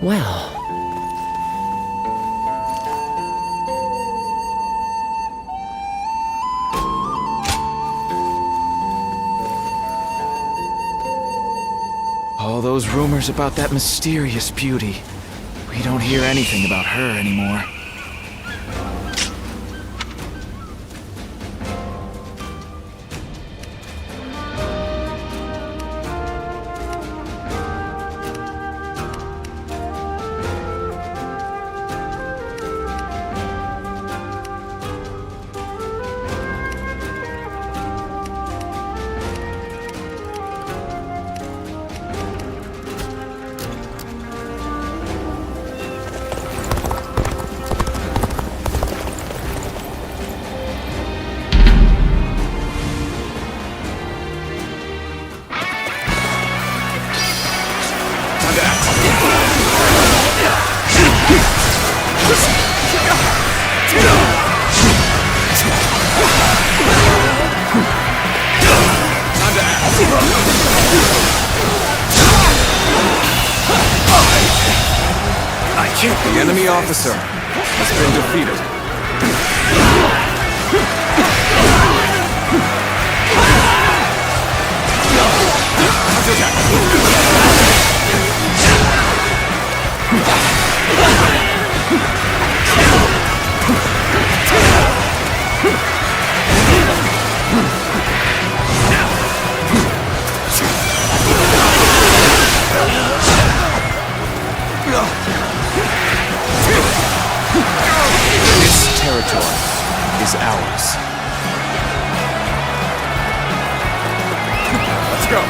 Well... All those rumors about that mysterious beauty. We don't hear anything about her anymore. The enemy officer has been defeated. This territory is ours. Let's go.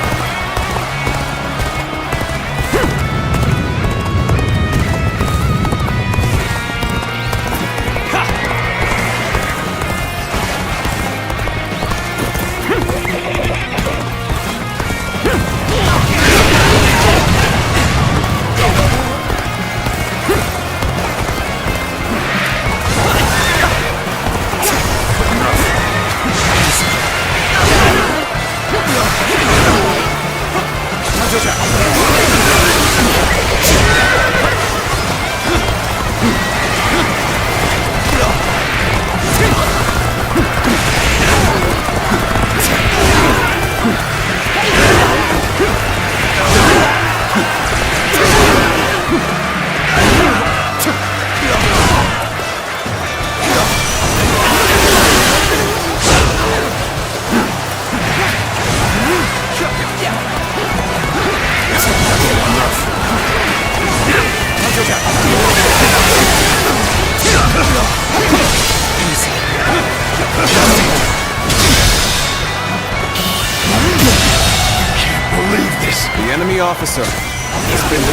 The enemy officer has been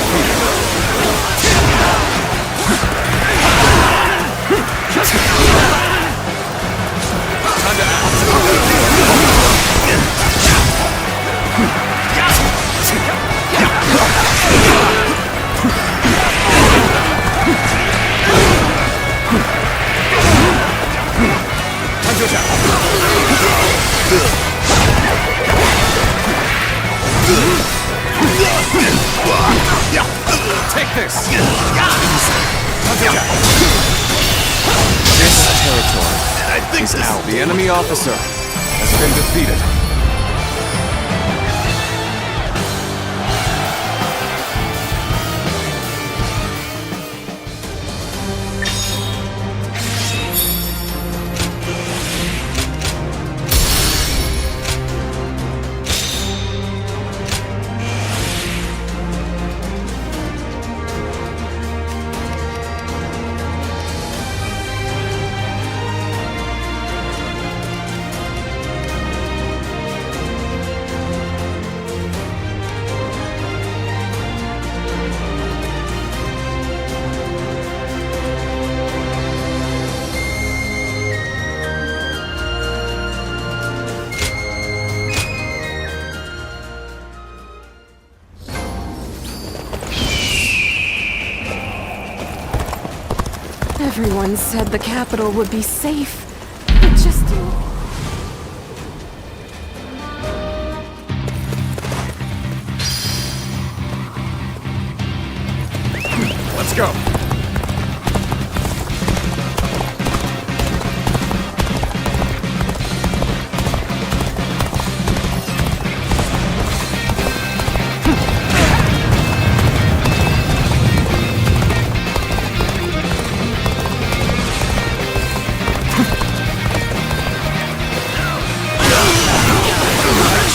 Take this! This territory is out. The enemy officer has been defeated. Everyone said the capital would be safe. It just didn't.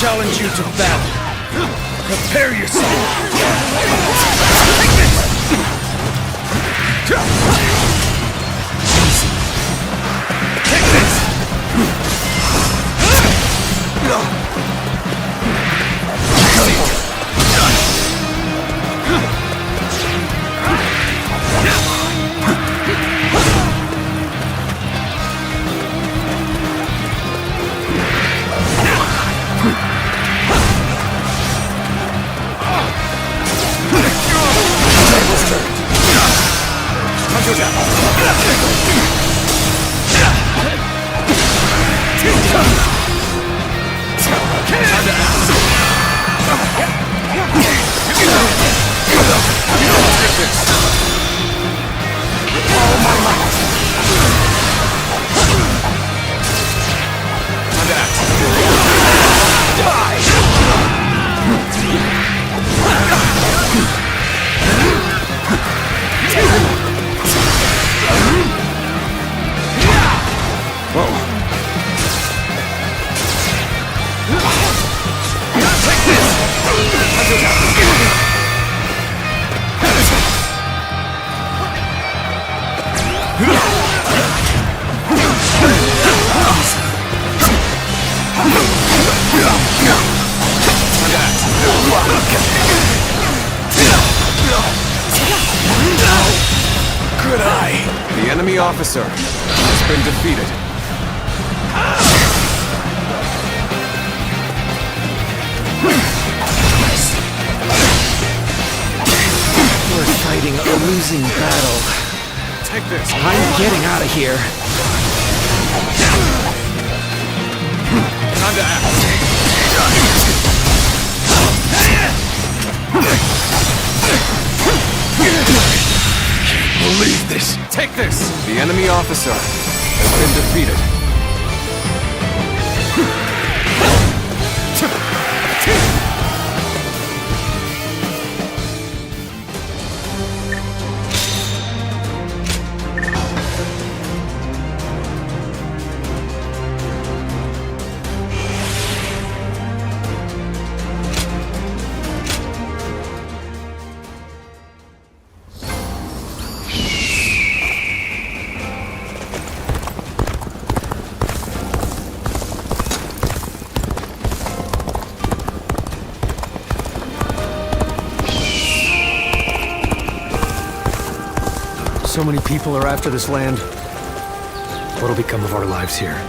challenge you to battle. Prepare yourself. Take this. Good eye. The enemy officer has been defeated. We're fighting a losing battle. Take this. I'm getting out of here. Time to act. Believe this. Take this. The enemy officer has been defeated. So many people are after this land. What'll become of our lives here?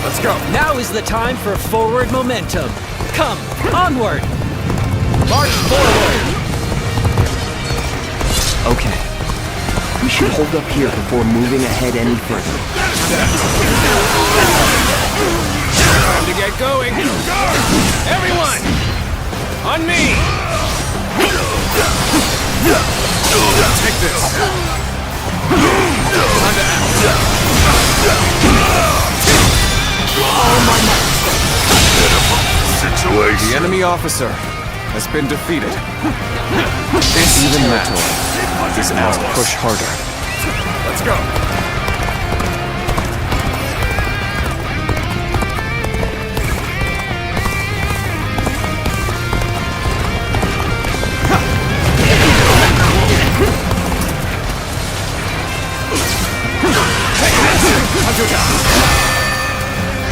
Let's go. Now is the time for forward momentum. Come, onward! March forward! Okay. We should hold up here before moving ahead any further. Time to get going. Everyone, on me. Take this. Time to act. Situation. The enemy officer has been defeated. This territory must push harder. Let's go.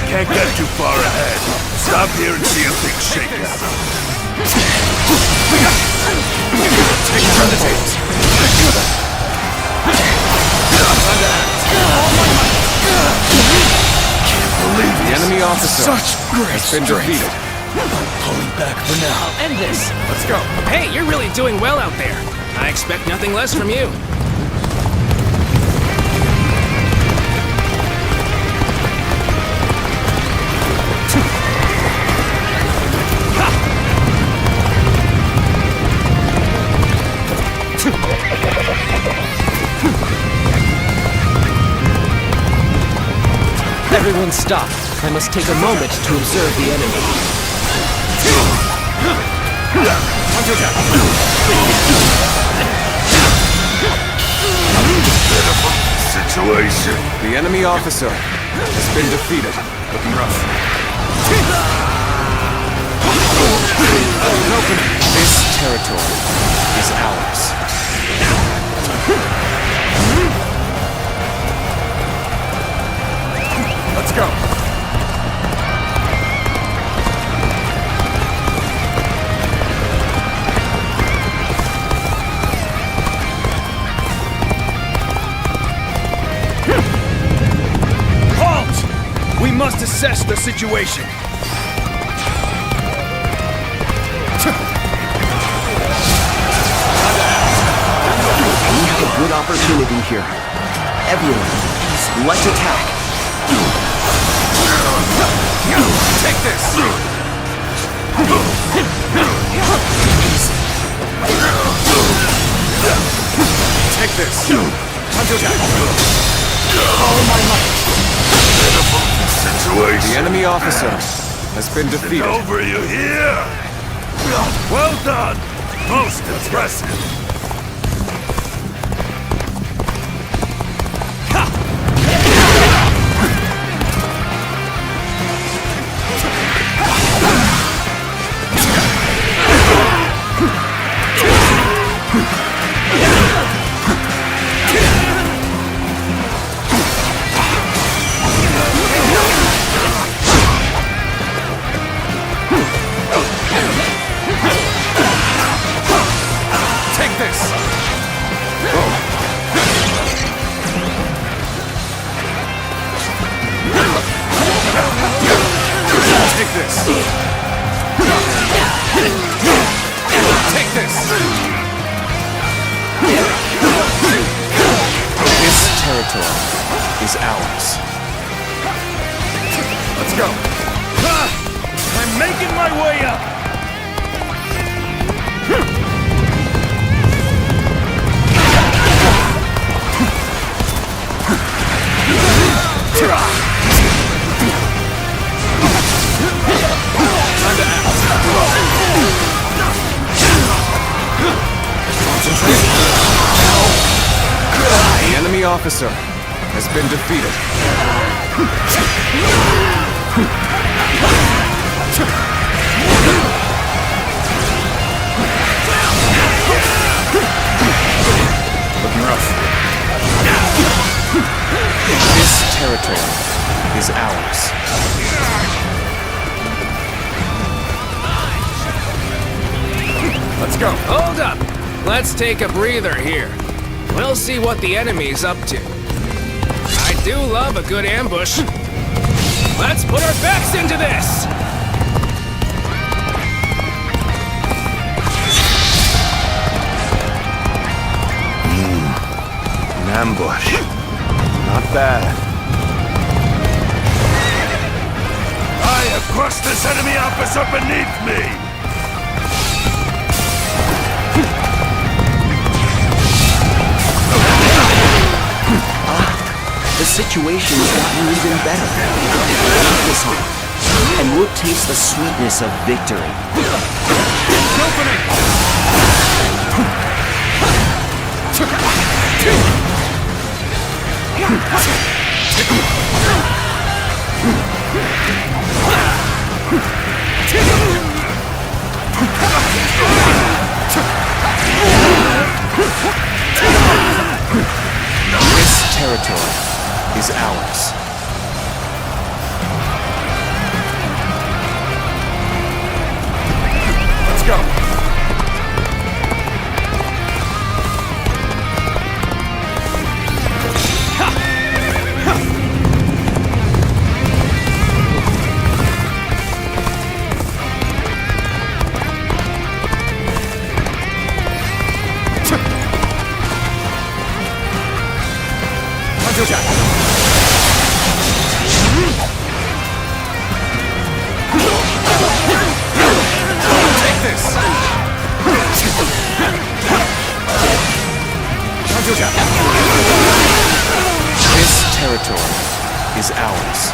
Can't get too far ahead. Stop here and see if things shake out. Turn the tables. Can't believe The enemy officer Such great has been strength. defeated. Pulling back for now. End this! Let's go. Hey, you're really doing well out there. I expect nothing less from you. Everyone stop. I must take a moment to observe the enemy. Situation. The enemy officer has been defeated. Looking rough. This territory is ours. Let's go. Halt! We must assess the situation. We have a good opportunity here. Everyone, let's attack. Take this! Take this! All my might. Situation. The enemy officer has been defeated. Over, you hear? Well done. Most impressive. Take this! Take this! Take this! This territory is ours. Let's go. I'm making my way up. The enemy officer has been defeated. Looking rough. This territory is ours. Let's go. Hold up! Let's take a breather here. We'll see what the enemy's up to. I do love a good ambush. Let's put our backs into this! An ambush. Not bad. I have crushed this enemy officer beneath me! The situation's gotten even better. Keep this up, and we'll taste the sweetness of victory. This territory is ours. Let's go. is ours.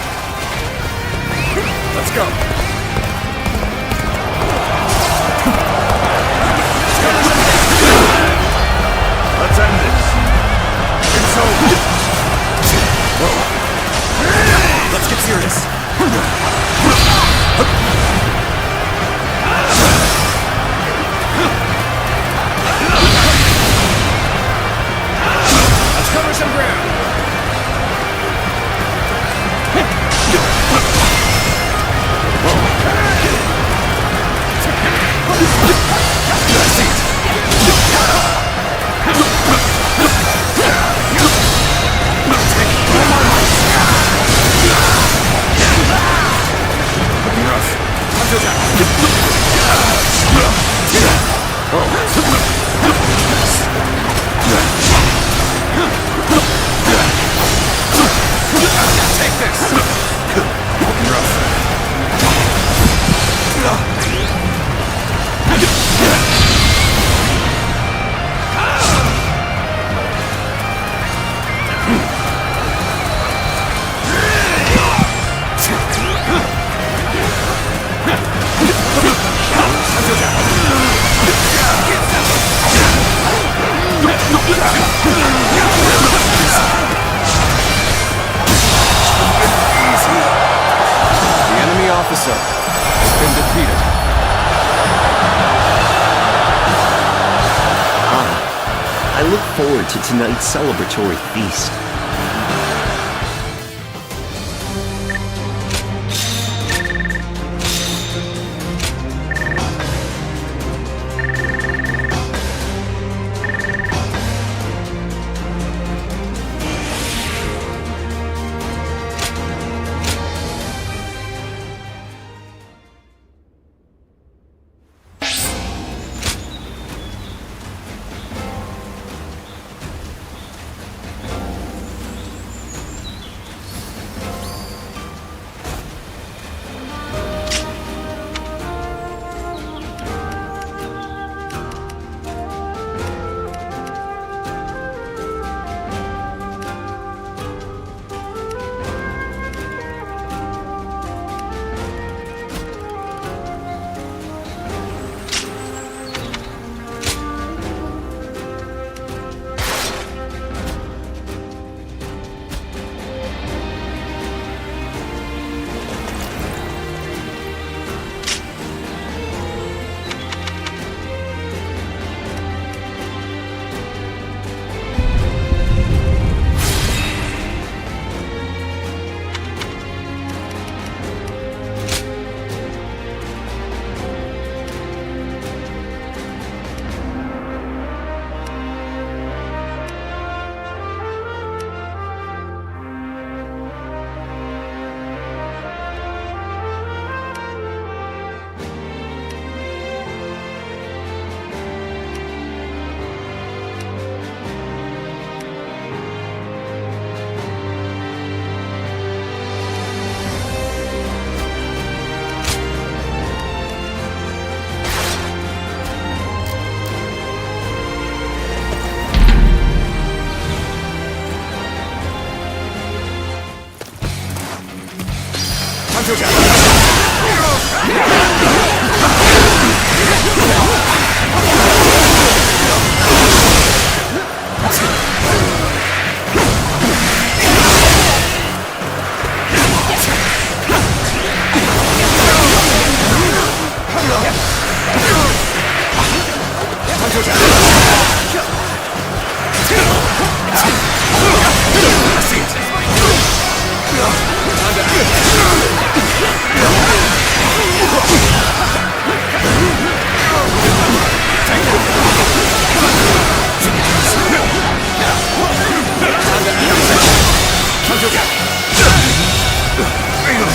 Let's go. Let's end this. It's over. Let's get serious. Let's cover some ground. The enemy officer has been defeated. I look forward to tonight's celebratory feast.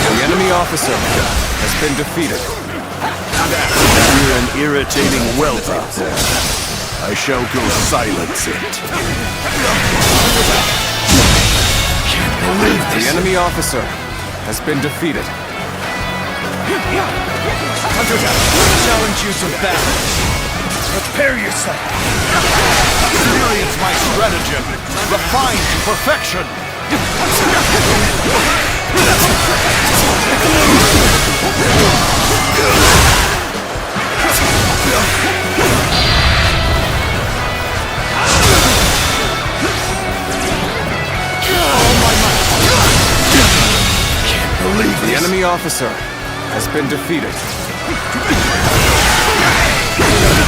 The enemy officer has been defeated. You're an irritating whelp out there. I shall go silence it. Can't believe this. The enemy officer has been defeated. Challenge you to battle. Prepare yourself. Experience my stratagem, refined to perfection. The enemy officer has been defeated.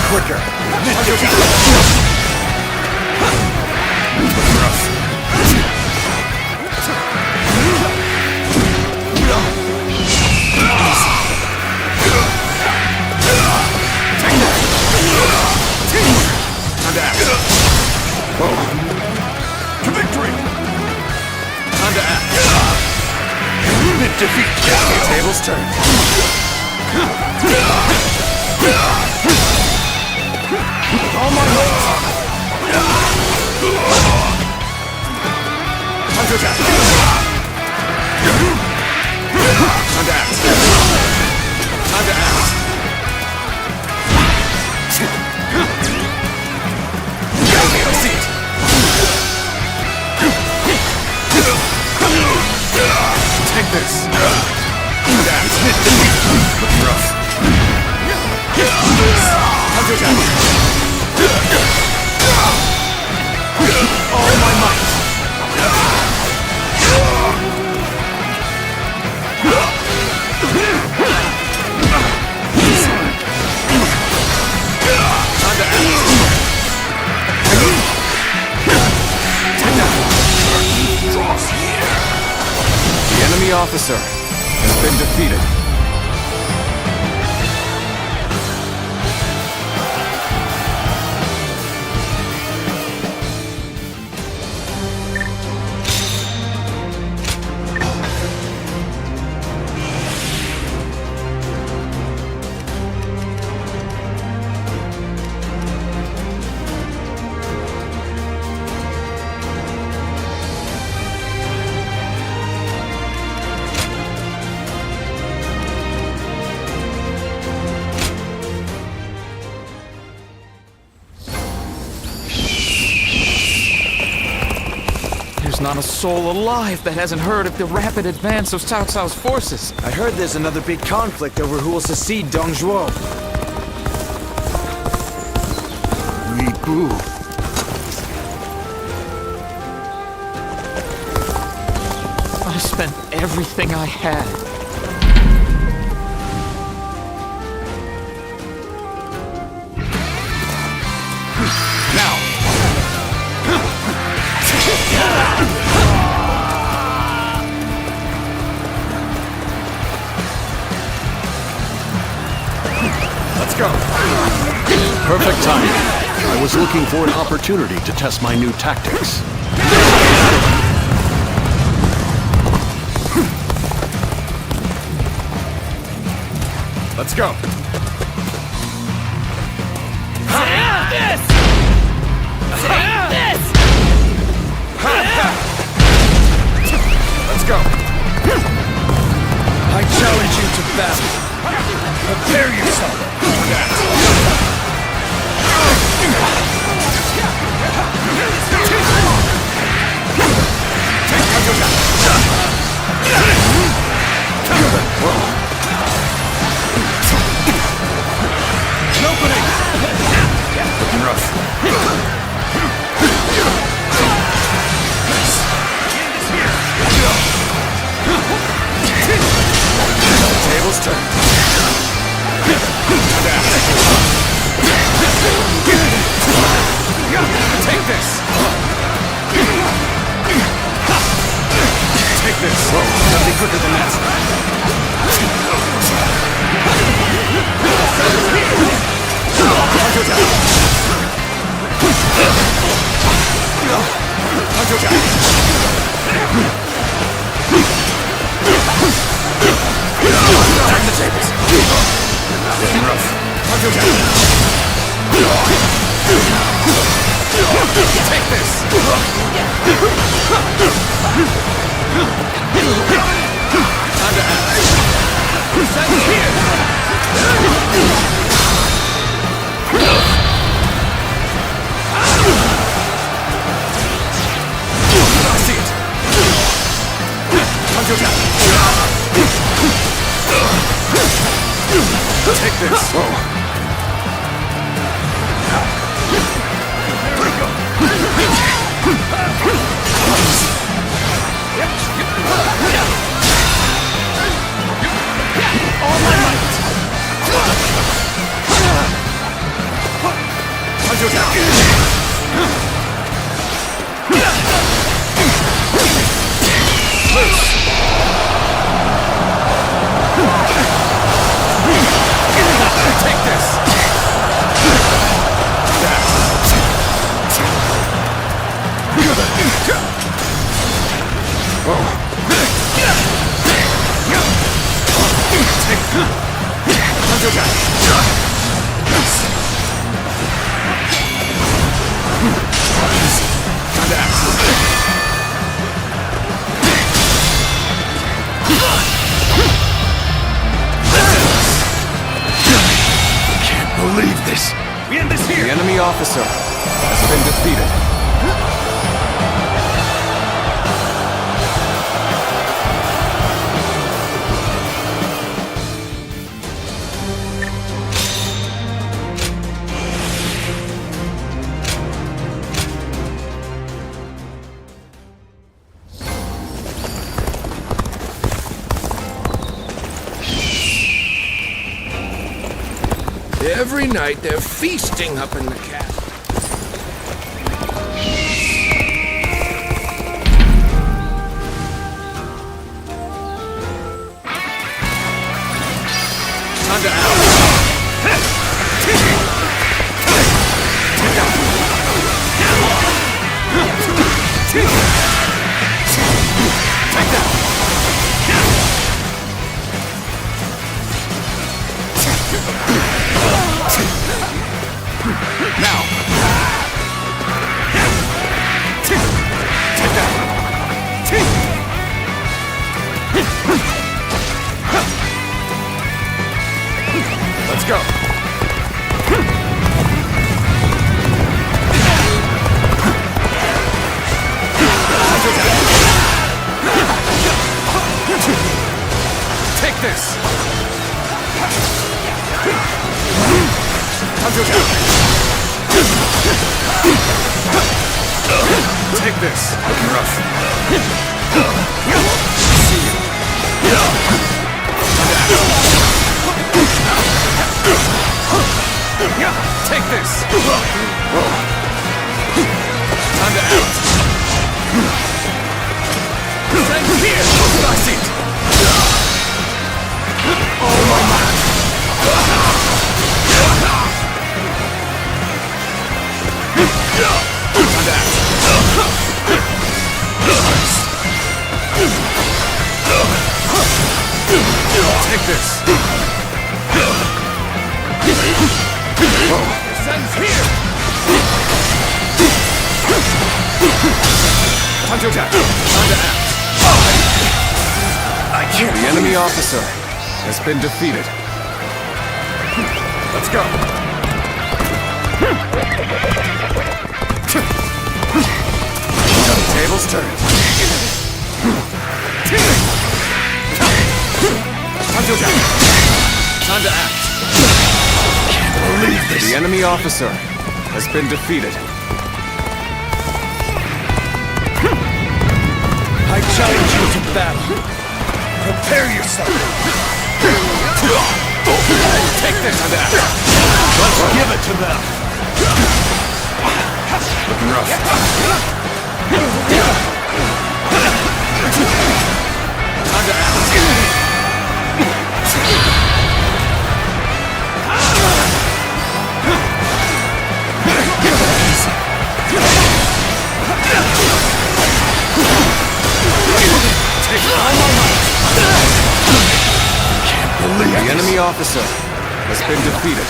Quicker. To victory! Time to act. Defeat! Tables turn. All my might! Counterattack. Time to act. Time to act. I see it. Take this. Looking rough. Counterattack. All my might. Time to act. The enemy officer has been defeated. There's not a soul alive that hasn't heard of the rapid advance of Cao Cao's forces. I heard there's another big conflict over who will succeed Dong Zhuo. We boo. I spent everything I had. Let's go. Perfect timing. I was looking for an opportunity to test my new tactics. Let's go. Let's go. I challenge you to battle. Prepare yourself. Looking rough. Tables turn. Take this. Take this. Nothing quicker than that. Turn the tables. Looking rough. Take this. Time to act. Set here. I see it. Take this. We end this The here! enemy officer has been defeated. Every night they're feasting up in the castle. Time to Let's go. Take this. Take this. Looking rough. See you. Take this! Time to act! Send here! That's it! Oh my man! Time to act! Take this! Sends here! Time to attack! Time to act! I can't. The enemy officer has been defeated. Let's go! Tables turned. Time to attack! Time to act! Believe this. The enemy officer has been defeated. I challenge you to battle. Prepare yourself. Take this on that. Let's give it to them! Looking rough. Time to act. The enemy officer has been defeated.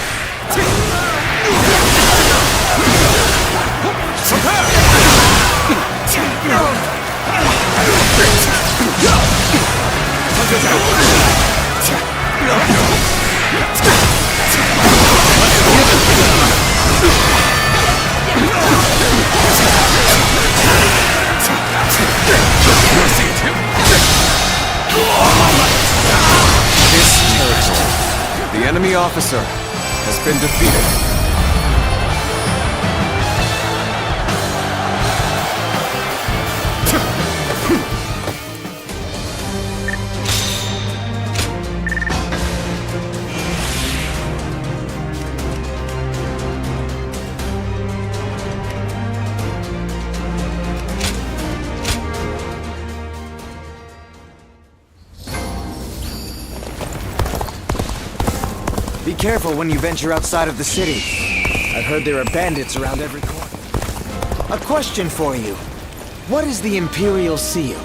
The enemy officer has been defeated. Be careful when you venture outside of the city. I've heard there are bandits around every corner. A question for you. What is the Imperial Seal?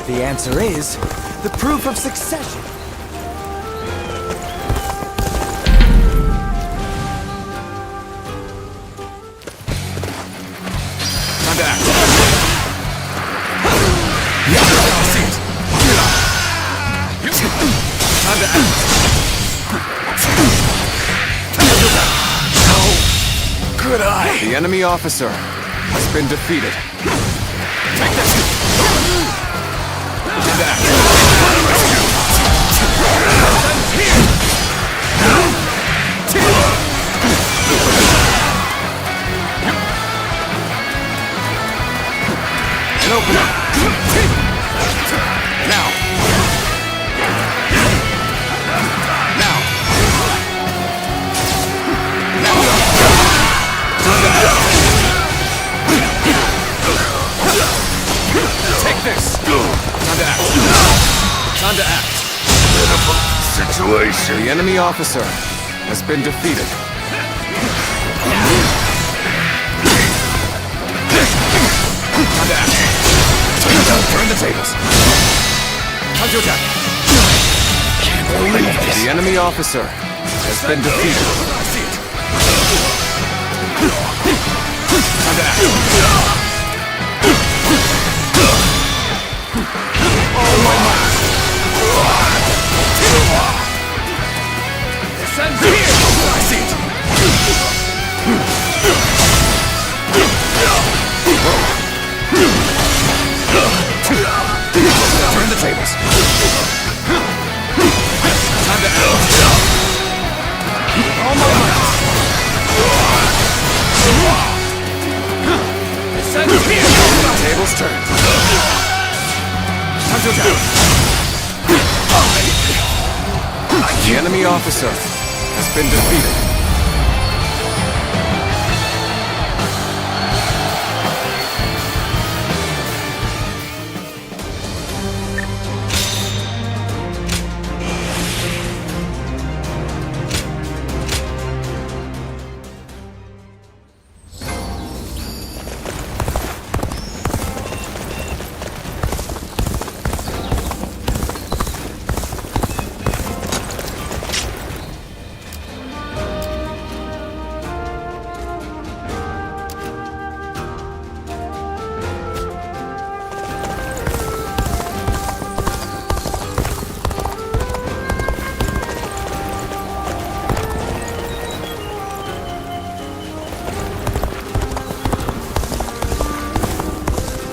The answer is the proof of succession. Time to act. Time to act. The enemy officer has been defeated. Take this! And open up! Now! Now! Take this! Time to act. Time to act. Situation. The enemy officer has been defeated. Time to act. Turn the tables. Time to attack. Can't believe this. The enemy officer has been defeated. I see it. Time to act. Oh my God. Descend here! I see it! Turn the tables. Time to act. Oh my God. Descend here! Tables turned. Time to attack. The enemy officer has been defeated.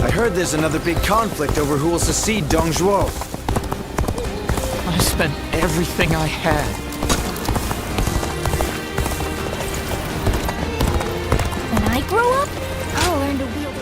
I heard there's another big conflict over who will succeed Dong Zhuo. I spent everything I had. When I grow up, I'll learn to wield it.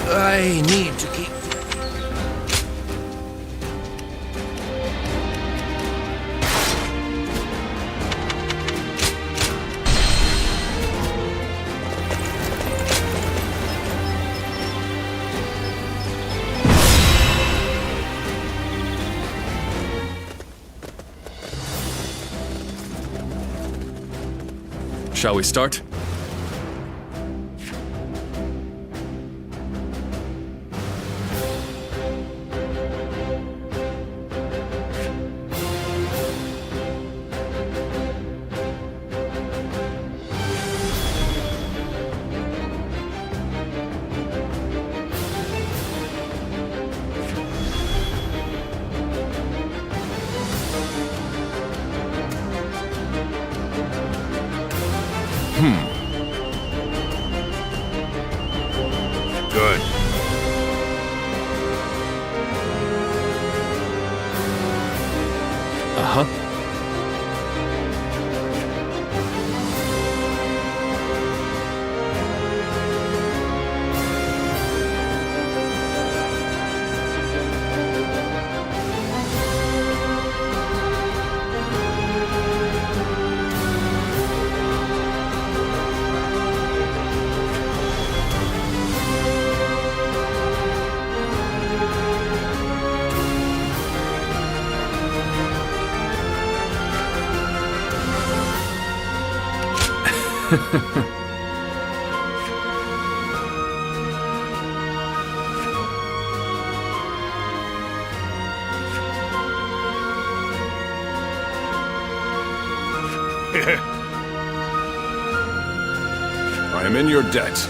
I need to keep... Shall we start? Good. Uh-huh. I am in your debt.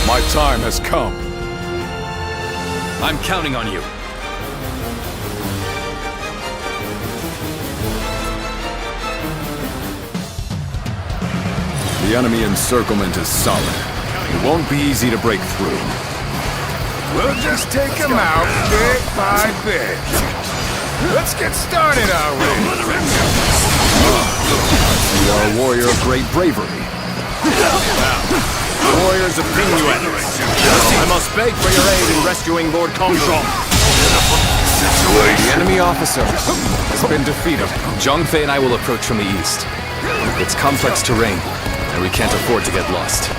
My time has come. I'm counting on you. The enemy encirclement is solid. It won't be easy to break through. We'll just take him out bit by bit. Let's get started already. You are a warrior of great bravery. Warriors of Pinuet. I must beg for your aid in rescuing Lord Comshon. The enemy officer has been defeated. Zhongfei and I will approach from the east. It's complex terrain, and we can't afford to get lost.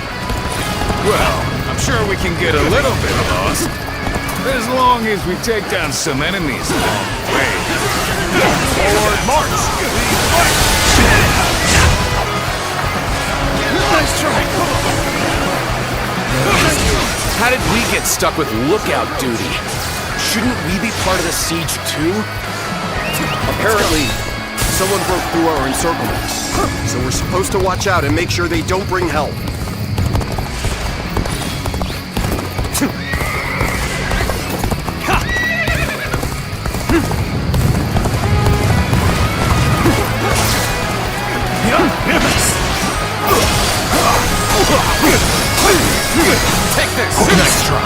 Well, I'm sure we can get a little bit lost. As long as we take down some enemies along the way. Forward march! Nice try! How did we get stuck with lookout duty? Shouldn't we be part of the siege too? Apparently, someone broke through our encirclement. So we're supposed to watch out and make sure they don't bring help. Take this! Nice try!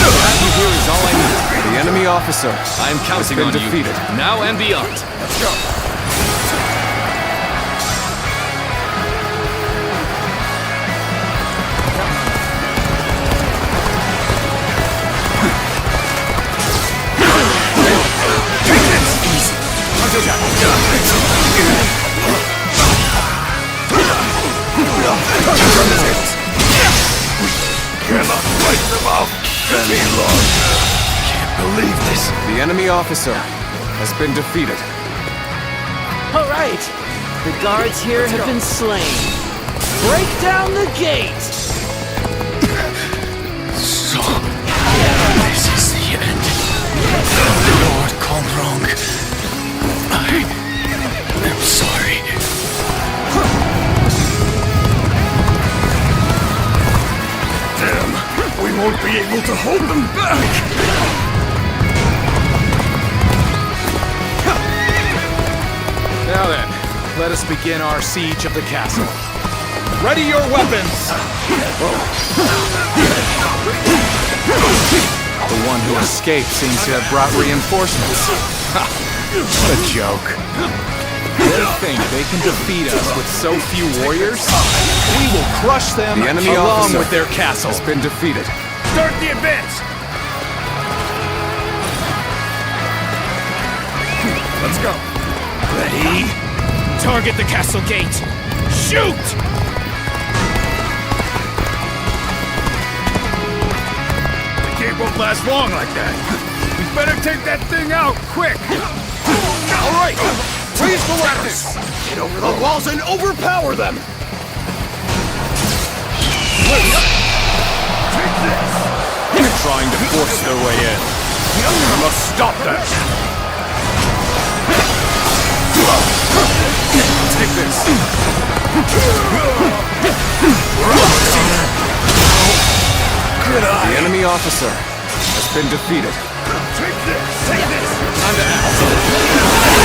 That here is all I need. The enemy officer I am counting on defeated. you, now and beyond. Let's go. Cannot fight them off any longer. Can't believe this. The enemy officer has been defeated. All right. The guards here have been slain. Break down the gate! So, this is the end. Lord Combrong, I am sorry. Damn, we won't be able to hold them back. Now then, let us begin our siege of the castle. Ready your weapons! The one who escaped seems to have brought reinforcements. What a joke. They think they can defeat us with so few warriors? We will crush them The enemy along officer with their castle. has been defeated. Start the advance! Let's go. Ready? Target the castle gate. Shoot! The gate won't last long like that. We better take that thing out, quick! All right! Raise the ladders! Get over the walls and overpower them! Take this! They're trying to force their way in. I must stop them! Take this! The enemy officer has been defeated. Take this! Take this! Time to act.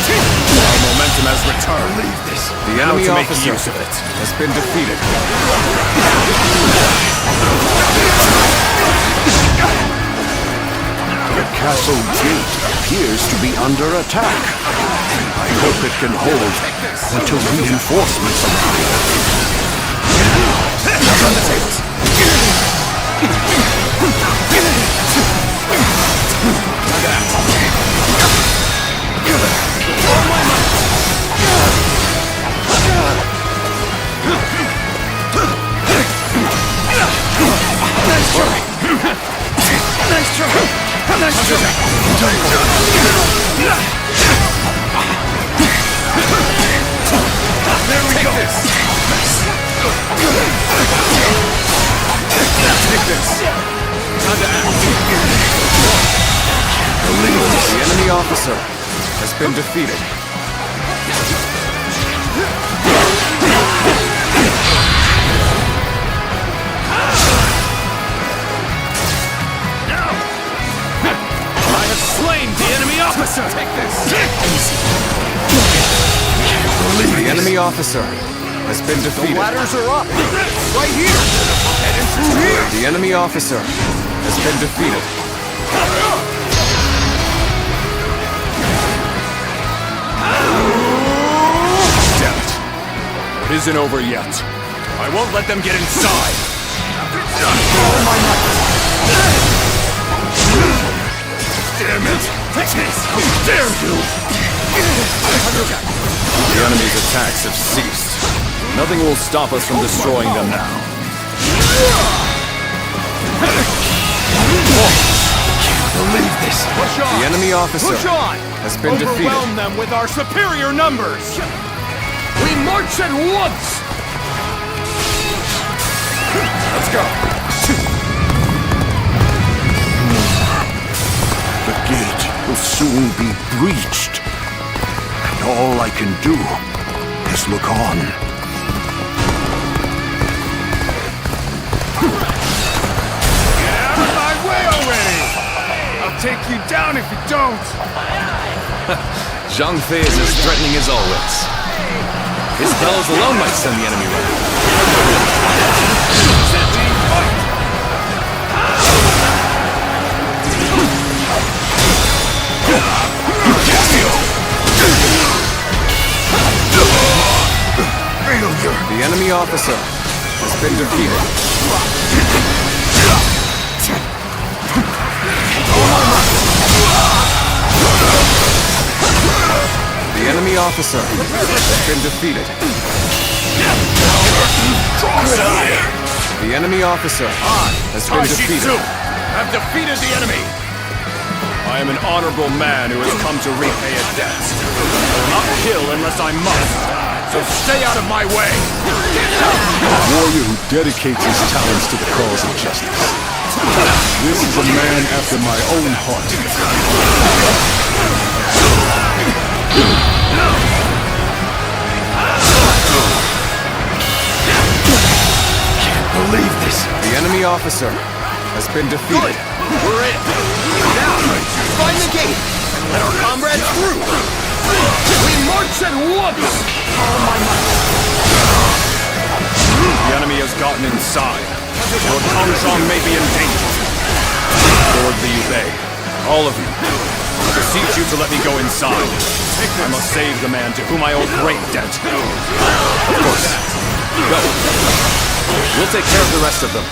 Take Our momentum has returned. Leave this. The enemy How to make officer use of it. has been defeated. The castle gate appears to be under attack. I hope it can hold until reinforcements arrive. Run the tables. Nice try! Nice try! There we go! Take this! Time to act! The enemy officer has been defeated. I have slain the enemy officer! Take this! The enemy officer has been defeated. The ladders are up! Right here! Heading through here! The enemy officer has been defeated. Damn it! It isn't over yet. I won't let them get inside! Damn it! Take this! How dare you! The enemy's attacks have ceased. Nothing will stop us from destroying them now. Can't believe this! Push on! The enemy officer Push on! has been defeated. Overwhelm them with our superior numbers! We march at once! Let's go! The gate will soon be breached. And all I can do is look on. Get out of my way already! I'll take you down if you don't! Zhang Fei is as threatening as always. His bellows alone might send the enemy running. The enemy officer has been defeated. The enemy officer has been defeated. The enemy officer has been defeated. I've defeated the enemy! I am an honorable man who has come to repay a debt. I will not kill unless I must, so stay out of my way! A warrior who dedicates his talents to the cause of justice. This is a man after my own heart. Believe this. The enemy officer has been defeated. We're in. Now, find the gate and let our comrades through. We march at once. The enemy has gotten inside. Lord Kongzhong may be in danger. Lord Liu Bei, all of you, I beseech you to let me go inside. I must save the man to whom I owe great debt. Of course. Go. We'll take care of the rest of them.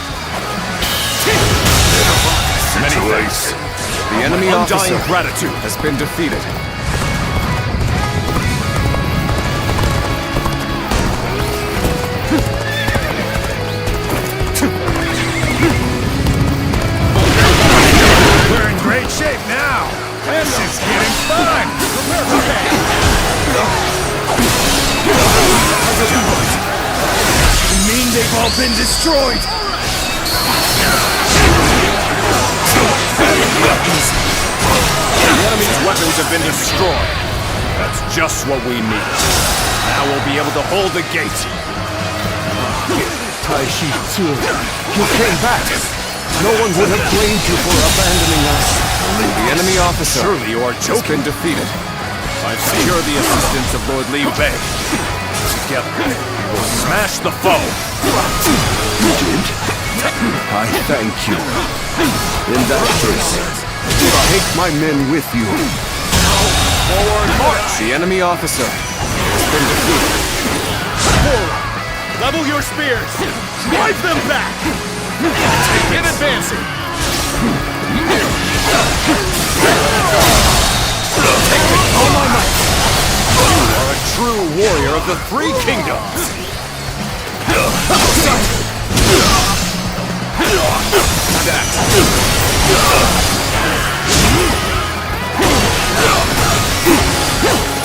Many thanks. The enemy officer gratitude has been defeated. We're in great shape now. This is getting fun. You mean they've all been destroyed? The enemy's weapons have been destroyed. That's just what we need. Now we'll be able to hold the gate. Taishi Tzu, you came back. No one would have blamed you for abandoning us. The enemy officer surely you are has been defeated. I've secured the assistance of Lord Liu Bei. Together, we will smash the foe. You did? I thank you. In that case, take my men with you. Forward march! The enemy officer has been defeated. Forward! Level your spears! Drive them back! Begin advancing! All my might! You are a true warrior of the Three Kingdoms!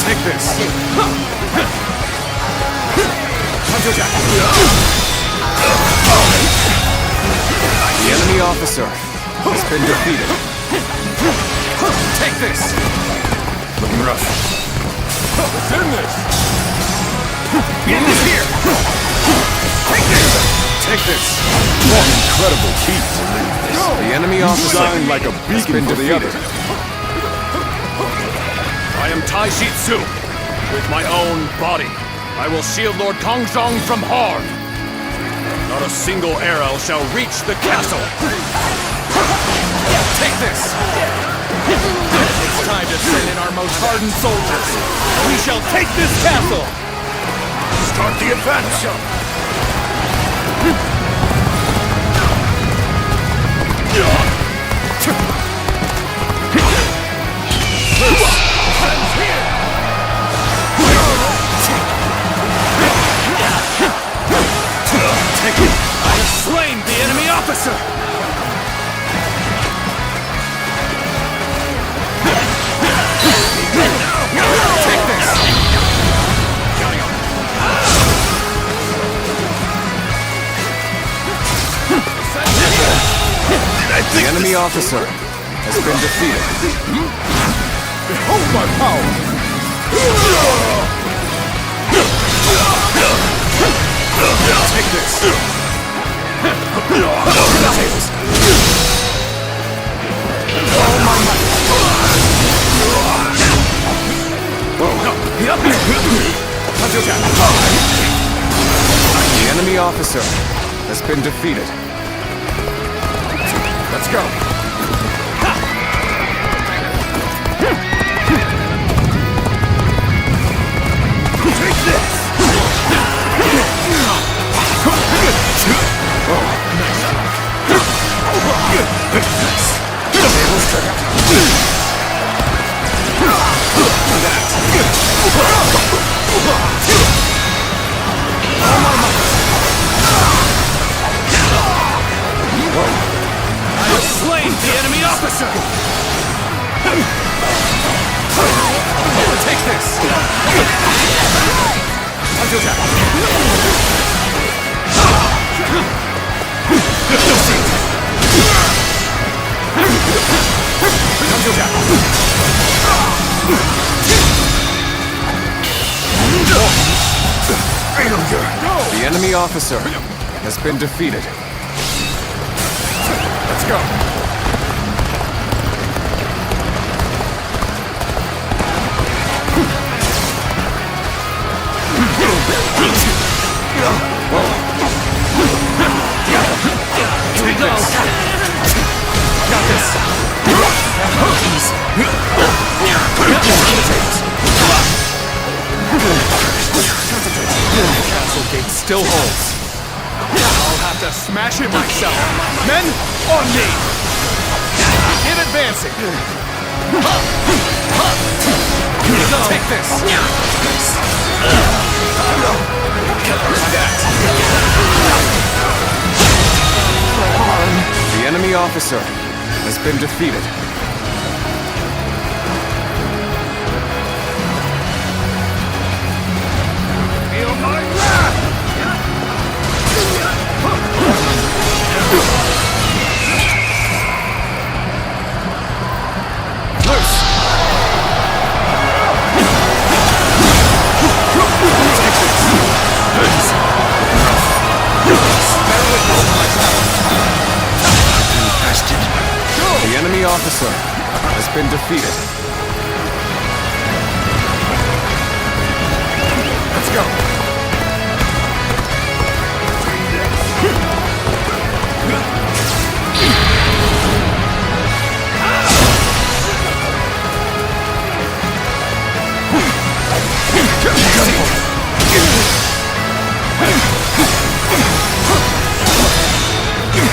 Take this! The enemy officer has been defeated. Take this! Looking rough. What's in this? It is here! Take this! Take this! What incredible feat! The enemy officer shine like a has beacon been for the defeated. others. I am Taishi Tzu. With my own body, I will shield Lord Kongzhong from harm. Not a single arrow shall reach the castle. Take this! It's time to send in our most hardened soldiers. We shall take this castle! Start the advance! I have slain the enemy officer! Take this! The enemy officer has been defeated. Behold my power! Take this! The enemy officer has been defeated. Let's go! Take this! I have slain the enemy officer! Take this! The enemy officer has been defeated. Let's go. Here we go. Got this. Castle gate still holds. I'll have to smash it myself. Men, on me! Begin advancing. Here we go. Take this. The enemy officer has been defeated. Feel my wrath! Loose! The enemy officer has been defeated. Let's go!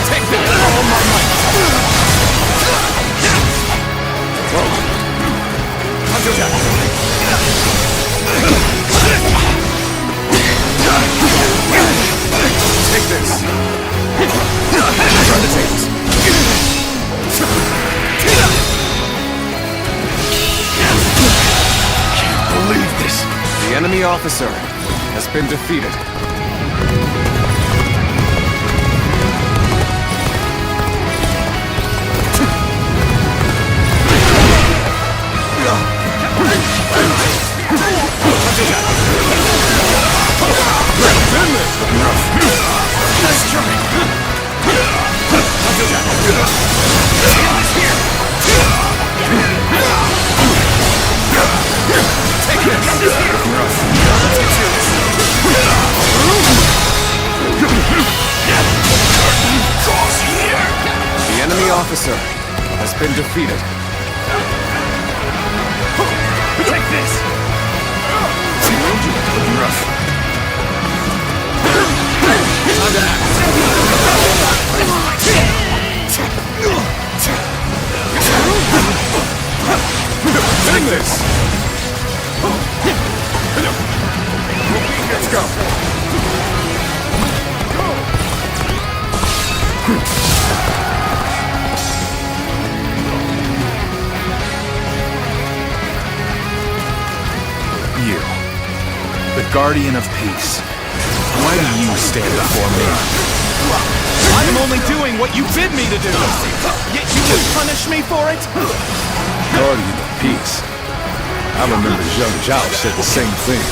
Take this! All my might! Take this! Turn the tables! Can't believe this! The enemy officer has been defeated. The enemy officer has been defeated. Take this! Looking rough. Take this! Let's go! You, the Guardian of Peace. Why do you stand before me? I'm only doing what you bid me to do! Yet you would punish me for it? Guardian of Peace. I remember young Zhao said the same thing.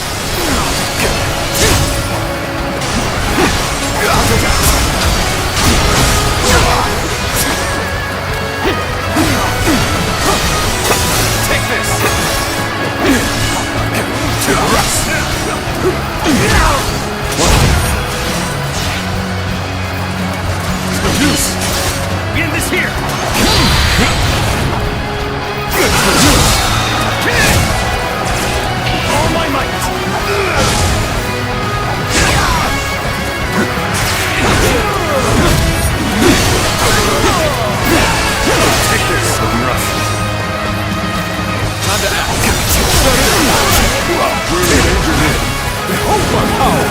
Take this! Use! End this here! All my might! Take this, looking rough. Time to act. Really injured him. Hope I'm power.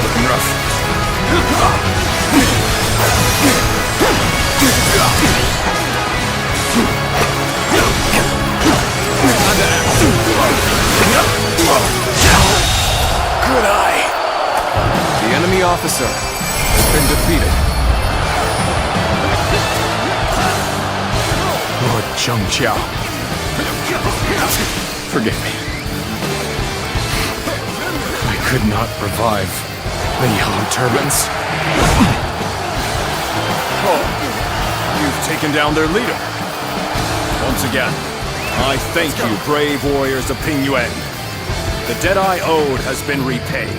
Looking rough. Good eye. officer has been defeated. Lord Zhengjiao. Forgive me. I could not revive the Yellow Turbans. Oh, you've taken down their leader. Once again, I thank you, brave warriors of Ping Yuan. The debt I owed has been repaid.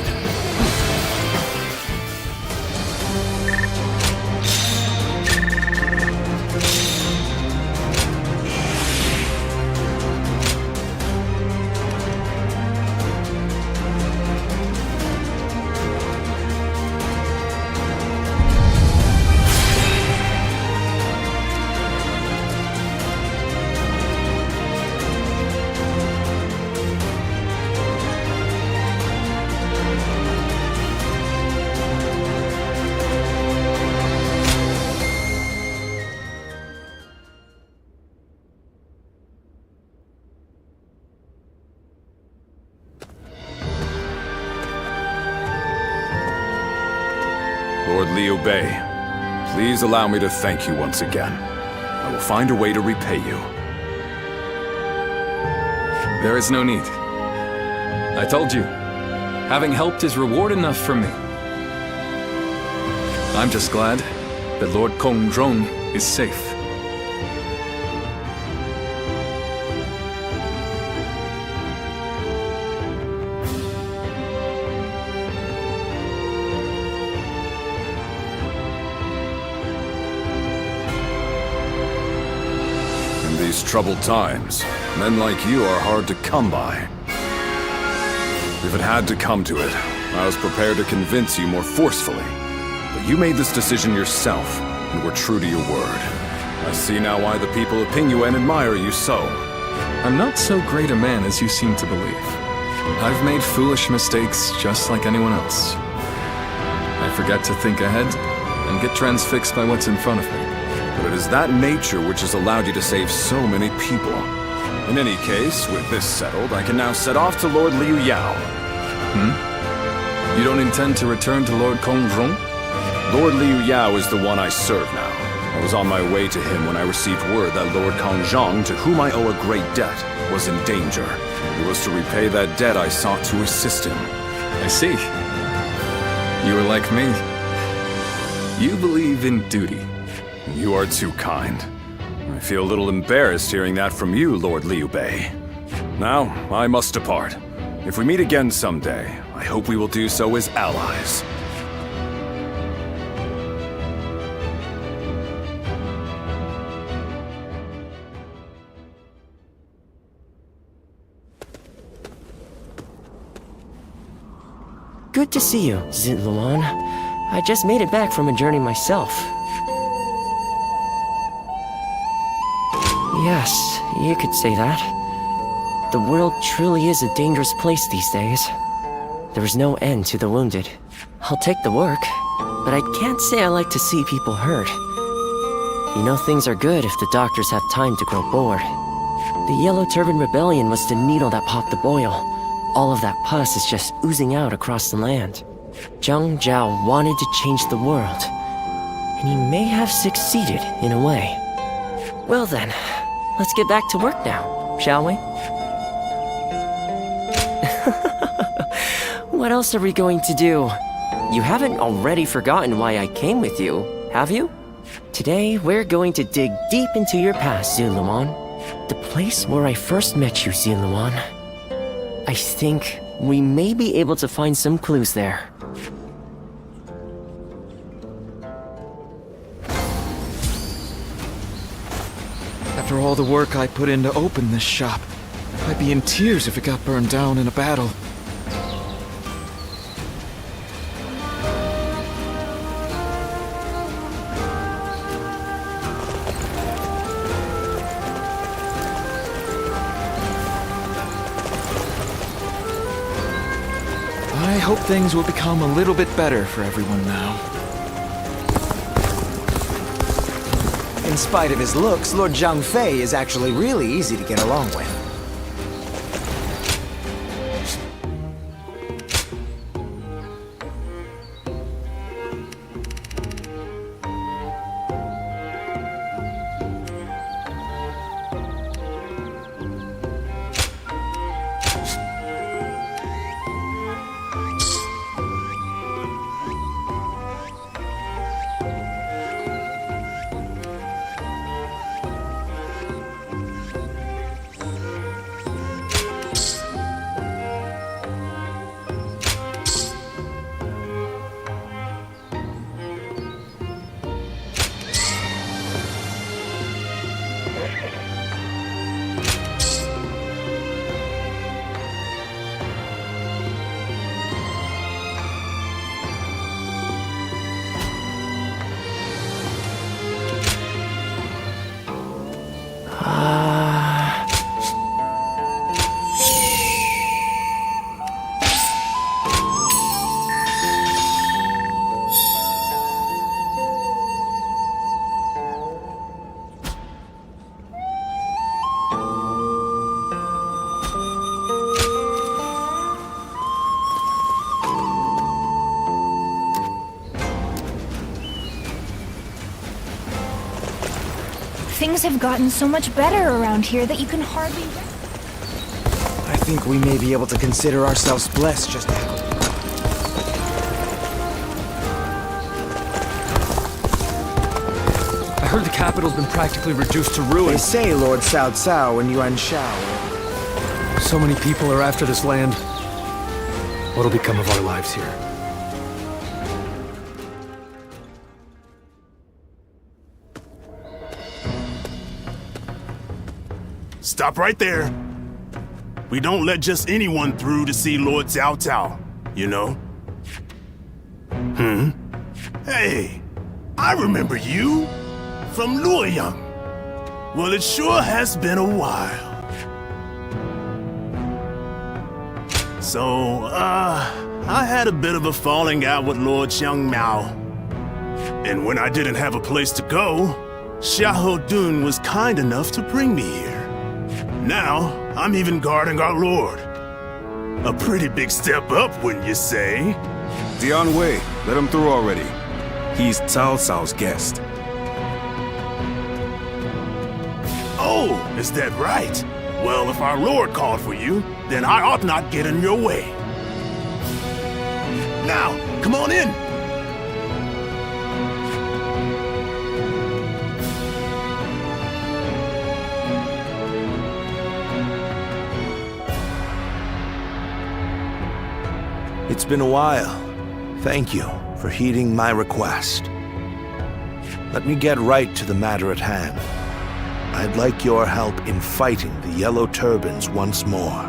Lord Liu Bei, please allow me to thank you once again. I will find a way to repay you. There is no need. I told you, having helped is reward enough for me. I'm just glad that Lord Kongzhong is safe. In these troubled times, men like you are hard to come by. If it had to come to it, I was prepared to convince you more forcefully. But you made this decision yourself, and were true to your word. I see now why the people of Ping Yuan admire you so. I'm not so great a man as you seem to believe. I've made foolish mistakes just like anyone else. I forget to think ahead and get transfixed by what's in front of me. But it is that nature which has allowed you to save so many people. In any case, with this settled, I can now set off to Lord Liu Yao. You don't intend to return to Lord Kongzhong? Lord Liu Yao is the one I serve now. I was on my way to him when I received word that Lord Kongzhong, to whom I owe a great debt, was in danger. It was to repay that debt I sought to assist him. I see. You are like me. You believe in duty. You are too kind. I feel a little embarrassed hearing that from you, Lord Liu Bei. Now, I must depart. If we meet again someday, I hope we will do so as allies. Good to see you, Zitluan. I just made it back from a journey myself. Yes, you could say that. The world truly is a dangerous place these days. There is no end to the wounded. I'll take the work, but I can't say I like to see people hurt. You know things are good if the doctors have time to grow bored. The Yellow Turban Rebellion was the needle that popped the boil. All of that pus is just oozing out across the land. Zheng Zhao wanted to change the world, and he may have succeeded in a way. Well then, let's get back to work now, shall we? What else are we going to do? You haven't already forgotten why I came with you, have you? Today, we're going to dig deep into your past, Zitluan. The place where I first met you, Zitluan. I think we may be able to find some clues there. After all the work I put in to open this shop, I'd be in tears if it got burned down in a battle. I hope things will become a little bit better for everyone now. In spite of his looks, Lord Zhang Fei is actually really easy to get along with. Things have gotten so much better around here that you can hardly... I think we may be able to consider ourselves blessed just to have... I heard the capital's been practically reduced to They ruins. say Lord Cao Cao and Yuan Shao. So many people are after this land. What'll become of our lives here? Stop right there. We don't let just anyone through to see Lord Cao Cao, you know? Hey, I remember you from Luoyang. Well, it sure has been a while. So, I had a bit of a falling out with Lord Xiang Mao. And when I didn't have a place to go, Xiahou Dun was kind enough to bring me here. Now, I'm even guarding our lord. A pretty big step up, wouldn't you say? Dian Wei, let him through already. He's Cao Cao's guest. Oh, is that right? Well, if our lord called for you, then I ought not get in your way. Now, come on in. It's been a while. Thank you for heeding my request. Let me get right to the matter at hand. I'd like your help in fighting the Yellow Turbans once more.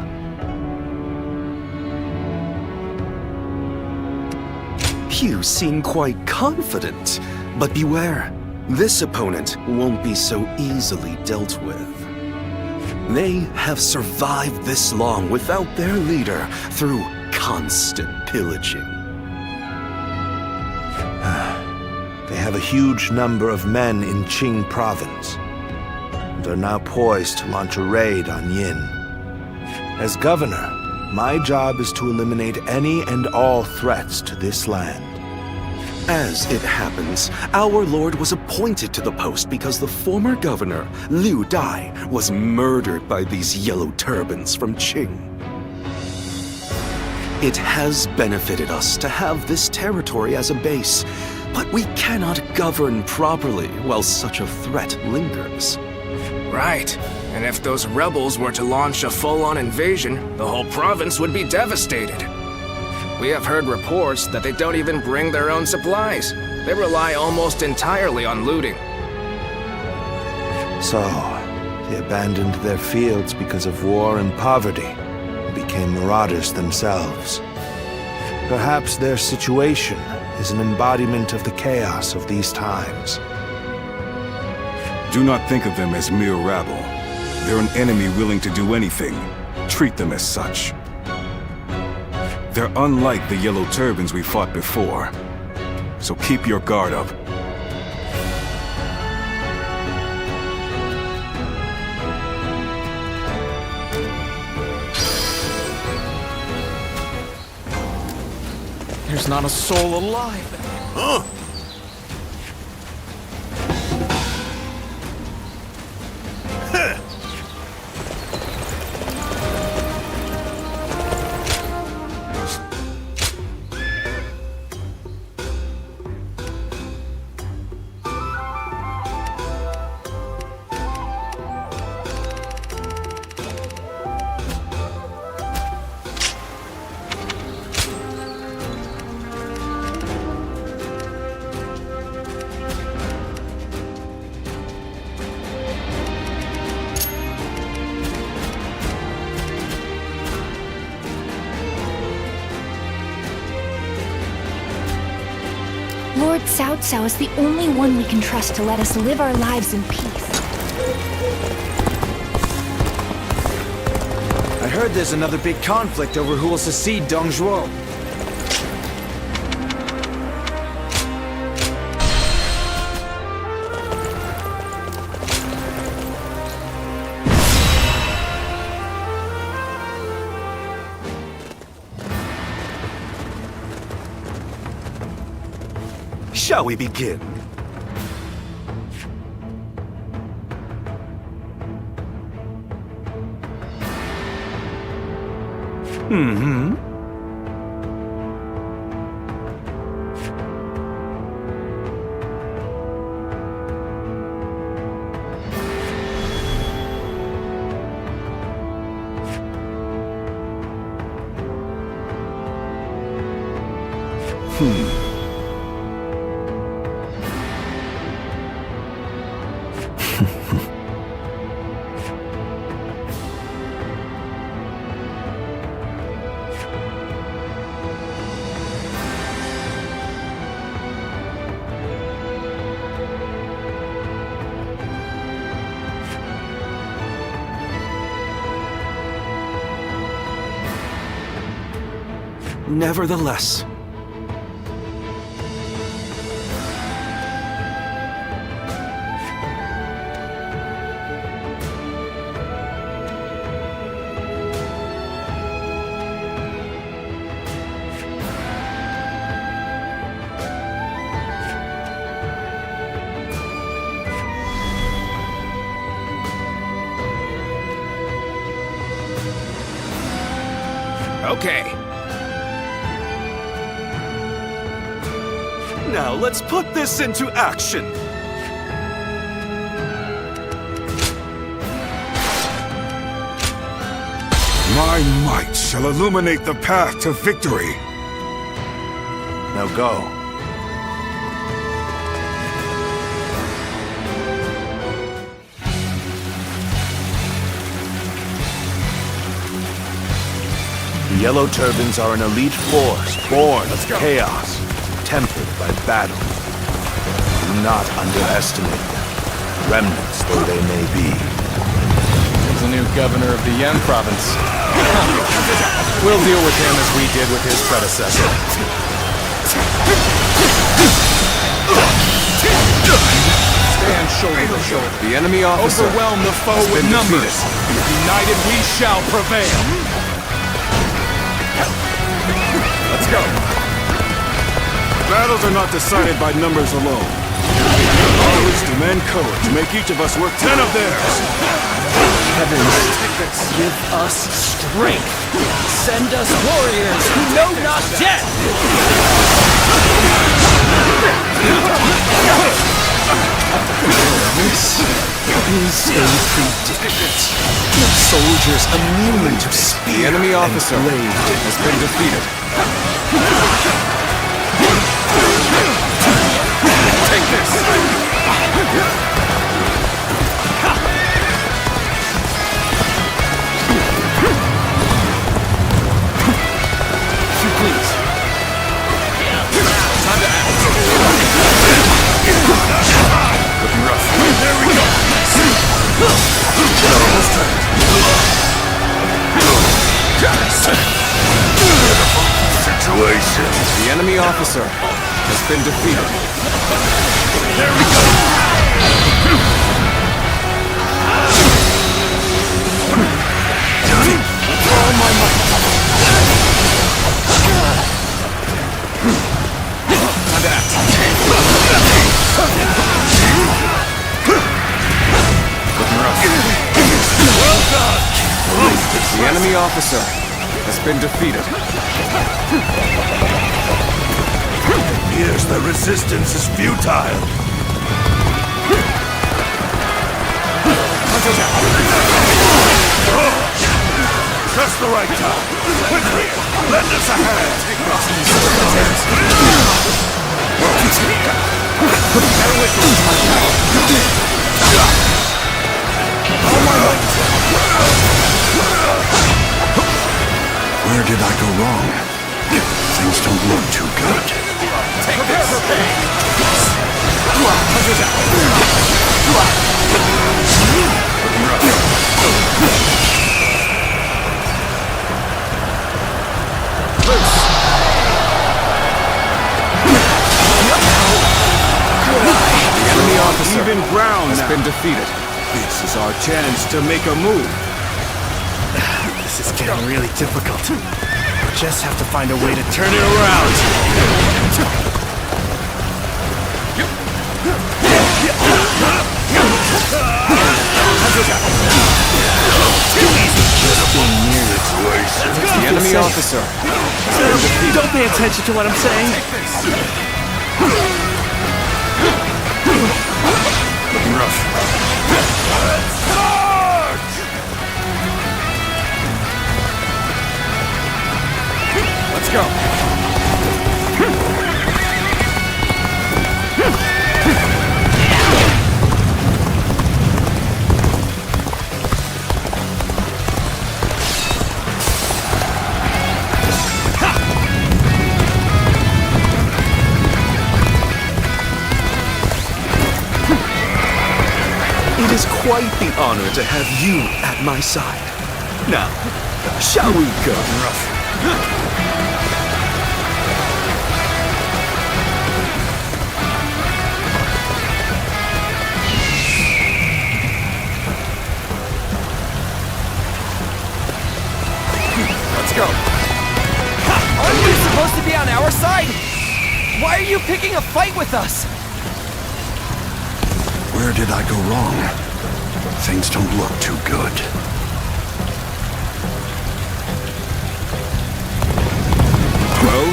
You seem quite confident, but beware. This opponent won't be so easily dealt with. They have survived this long without their leader through constant pillaging. They have a huge number of men in Qing province, and are now poised to launch a raid on Yin. As governor, my job is to eliminate any and all threats to this land. As it happens, our lord was appointed to the post because the former governor, Liu Dai, was murdered by these Yellow Turbans from Qing. It has benefited us to have this territory as a base, but we cannot govern properly while such a threat lingers. Right. And if those rebels were to launch a full-on invasion, the whole province would be devastated. We have heard reports that they don't even bring their own supplies. They rely almost entirely on looting. So, they abandoned their fields because of war and poverty, and became marauders themselves. Perhaps their situation is an embodiment of the chaos of these times. Do not think of them as mere rabble. They're an enemy willing to do anything. Treat them as such. They're unlike the Yellow Turbans we fought before. So keep your guard up. There's not a soul alive. Huh? Lord Cao Cao is the only one we can trust to let us live our lives in peace. I heard there's another big conflict over who will succeed Dong Zhuo. Shall we begin? Mm-hmm. Nevertheless, Okay. now let's put this into action. My might shall illuminate the path to victory. Now go. The Yellow Turbans are an elite force born of chaos, tempered by battle. Do not underestimate them, remnants though they may be. There's a new governor of the Yen province. We'll deal with him as we did with his predecessor. Stand shoulder to shoulder. The enemy officer Overwhelm the foe with numbers. United we shall prevail. Let's go. Battles are not decided by numbers alone. Our wisdom and courage make each of us worth 10 of theirs. Heavens, give us strength. Send us warriors who know not death. This is a predict. Soldiers immune to spear. The enemy officer has been defeated. Take this! Please. Time to act. Looking rough. There we go! Almost turned. Situation. The enemy officer has been defeated. There we go! All my might. Time to act. Looking rough. Well done! The enemy officer has been defeated. Here's the resistance is futile. Just the right time. Quickly, lend us a hand. Where did I go wrong? Things don't look too good. Take this! The enemy officer Even ground has now. been defeated. This is our chance to make a move. This is getting really difficult. Just have to find a way to turn it around. The enemy Pay attention to what I'm saying. Looking rough. Let's go. It is quite the honor to have you at my side. Now, shall we go? Let's go. Aren't you supposed to be on our side? Why are you picking a fight with us? Where did I go wrong? Things don't look too good. Well,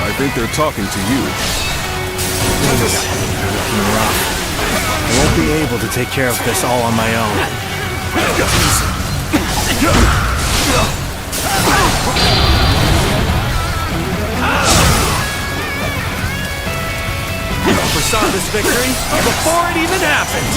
I think they're talking to you. I won't be able to take care of this all on my own. Foresaw this victory before it even happened.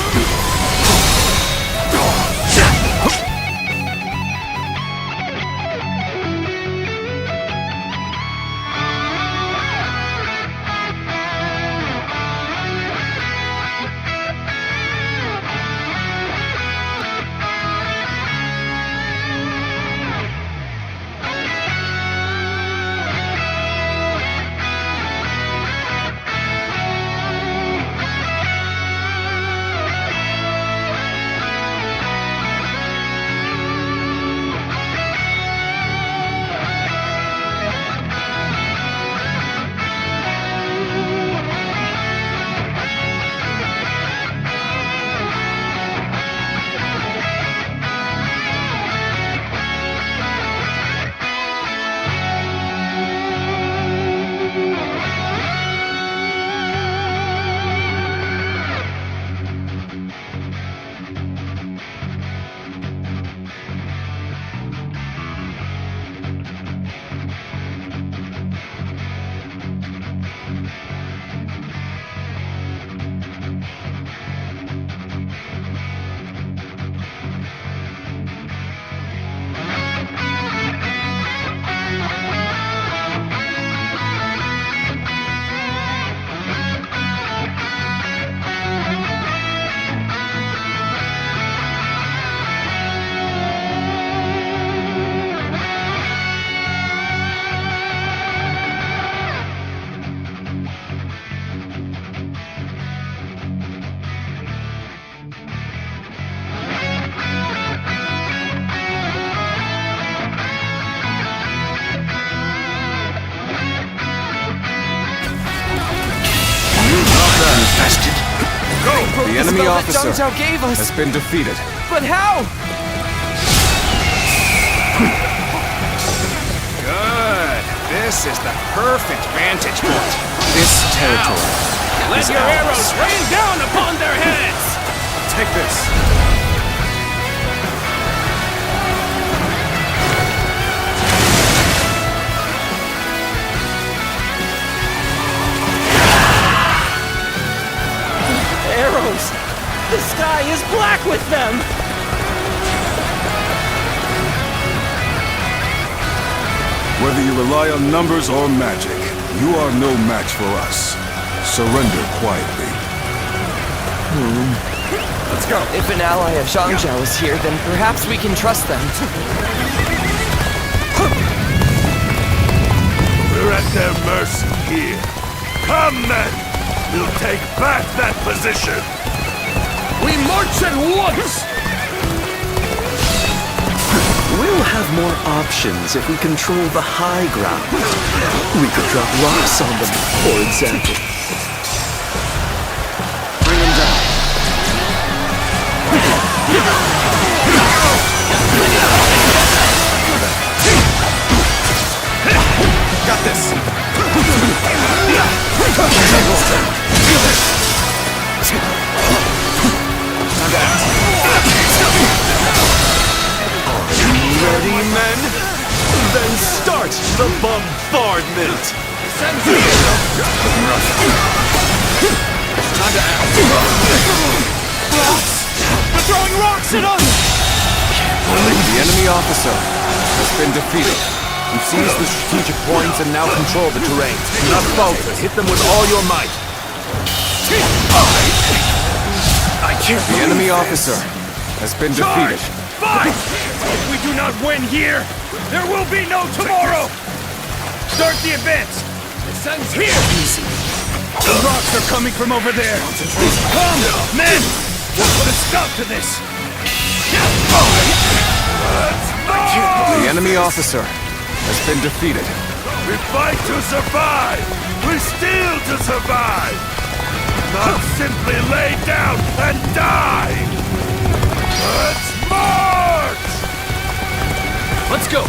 The enemy officer gave us. has been defeated. But how? Good. This is the perfect vantage point. This territory Let is your ours. arrows rain down upon their heads! Take this. Arrows! The sky is black with them! Whether you rely on numbers or magic, you are no match for us. Surrender quietly. Let's go. If an ally of Zhangzhou is here, then perhaps we can trust them. We're at their mercy here. Come, men! We'll take back that position! We march at once! We'll have more options if we control the high ground. We could drop rocks on them, for example. Bring him down. this! Ready, men? Then start the bombardment! Time to act! Rocks! They're throwing rocks at us! The enemy officer has been defeated. You seized the strategic points and now control the terrain. Do not falter. Hit them with all your might. I can't. The enemy officer has been defeated. Fight! If we do not win here, there will be no tomorrow! Start the advance! It ends here! Easy. The rocks are coming from over there! Come, men! We'll put a stop to this! The enemy officer has been defeated. We fight to survive! We steal to survive! Not simply lay down and die! Let's march! Let's go!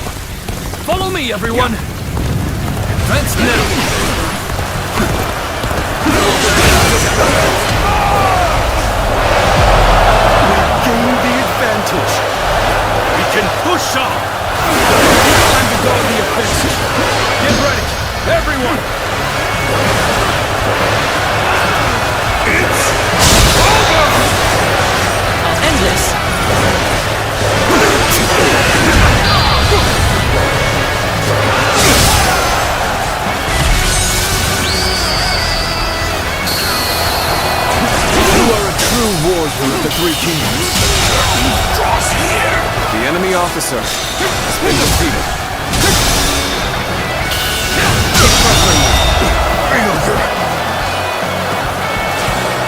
Follow me, everyone! Advance now! Gain the advantage. We can push on! Time to go on the offensive! Get ready, everyone! It's over! I'll end this. You are a true warrior of the Three Kingdoms. Cross here! The enemy officer has been defeated.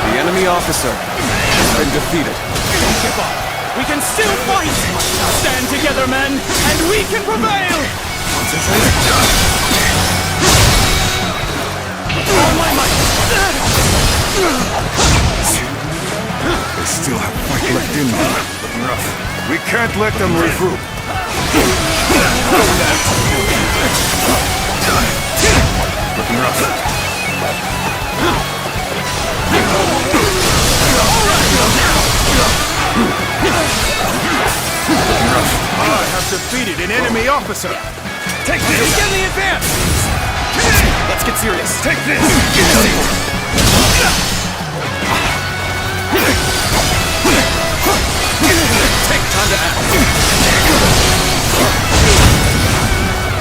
The enemy officer has been defeated. Don't give up! We can still fight! Stand together, men, and we can prevail! All my might! They still have fight left in them. Looking rough. We can't let them regroup. Looking rough. I have defeated an enemy officer! Take this! Get in the advance! Let's get serious. Take this! Take time to act.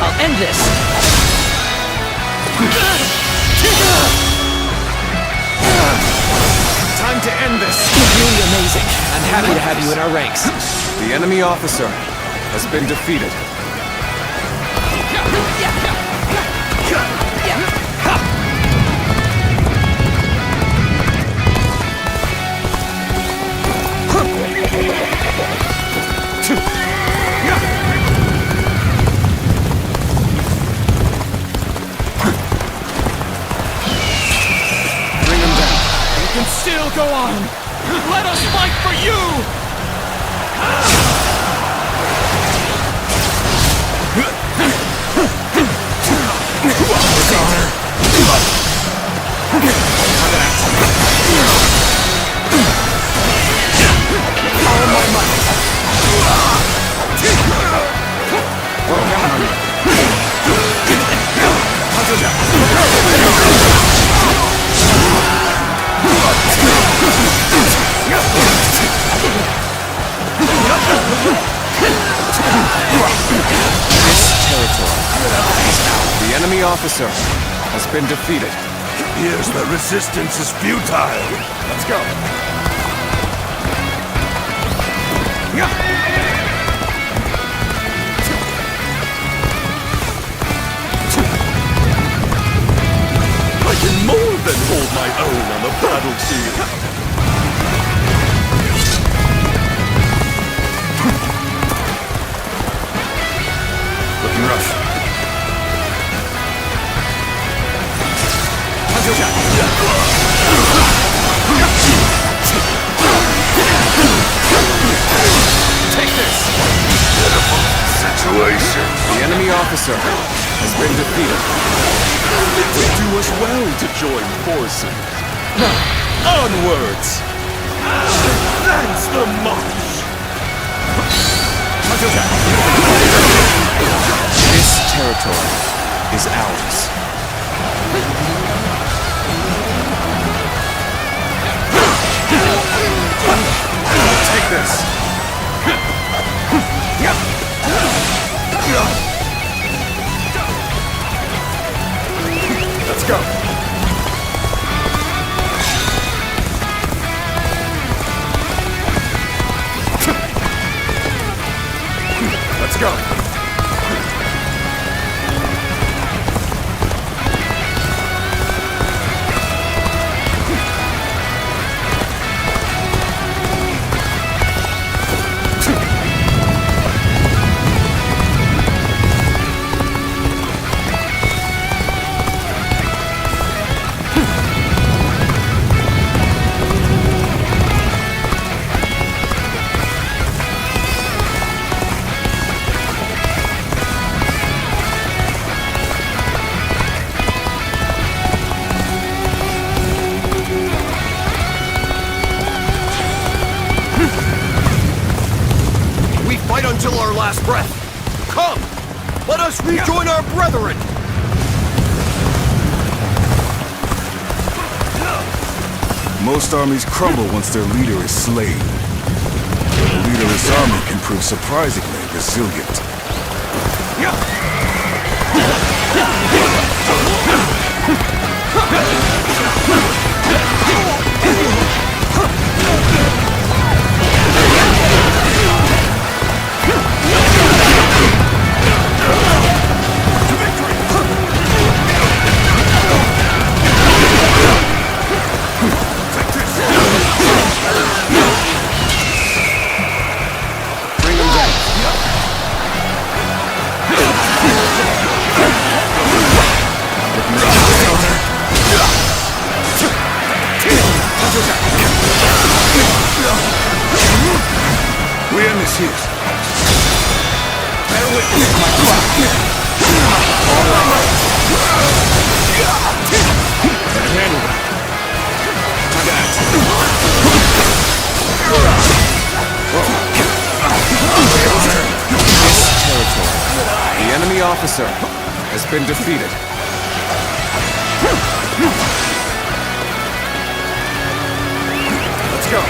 I'll end this. Time to end this. Really amazing. I'm happy to have you in our ranks. The enemy officer has been defeated. Bring him down. We can still go on. Let us fight for you! The enemy officer has been defeated. Here's the resistance is futile. Let's go. I can more than hold my own on the battlefield. Looking rough. Take this! Pitiful situation. The enemy officer has been defeated. It would do us well to join forces. Onwards! That's the march! This territory is ours. Take this. Let's go. Let's go. Until our last breath. Come! Let us rejoin our brethren! Most armies crumble once their leader is slain. A leaderless army can prove surprisingly resilient. We end this here. Bear witness my clock. Handle that. This territory, the enemy officer, has been defeated. Let's go.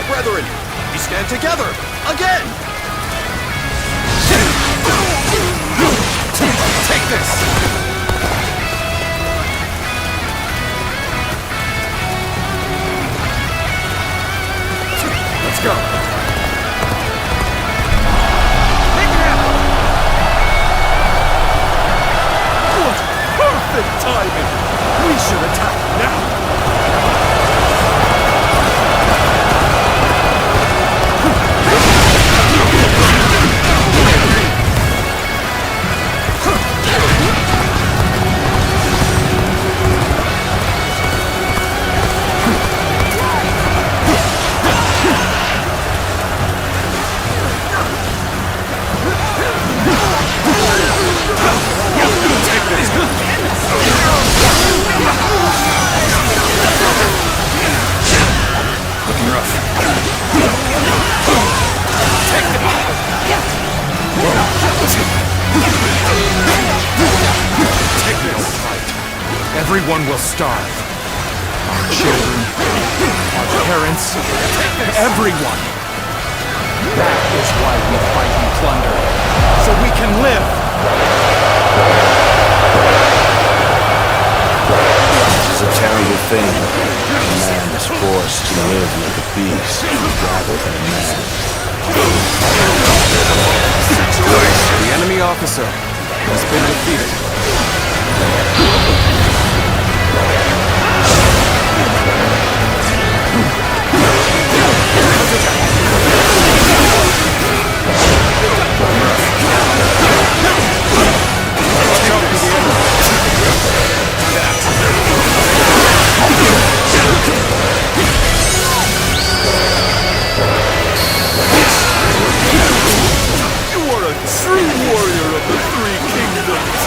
Brethren, we stand together again! Take this! Let's go! Make it happen! What perfect timing! We should attack now! Everyone will starve. Our children, our parents, everyone. That is why we fight and plunder, so we can live. think a man is forced to live like a beast rather than a man. The enemy officer has been defeated. You are a true warrior of the Three Kingdoms!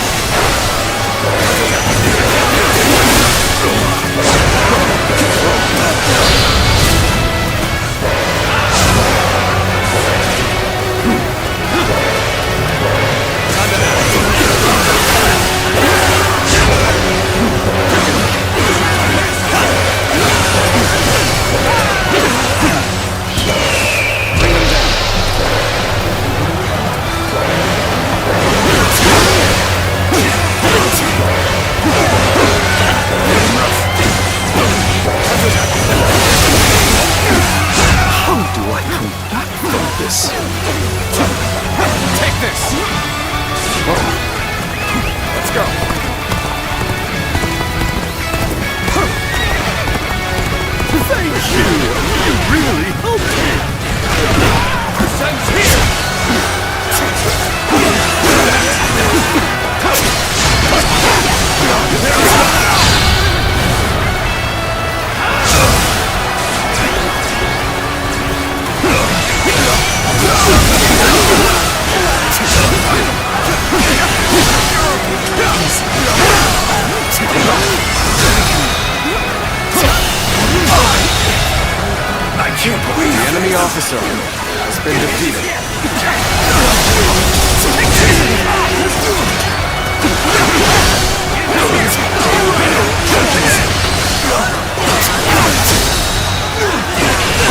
officer has been defeated.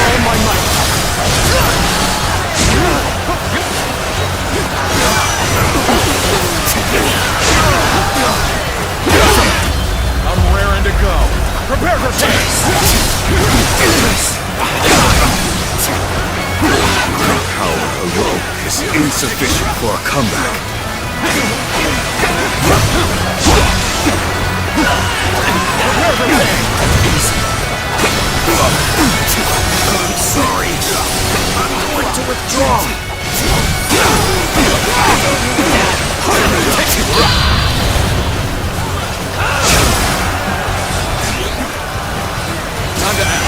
All my might. I'm raring to go. Prepare for face! Power alone is insufficient for a comeback. I'm sorry. I'm going to withdraw. Time to act.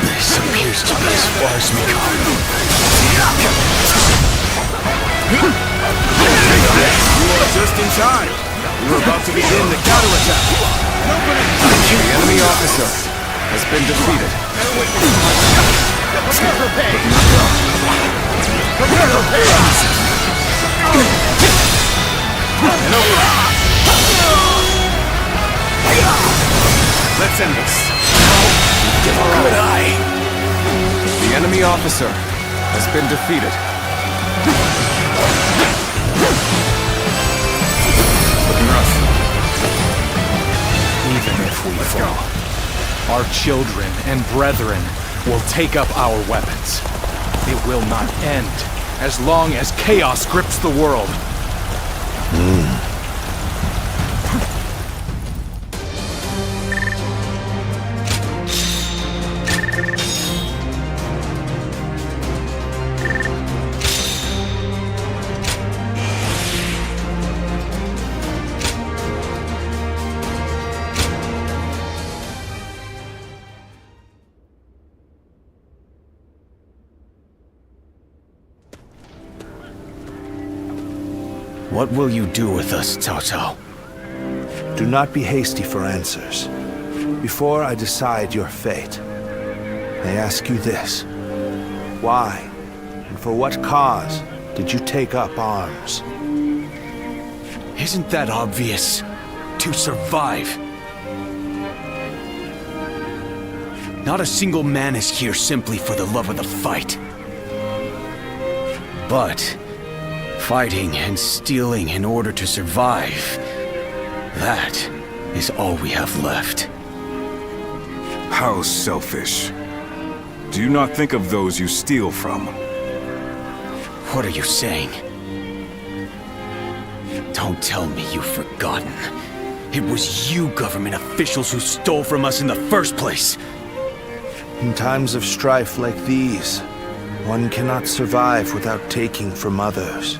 This appears to be as far as we go. You are just in time. We're about to begin the counterattack. The enemy officer has been defeated. Prepare for pain! Prepare for pain! Let's end this. Give her a good eye. The enemy officer has been defeated. Looking rough. Even if we fall, our children and brethren will take up our weapons. It will not end as long as chaos grips the world. What will you do with us, Cao Cao? Do not be hasty for answers. Before I decide your fate, I ask you this. Why, and for what cause, did you take up arms? Isn't that obvious? To survive. Not a single man is here simply for the love of the fight. But fighting and stealing in order to survive, that is all we have left. How selfish. Do you not think of those you steal from? What are you saying? Don't tell me you've forgotten. It was you government officials who stole from us in the first place. In times of strife like these, one cannot survive without taking from others.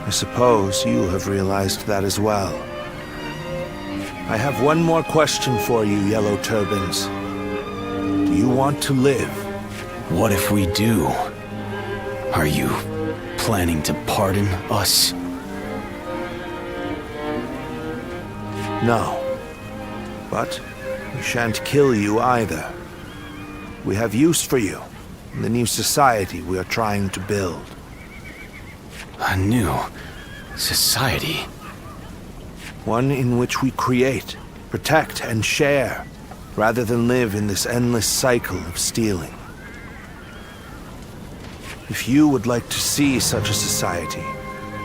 I suppose you have realized that as well. I have one more question for you, Yellow Turbans. Do you want to live? What if we do? Are you planning to pardon us? No. But we shan't kill you either. We have use for you in the new society we are trying to build. A new society? One in which we create, protect, and share, rather than live in this endless cycle of stealing. If you would like to see such a society,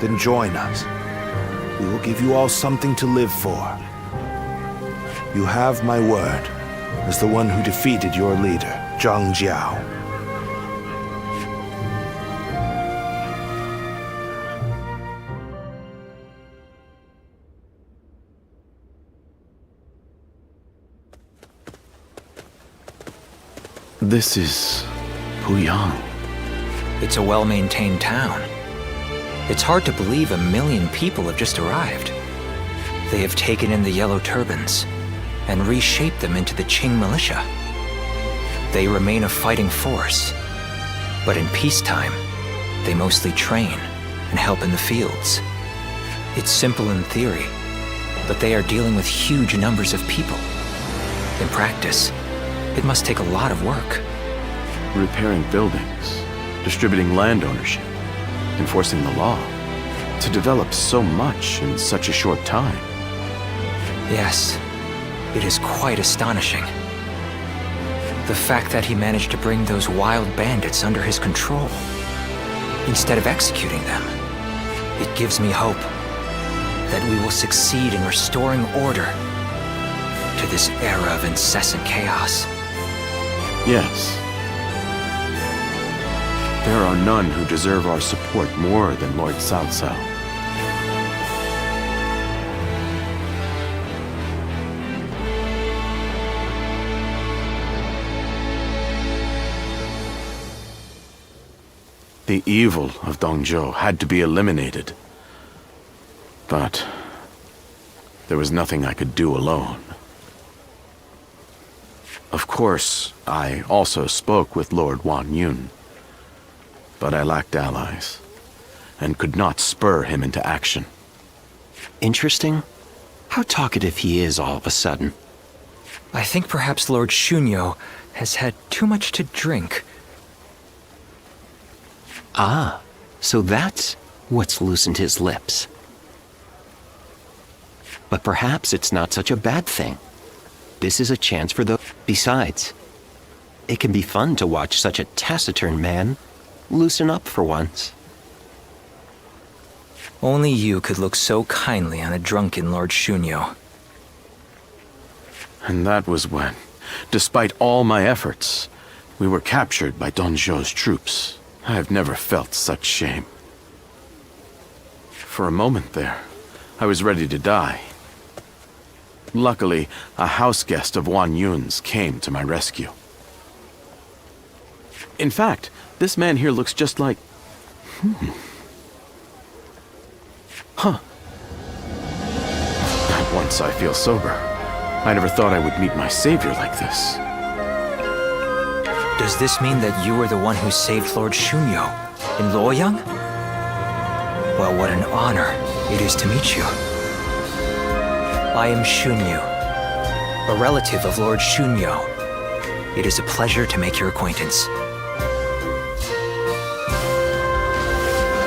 then join us. We will give you all something to live for. You have my word, as the one who defeated your leader, Zhang Jiao. This is Puyang. It's a well-maintained town. It's hard to believe 1 million people have just arrived. They have taken in the Yellow Turbans and reshaped them into the Qing militia. They remain a fighting force, but in peacetime, they mostly train and help in the fields. It's simple in theory, but they are dealing with huge numbers of people. In practice, it must take a lot of work. Repairing buildings, distributing land ownership, enforcing the law. To develop so much in such a short time. Yes, it is quite astonishing. The fact that he managed to bring those wild bandits under his control, instead of executing them, it gives me hope that we will succeed in restoring order to this era of incessant chaos. Yes. There are none who deserve our support more than Lord Cao Cao. The evil of Dongzhou had to be eliminated. But there was nothing I could do alone. Of course, I also spoke with Lord Wan Yun. But I lacked allies, and could not spur him into action. Interesting. How talkative he is all of a sudden. I think perhaps Lord Shunyo has had too much to drink. Ah, so that's what's loosened his lips. But perhaps it's not such a bad thing. This is a chance for the... Besides, it can be fun to watch such a taciturn man loosen up for once. Only you could look so kindly on a drunken Lord Shunyo. And that was when, despite all my efforts, we were captured by Dongzhou's troops. I have never felt such shame. For a moment there, I was ready to die. Luckily, a house guest of Wan Yun's came to my rescue. In fact, this man here looks just like... Huh. At once I feel sober. I never thought I would meet my savior like this. Does this mean that you were the one who saved Lord Shunyo in Luoyang? Well, what an honor it is to meet you. I am Shunyu, a relative of Lord Shunyo. It is a pleasure to make your acquaintance.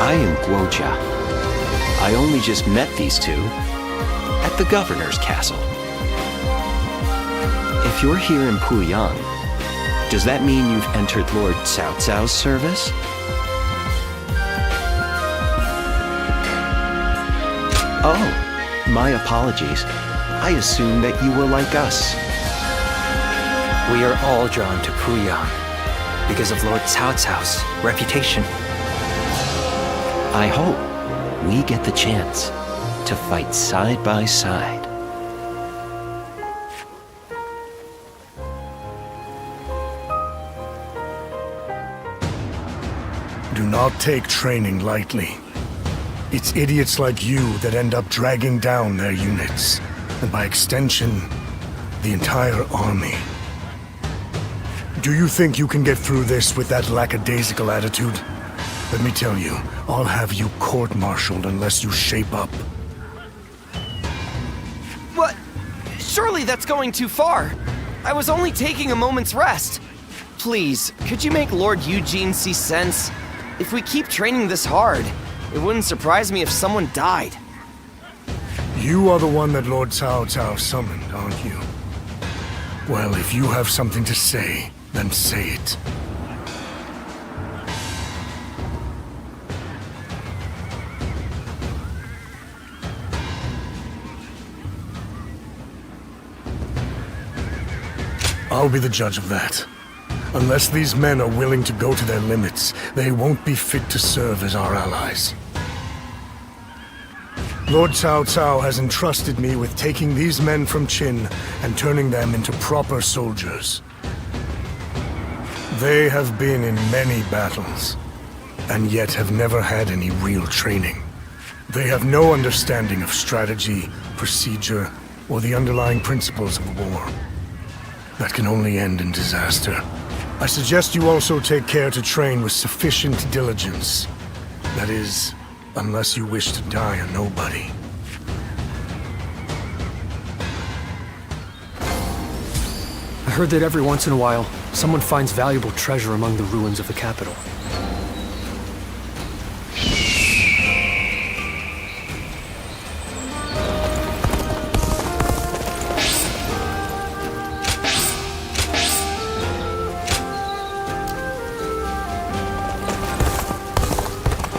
I am Guojia. I only just met these two at the governor's castle. If you're here in Puyang, does that mean you've entered Lord Cao Cao's service? Oh, my apologies. I assumed that you were like us. We are all drawn to Puyang because of Lord Cao Cao's reputation. I hope we get the chance to fight side by side. Do not take training lightly. It's idiots like you that end up dragging down their units, and by extension, the entire army. Do you think you can get through this with that lackadaisical attitude? Let me tell you, I'll have you court-martialed unless you shape up. What? Surely that's going too far. I was only taking a moment's rest. Please, could you make Lord Eugene see sense? If we keep training this hard, it wouldn't surprise me if someone died. You are the one that Lord Cao Cao summoned, aren't you? Well, if you have something to say, then say it. I'll be the judge of that. Unless these men are willing to go to their limits, they won't be fit to serve as our allies. Lord Cao Cao has entrusted me with taking these men from Qin and turning them into proper soldiers. They have been in many battles, and yet have never had any real training. They have no understanding of strategy, procedure, or the underlying principles of war. That can only end in disaster. I suggest you also take care to train with sufficient diligence. That is, unless you wish to die a nobody. I heard that every once in a while, someone finds valuable treasure among the ruins of the capital.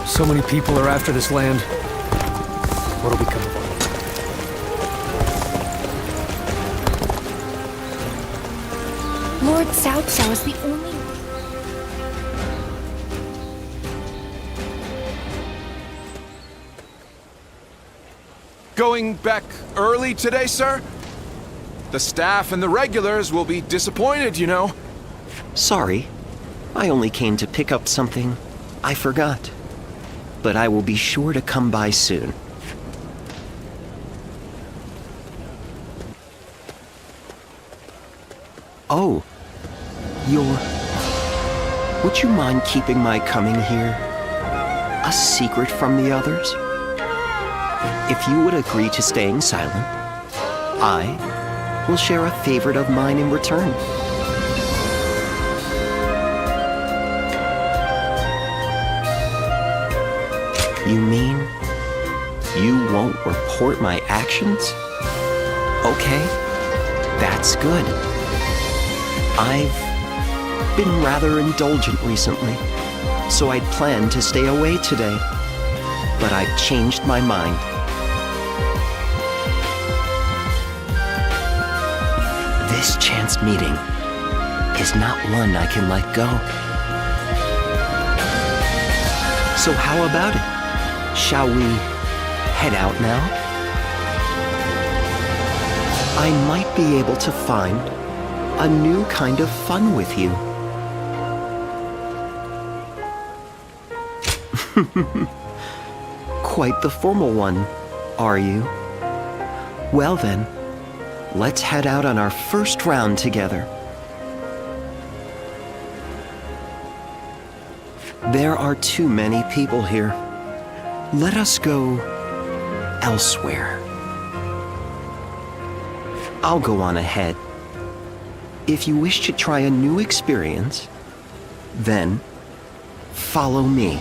So many people are after this land. What'll become of all? Lord Cao Cao is the only... Going back early today, sir? The staff and the regulars will be disappointed, you know. Sorry. I only came to pick up something I forgot. But I will be sure to come by soon. Oh, would you mind keeping my coming here a secret from the others? If you would agree to staying silent, I will share a favorite of mine in return. You mean you won't report my actions? Okay, that's good. I've been rather indulgent recently, so I'd planned to stay away today, but I've changed my mind. This chance meeting is not one I can let go. So how about it? Shall we head out now? I might be able to find a new kind of fun with you. Quite the formal one, are you? Well then, let's head out on our first round together. There are too many people here. Let us go elsewhere. I'll go on ahead. If you wish to try a new experience, then follow me.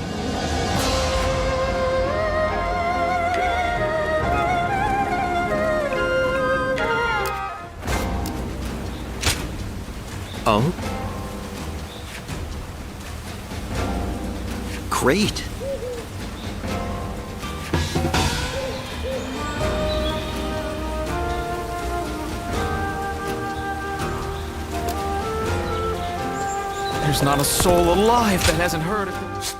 Oh? Great. There's not a soul alive that hasn't heard of it.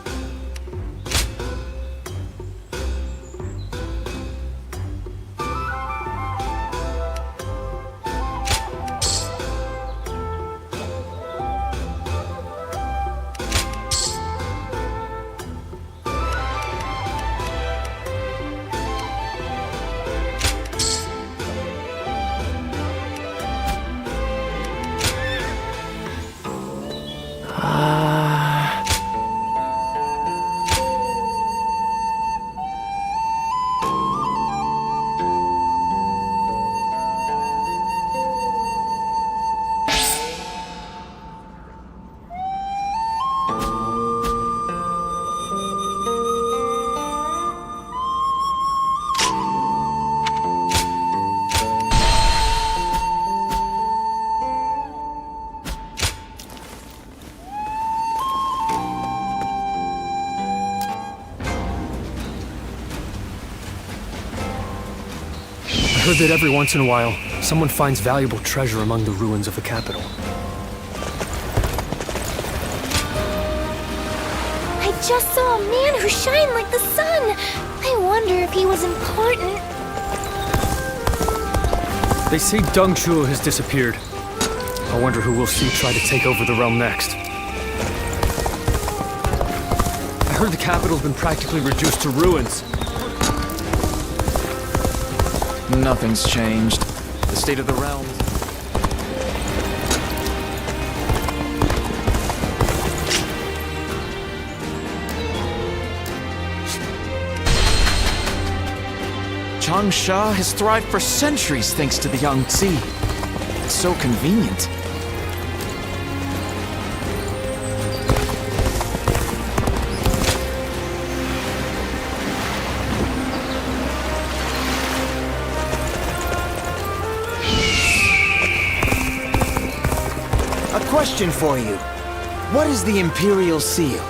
I heard that every once in a while, someone finds valuable treasure among the ruins of the capital. I just saw a man who shined like the sun. I wonder if he was important. They say Dung Chuo has disappeared. I wonder who we'll see try to take over the realm next. I heard the capital's been practically reduced to ruins. Nothing's changed. The state of the realm. Changsha has thrived for centuries thanks to the Yangtze. It's so convenient. Question for you. What is the Imperial Seal?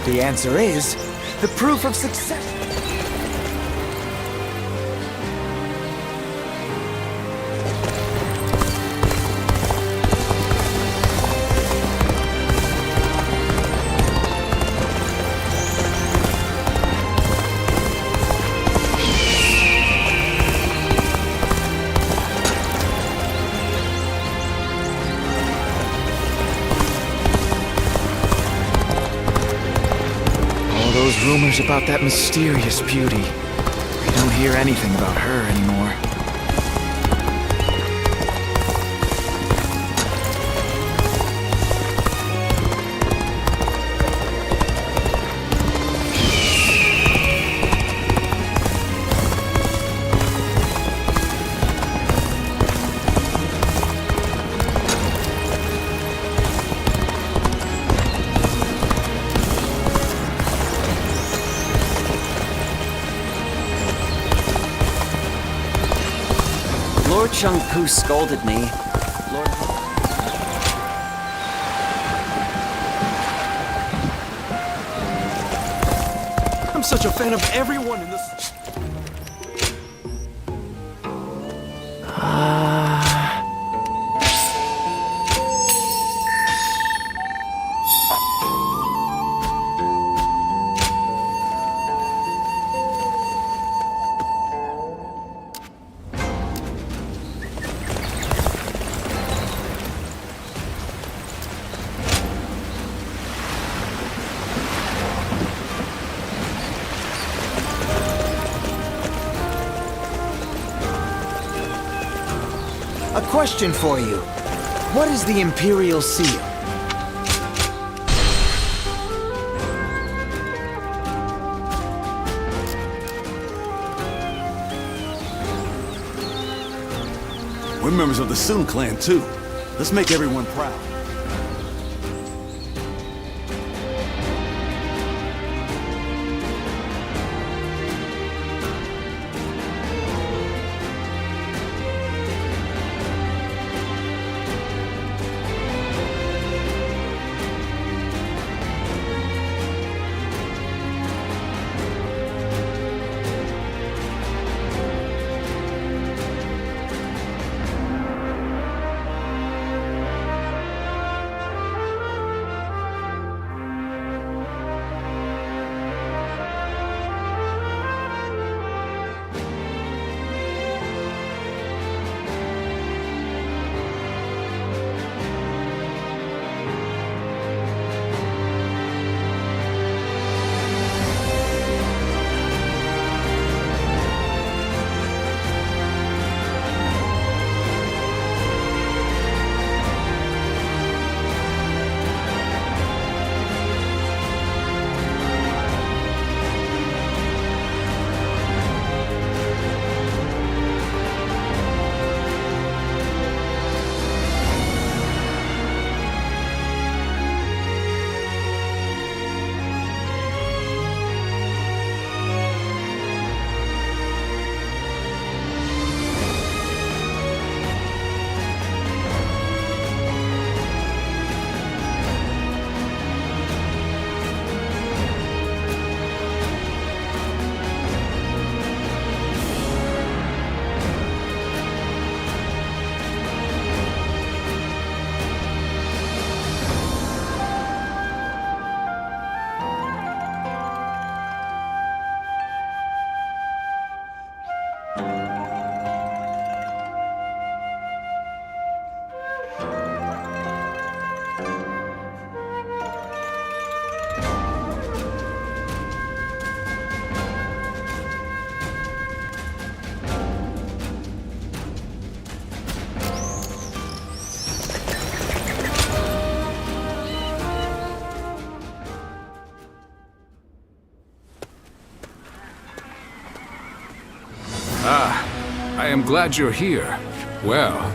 The answer is the proof of success. Rumors about that mysterious beauty. We don't hear anything about her anymore. Lord Chengpu scolded me. Lord... I'm such a fan of everyone in this... A question for you. What is the Imperial Seal? We're members of the Sun clan, too. Let's make everyone proud. I am glad you're here. Well,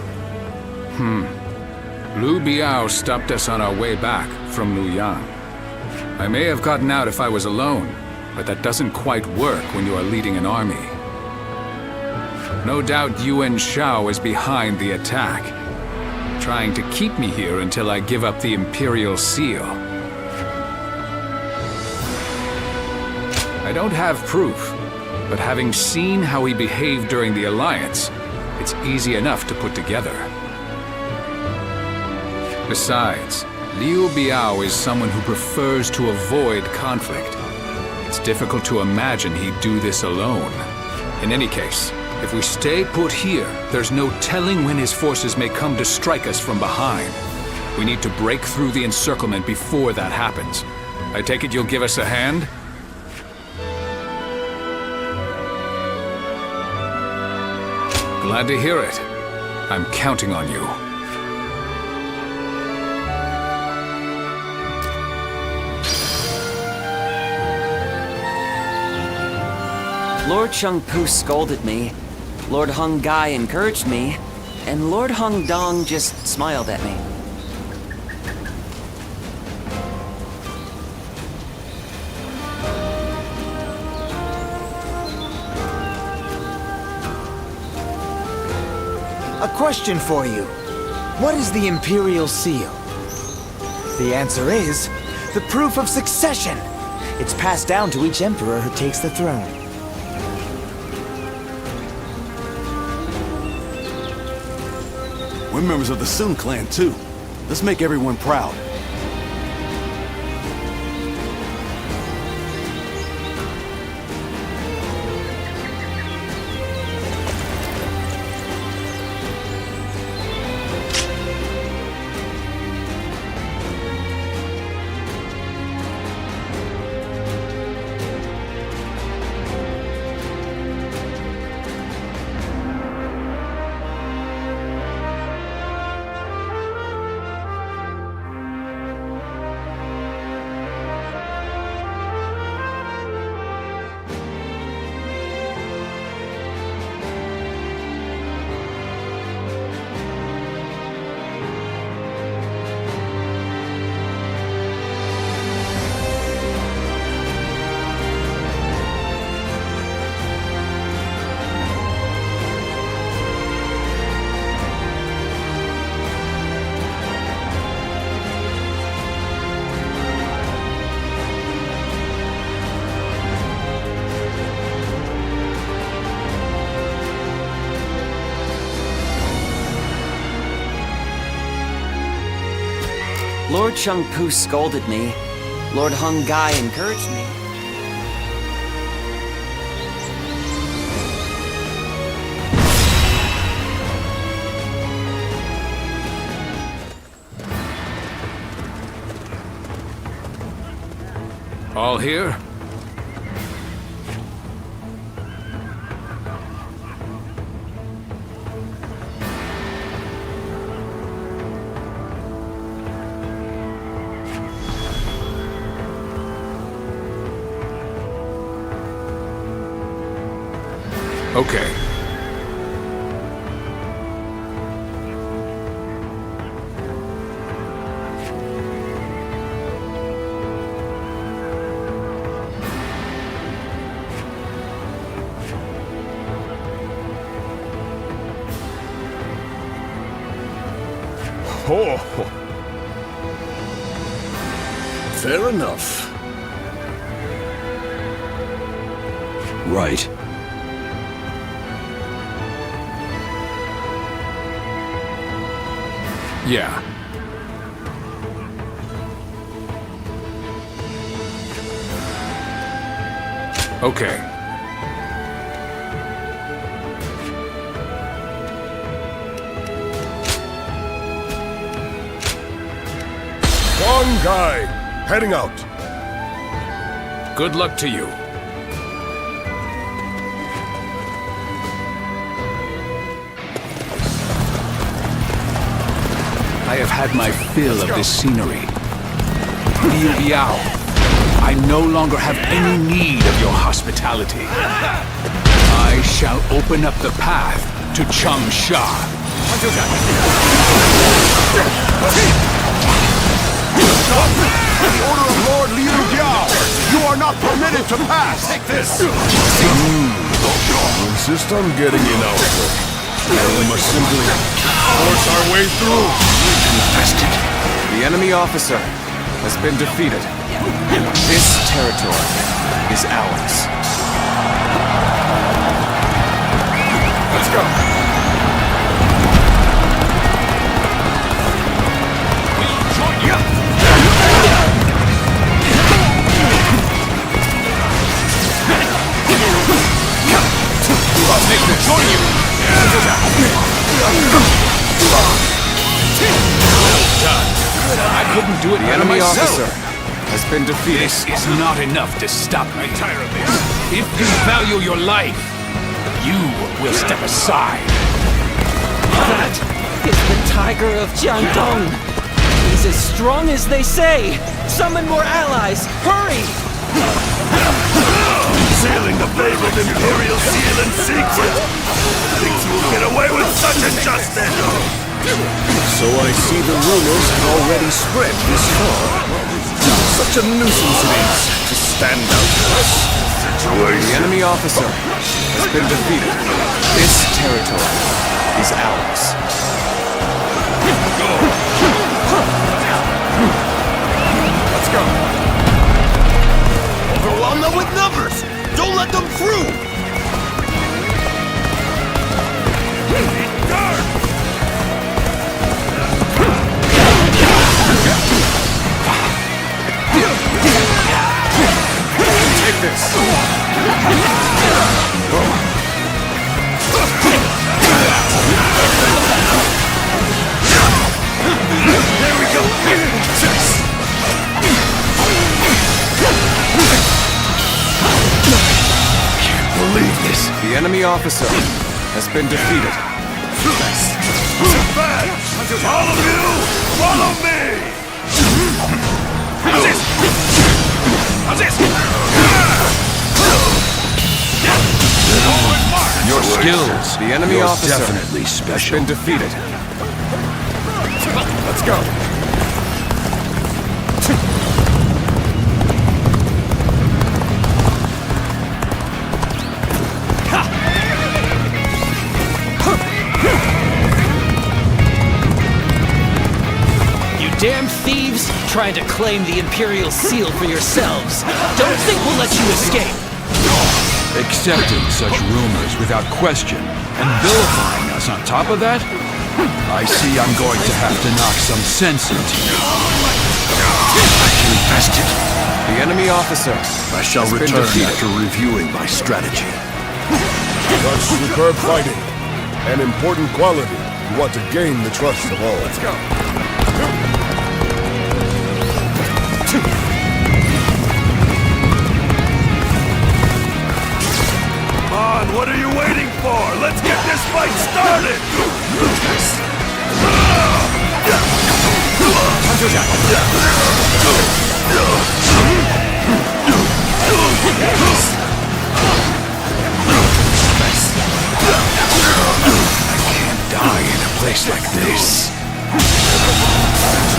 Liu Biao stopped us on our way back from Luoyang. I may have gotten out if I was alone, but that doesn't quite work when you are leading an army. No doubt Yuan Shao is behind the attack, trying to keep me here until I give up the Imperial Seal. I don't have proof, but having seen how he behaved during the Alliance, it's easy enough to put together. Besides, Liu Biao is someone who prefers to avoid conflict. It's difficult to imagine he'd do this alone. In any case, if we stay put here, there's no telling when his forces may come to strike us from behind. We need to break through the encirclement before that happens. I take it you'll give us a hand? Glad to hear it. I'm counting on you. Lord Shangpu scolded me, Lord Hung Gai encouraged me, and Lord Hung Dong just smiled at me. A question for you. What is the Imperial Seal? The answer is the proof of succession. It's passed down to each emperor who takes the throne. We're members of the Sun clan, too. Let's make everyone proud. Lord Shangpu scolded me, Lord Hung Gai encouraged me. All here? Okay. Oh. Fair enough. Right. Yeah. Okay. One guy, heading out. Good luck to you. I have had my fill of this scenery. Liu Biao, I no longer have any need of your hospitality. I I shall open up the path to Changsha. The order of Lord Liu Biao! You are not permitted to pass! Take this! You insist on getting in our way. We must simply force our way through. Infested. The enemy officer has been defeated. This territory is ours. Let's go. We'll join you. I'll take this. Join you. Well done. I couldn't do it The by enemy myself. officer has been defeated. This is not enough to stop me. I'm tired of this. If you value your life, you will step aside. That is the Tiger of Jiangdong. He's as strong as they say. Summon more allies. Hurry! Sealing the fabled Imperial seal in secret! Thinks we'll get away with such injustice! So I see the rumors have already spread this far. Such a nuisance it is to stand out to us. The enemy officer has been defeated. This territory is ours. Let's go! Overwhelm them with numbers! Don't let them through! Take this! There we go! Can't believe this! The enemy officer has been defeated. All of you, follow me! How's this? How's this? Your skills, the enemy You're officer, definitely special. has been defeated. Let's go. You damn thieves, trying to claim the Imperial seal for yourselves. Don't think we'll let you escape. Accepting such rumors without question and vilifying us on top of that? I see I'm going to have to knock some sense into you. Infested. The enemy officer I shall has been return defeated. after reviewing my strategy. Such superb fighting, an important quality you want to gain the trust of all. Let's go. Come on, what are you waiting for? Let's get this fight started! Die in a place like this.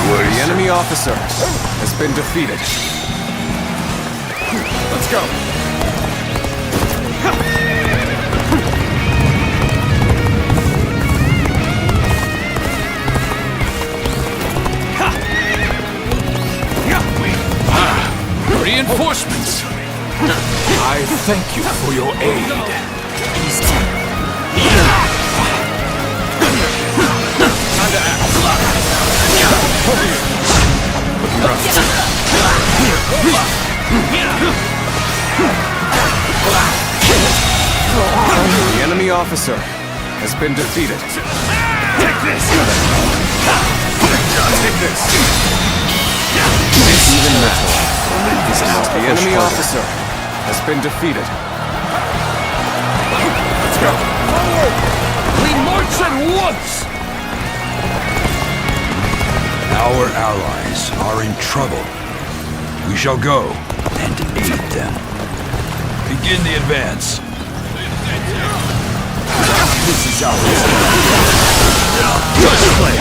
The enemy officer has been defeated. Let's go. Reinforcements! I thank you for your aid. The enemy officer has been defeated. Take this! Take this! Even metal is out. The enemy officer has been defeated. Let's go! Forward! We march at once! Our allies are in trouble. We shall go and aid them. Begin the advance. This is ours. Just play.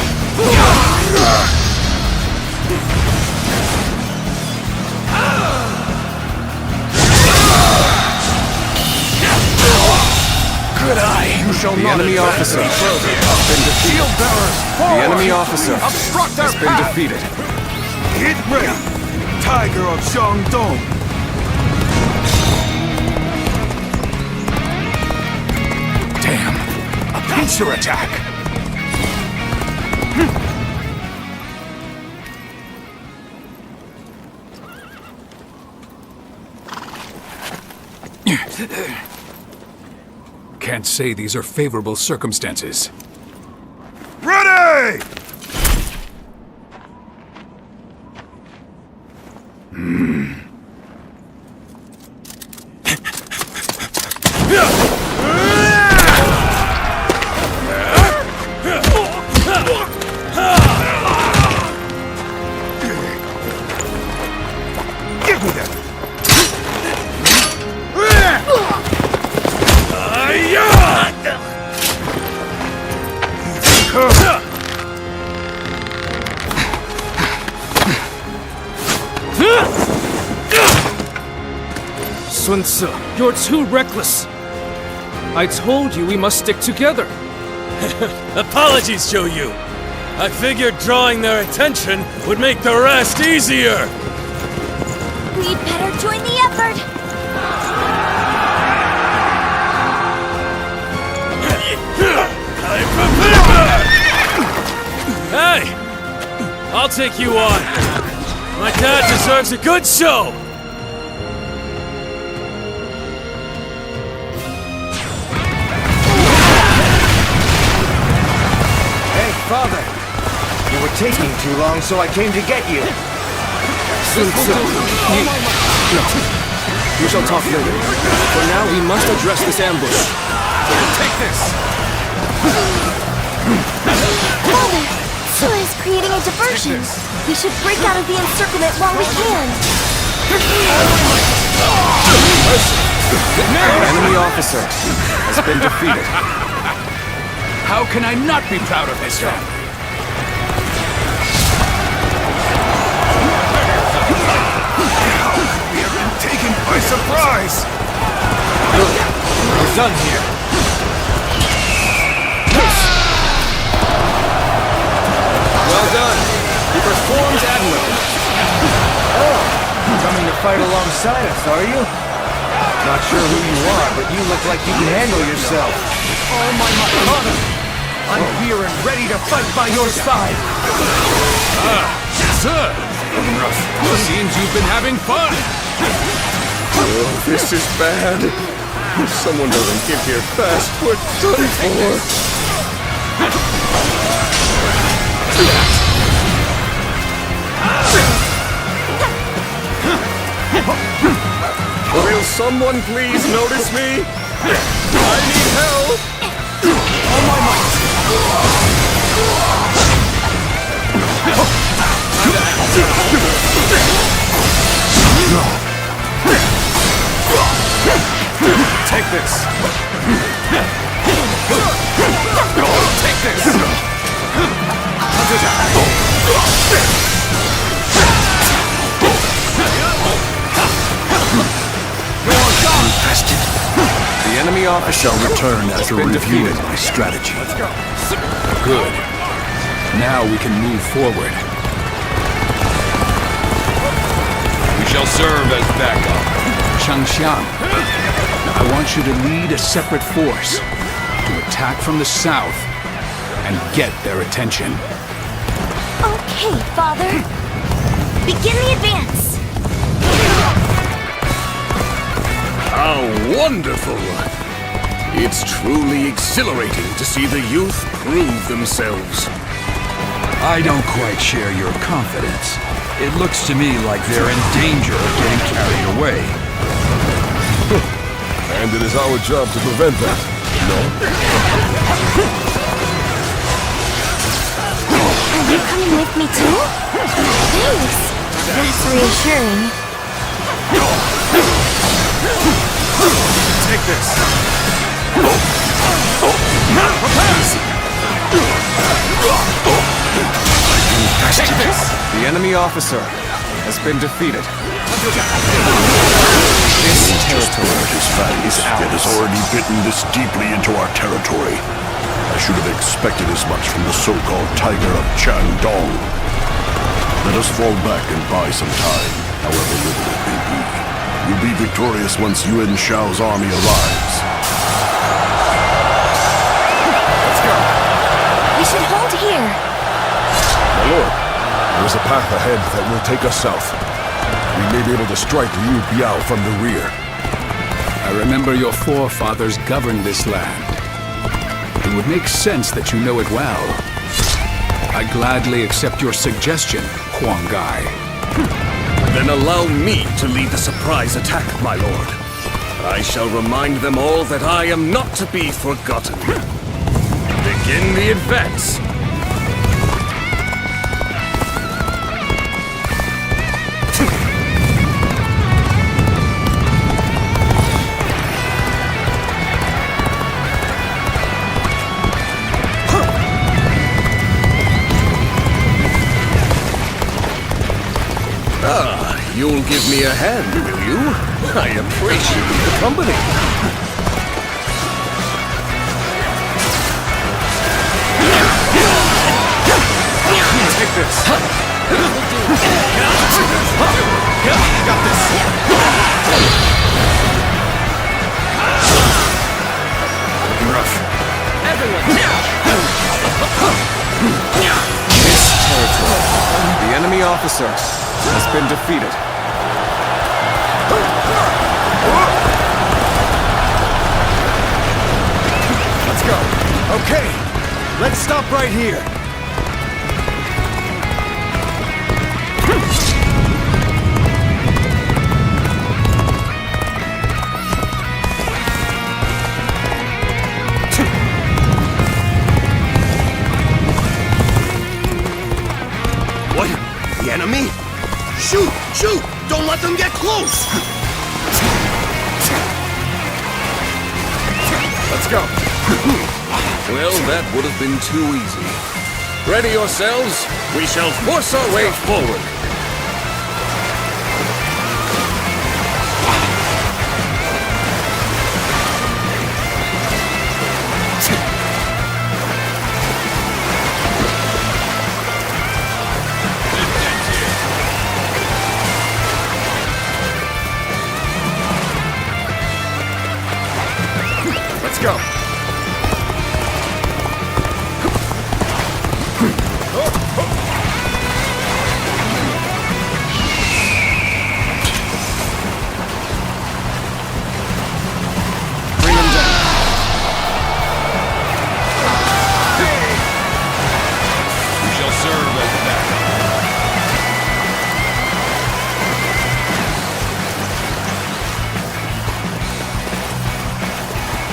Good eye. You shall The not enemy advance officer any has further. been defeated. Shield bearers, The forward. enemy officer Obstruct their has been path. defeated. Get ready! Tiger of Shandong! Damn! A pincer attack! Can't say these are favorable circumstances. Ready! Give me that! Sun Tzu, you're too reckless. I told you we must stick together. Apologies, Zhou Yu. I figured drawing their attention would make the rest easier. We'd better join the effort. Hey! I'll take you on. My dad deserves a good show! Hey, father! You were taking too long, so I came to get you. Sun Tzu, no. We shall talk later. For now, we must address this ambush. Take this! Father, Sua is creating a diversion. We should break out of the encirclement while we can. An enemy officer has been defeated. How can I not be proud of this family? We have been taken by surprise! Good. We're done here. Well done. You performed admirably. Oh, coming to fight alongside us, are you? Not sure who you are, but you look like you can handle yourself. Oh my father! I'm here and ready to fight by your side! Sir! Seems you've been having fun! Oh, this is bad. If someone doesn't get here fast, we're done for. Will someone please notice me? I need help! Oh my might! Take this! Take this! The enemy officer shall return after been reviewing defeated. my strategy. Good. Now we can move forward. We shall serve as backup. Changxiang, I want you to lead a separate force to attack from the south and get their attention. Okay, Father. Begin the advance. How wonderful! It's truly exhilarating to see the youth prove themselves. I don't quite share your confidence. It looks to me like they're in danger of getting carried away. And it is our job to prevent that, no? Are you coming with me too? Thanks. That's reassuring. Take this! Take this! The enemy officer has been defeated. This territory is ours. It has already bitten this deeply into our territory. I should have expected as much from the so-called Tiger of Chandong. Let us fall back and buy some time, however little it may be. We'll be victorious once Yuan Shao's army arrives. Let's go. We should hold here. My lord, there is a path ahead that will take us south. We may be able to strike Liu Biao from the rear. I remember your forefathers governed this land. It would make sense that you know it well. I gladly accept your suggestion, Huang Gai. Then allow me to lead the surprise attack, my lord. I shall remind them all that I am not to be forgotten. Begin the advance. You'll give me a hand, will you? I appreciate the company. Take this. Got this. Looking rough. Everyone, this territory, the enemy officer has been defeated. Let's go. Okay, let's stop right here. What? The enemy? Shoot! Shoot! Don't let them get close! Let's go. Well, that would have been too easy. Ready yourselves. We shall force our way forward. Let's go. Bring him down. You shall serve as that.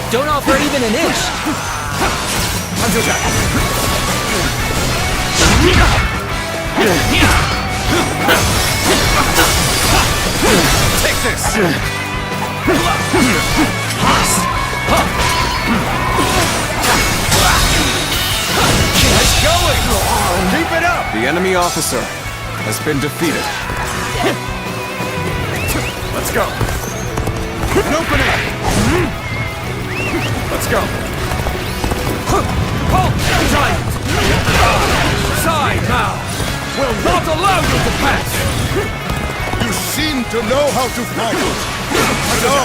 Don't offer even an inch. Time to attack. Take this. Nice going! Keep it up! The enemy officer has been defeated. Let's go. An opening. Let's go. Halt, giant! Side now! Will not allow you to pass! You seem to know how to fight. So,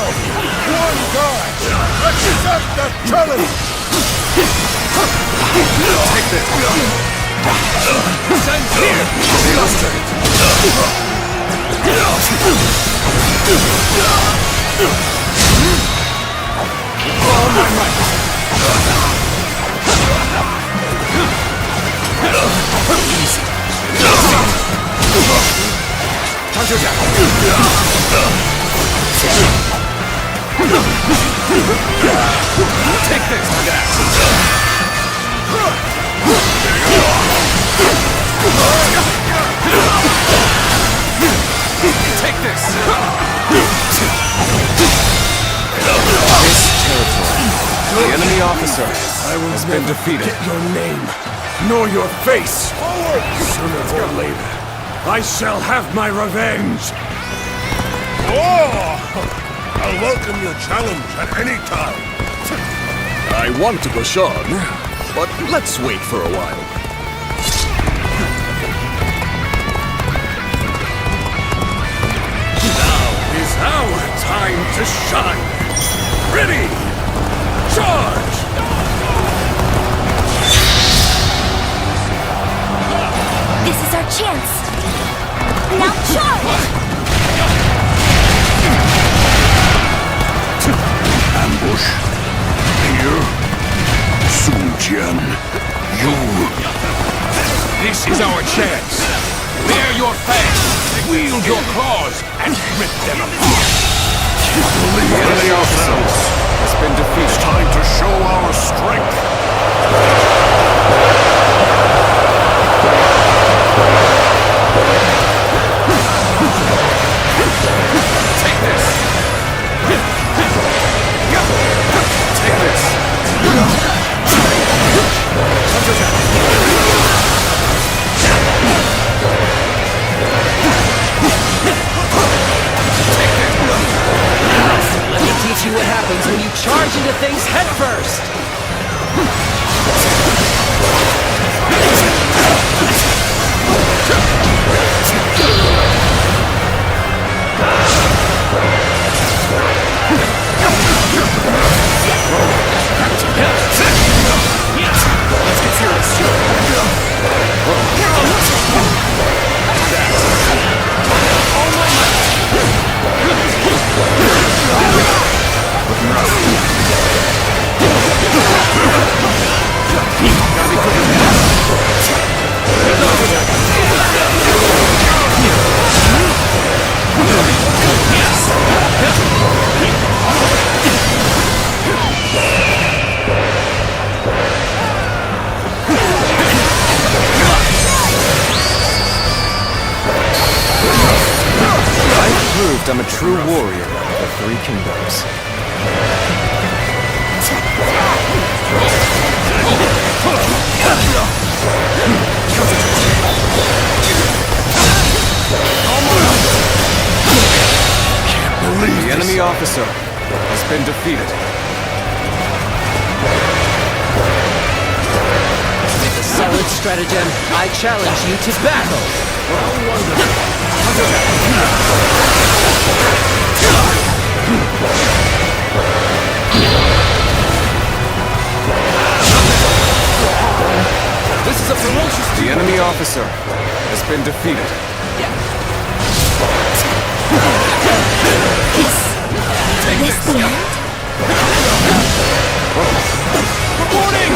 one guy, accept the challenge! Take this. Send here! All my might. Easy. Time to attack. Take this. Take this. This territory officer has been defeated. Get your name, nor your face. Sooner or later, I shall have my revenge. Oh! I'll welcome your challenge at any time. I want to push on, but let's wait for a while. Now is our time to shine. Ready! Charge! This is our chance. Now charge! Ambush. Here. Sun Jian. You. This is our chance. Bare your fangs, wield your claws, and rip them apart. The enemy officers has been defeated. It's time to show our strength. Take this. Take this. Let me teach you what happens when you charge into things head first. Let's get I'm a true warrior of the Three Kingdoms. The enemy officer has been defeated. With a solid stratagem, I challenge you to battle. This is a ferocious... The enemy officer has been defeated. This the end? Reporting!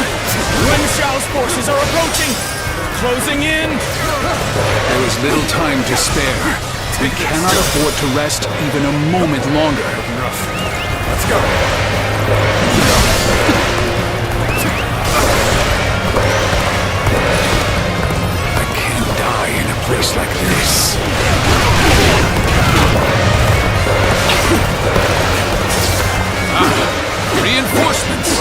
Yuan Shao's forces are approaching! Closing in! There is little time to spare. We cannot afford to rest even a moment longer. Let's go! I can't die in a place like this. Reinforcements!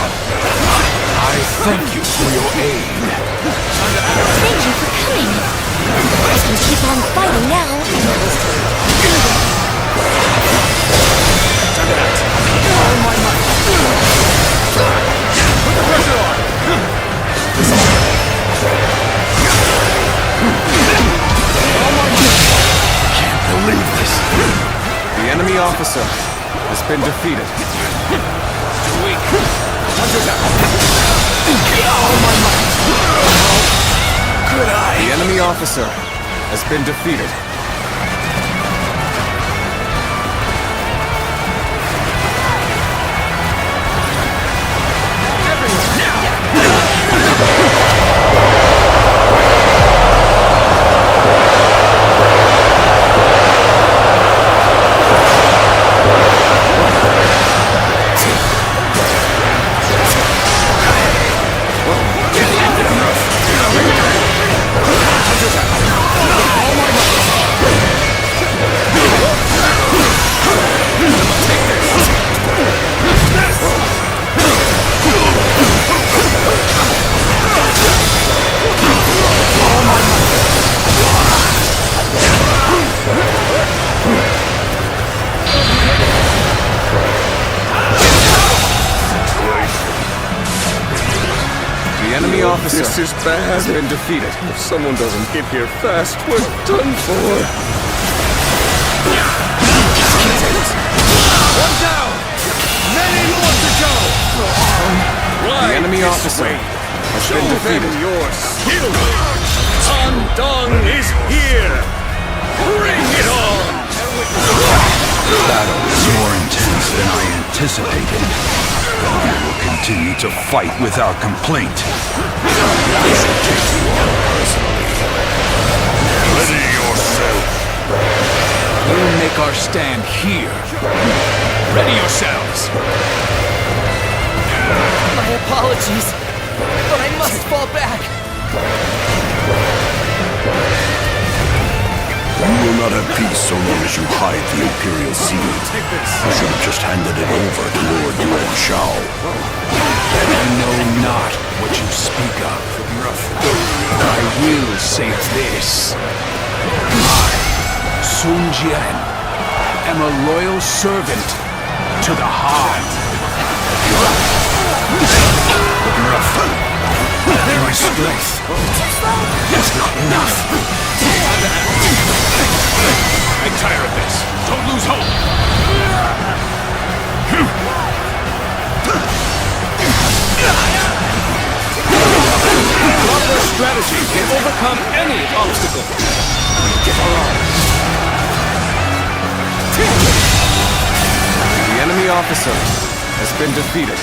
I thank you for your aid. Thank you for coming. I can keep on fighting now. All my might! Put the pressure on! All my might! Can't believe this. The enemy officer has been defeated. Too weak. All my might! Could I? The enemy officer has been defeated. Everyone, now! All my might! enemy officer This is bad. has been defeated. If someone doesn't get here fast, we're done for. One down! Many more to go! Right The enemy this officer way. has Show been defeated. them your skill. Andong is here. Bring it on! The battle is more intense than I anticipated. We will continue to fight without complaint. Ready yourself. We'll make our stand here. Ready yourselves. My apologies, but I must fall back. You will not have peace so long as you hide the Imperial Seal. You should have just handed it over to Lord Yuan Shao. You know not what you speak of. I will say this. I, Sun Jian, am a loyal servant to the Han. My strength is not enough. I'm tired of this. Don't lose hope. Proper strategy can overcome any obstacle. Give her all. The enemy officer has been defeated.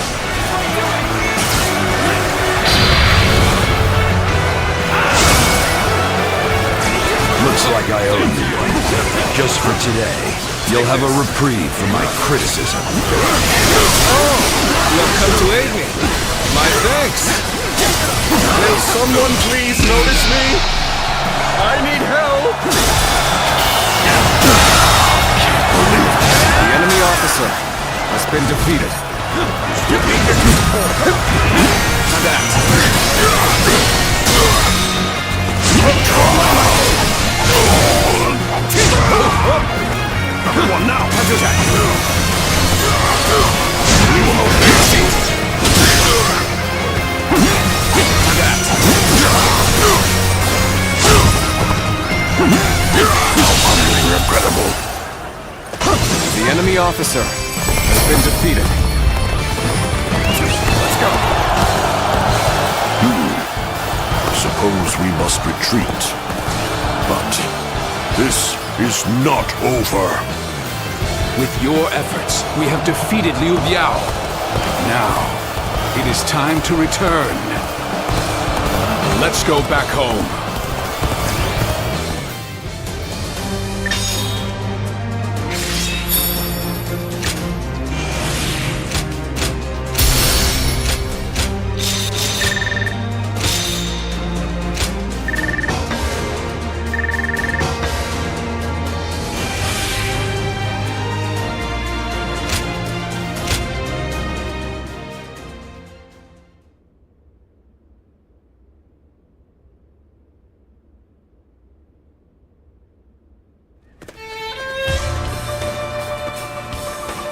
Looks like I owe you one. Just for today, you'll have a reprieve from my criticism. Oh, you have come to aid me. My thanks. Will someone please notice me? I need help. The enemy officer has been defeated. Everyone now! Attack! We will not hesitate! How utterly regrettable! The enemy officer has been defeated. Let's go! Suppose we must retreat. But this is not over. With your efforts, we have defeated Liu Biao. Now, it is time to return. Let's go back home.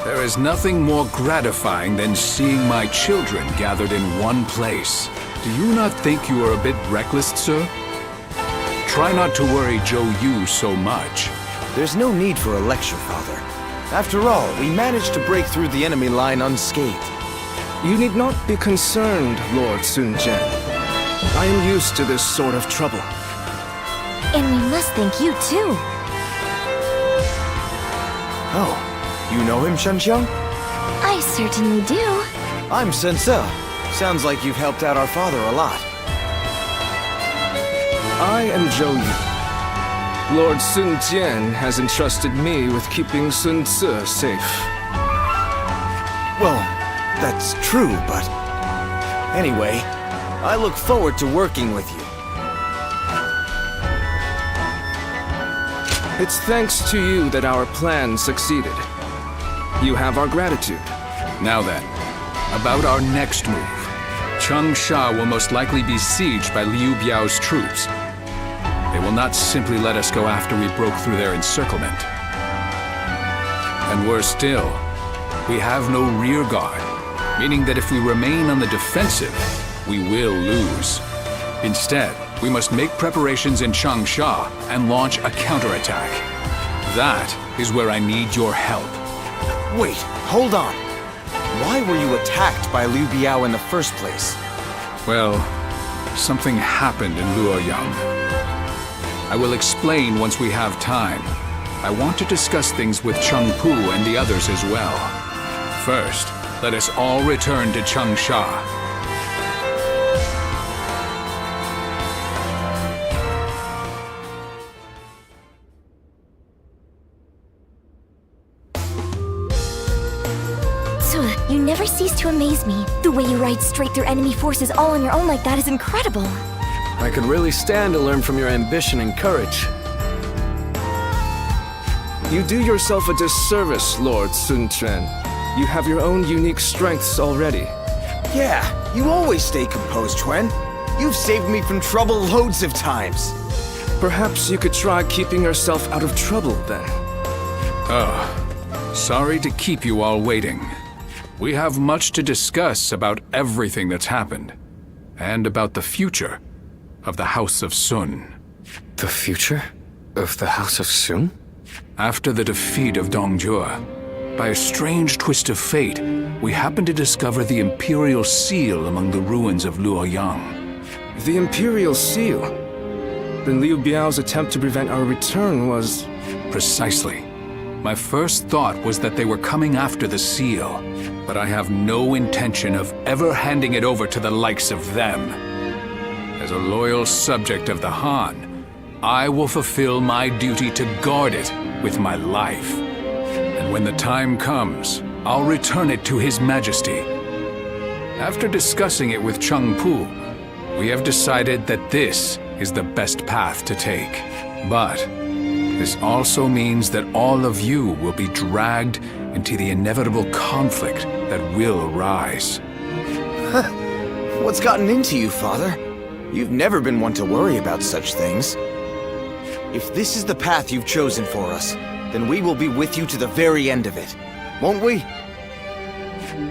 There is nothing more gratifying than seeing my children gathered in one place. Do you not think you are a bit reckless, sir? Try not to worry Zhou Yu so much. There's no need for a lecture, Father. After all, we managed to break through the enemy line unscathed. You need not be concerned, Lord Sun Jian. I am used to this sort of trouble. And we must thank you too. Oh, you know him, Shenxiang? I certainly do. I'm Sensei. Sounds like you've helped out our father a lot. I am Zhou Yu. Lord Sun Jian has entrusted me with keeping Sun Ce safe. Well, that's true, but... Anyway, I look forward to working with you. It's thanks to you that our plan succeeded. You have our gratitude. Now then, about our next move. Changsha will most likely be besieged by Liu Biao's troops. They will not simply let us go after we broke through their encirclement. And worse still, we have no rear guard, meaning that if we remain on the defensive, we will lose. Instead, we must make preparations in Changsha and launch a counterattack. That is where I need your help. Wait, hold on. Why were you attacked by Liu Biao in the first place? Well, something happened in Luoyang. I will explain once we have time. I want to discuss things with Cheng Pu and the others as well. First, let us all return to Changsha. You never cease to amaze me. The way you ride straight through enemy forces all on your own like that is incredible. I could really stand to learn from your ambition and courage. You do yourself a disservice, Lord Sun Quan. You have your own unique strengths already. Yeah, you always stay composed, Quan. You've saved me from trouble loads of times. Perhaps you could try keeping yourself out of trouble, then. Oh, sorry to keep you all waiting. We have much to discuss about everything that's happened, and about the future of the House of Sun. The future of the House of Sun? After the defeat of Dongjue, by a strange twist of fate, we happened to discover the Imperial Seal among the ruins of Luoyang. The Imperial Seal? Then Liu Biao's attempt to prevent our return was... Precisely. My first thought was that they were coming after the seal, but I have no intention of ever handing it over to the likes of them. As a loyal subject of the Han, I will fulfill my duty to guard it with my life. And when the time comes, I'll return it to His Majesty. After discussing it with Cheng Pu, we have decided that this is the best path to take. But this also means that all of you will be dragged into the inevitable conflict that will arise. What's gotten into you, Father? You've never been one to worry about such things. If this is the path you've chosen for us, then we will be with you to the very end of it, won't we?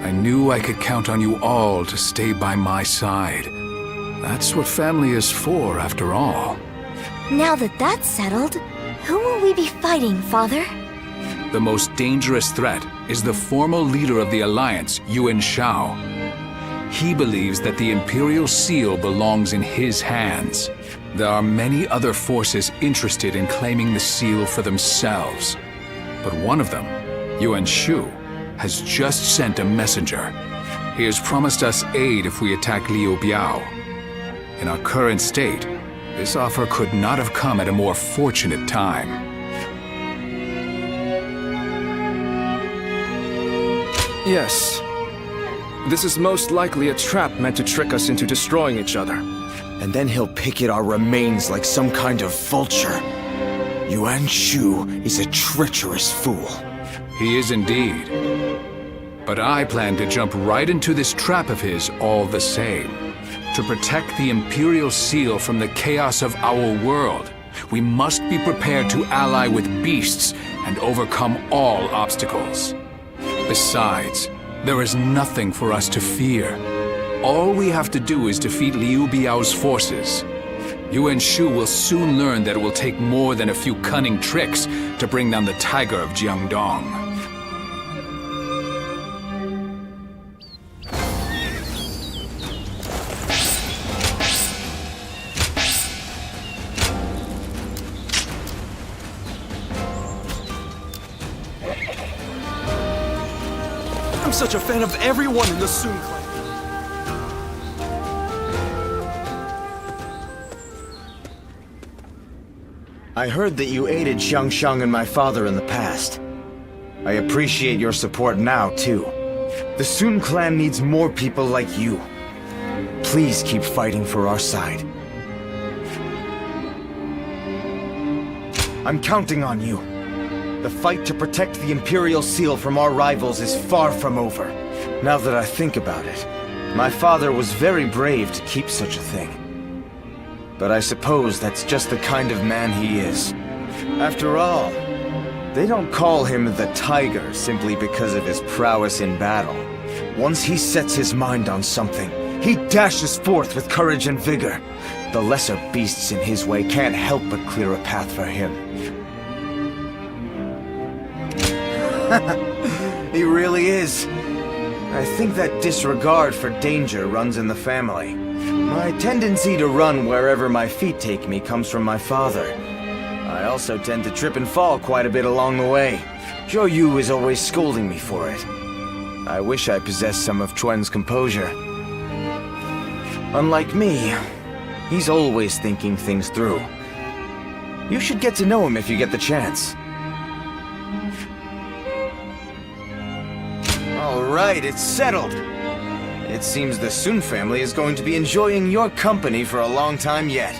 I knew I could count on you all to stay by my side. That's what family is for, after all. Now that that's settled, who will we be fighting, Father? The most dangerous threat is the former leader of the Alliance, Yuan Shao. He believes that the Imperial Seal belongs in his hands. There are many other forces interested in claiming the seal for themselves. But one of them, Yuan Shu, has just sent a messenger. He has promised us aid if we attack Liu Biao. In our current state, this offer could not have come at a more fortunate time. Yes. This is most likely a trap meant to trick us into destroying each other. And then he'll pick at our remains like some kind of vulture. Yuan Shu is a treacherous fool. He is indeed. But I plan to jump right into this trap of his all the same. To protect the Imperial Seal from the chaos of our world, we must be prepared to ally with beasts and overcome all obstacles. Besides, there is nothing for us to fear. All we have to do is defeat Liu Biao's forces. Yuan Shu will soon learn that it will take more than a few cunning tricks to bring down the Tiger of Jiangdong. I'm such a fan of everyone in the Sun clan. I heard that you aided Xiangsheng and my father in the past. I appreciate your support now, too. The Sun clan needs more people like you. Please keep fighting for our side. I'm counting on you. The fight to protect the Imperial Seal from our rivals is far from over. Now that I think about it, my father was very brave to keep such a thing. But I suppose that's just the kind of man he is. After all, they don't call him the Tiger simply because of his prowess in battle. Once he sets his mind on something, he dashes forth with courage and vigor. The lesser beasts in his way can't help but clear a path for him. He really is. I think that disregard for danger runs in the family. My tendency to run wherever my feet take me comes from my father. I also tend to trip and fall quite a bit along the way. Zhou Yu is always scolding me for it. I wish I possessed some of Chuan's composure. Unlike me, he's always thinking things through. You should get to know him if you get the chance. All right, it's settled. It seems the Sun family is going to be enjoying your company for a long time yet.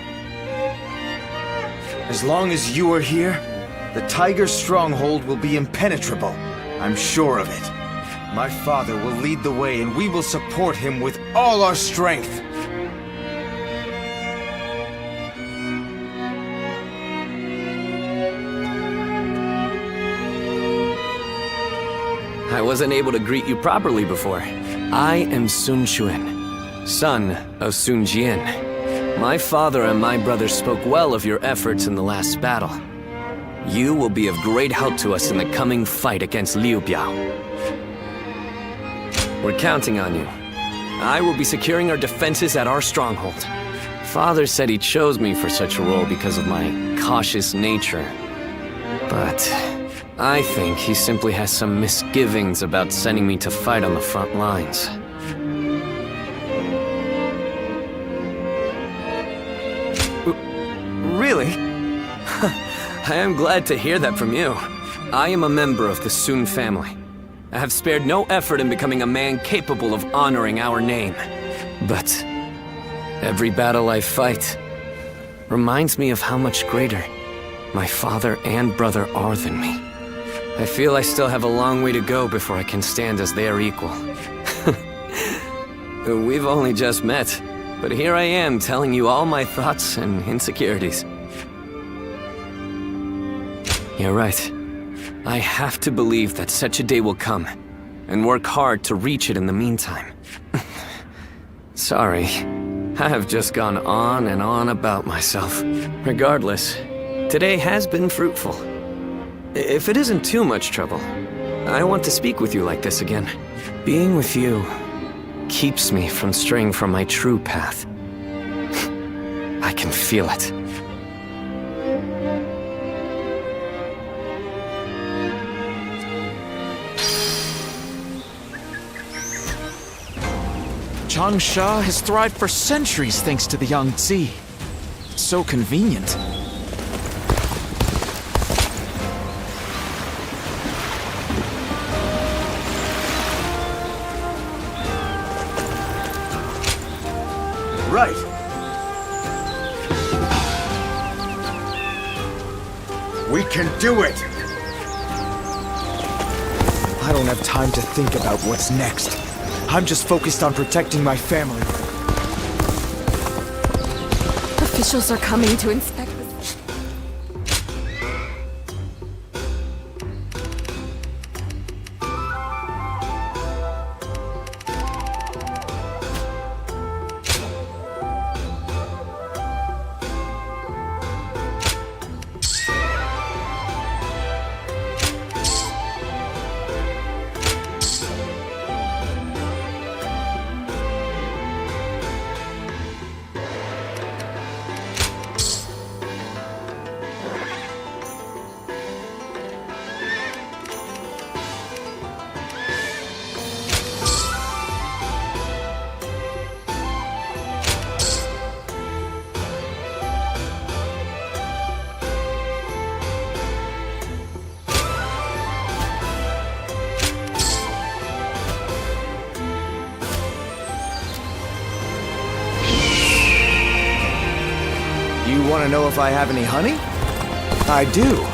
As long as you are here, the Tiger's stronghold will be impenetrable. I'm sure of it. My father will lead the way and we will support him with all our strength. I wasn't able to greet you properly before. I am Sun Quan, son of Sun Jian. My father and my brothers spoke well of your efforts in the last battle. You will be of great help to us in the coming fight against Liu Biao. We're counting on you. I will be securing our defenses at our stronghold. Father said he chose me for such a role because of my cautious nature. But I think he simply has some misgivings about sending me to fight on the front lines. Really? I am glad to hear that from you. I am a member of the Sun family. I have spared no effort in becoming a man capable of honoring our name. But every battle I fight reminds me of how much greater my father and brother are than me. I feel I still have a long way to go before I can stand as their equal. We've only just met, but here I am telling you all my thoughts and insecurities. You're right. I have to believe that such a day will come, and work hard to reach it in the meantime. Sorry, I have just gone on and on about myself. Regardless, today has been fruitful. If it isn't too much trouble, I want to speak with you like this again. Being with you keeps me from straying from my true path. I can feel it. Changsha has thrived for centuries thanks to the Yangtze. It's so convenient. Right. We can do it! I don't have time to think about what's next. I'm just focused on protecting my family. Officials are coming to inspect this. You want to know if I have any honey? I do.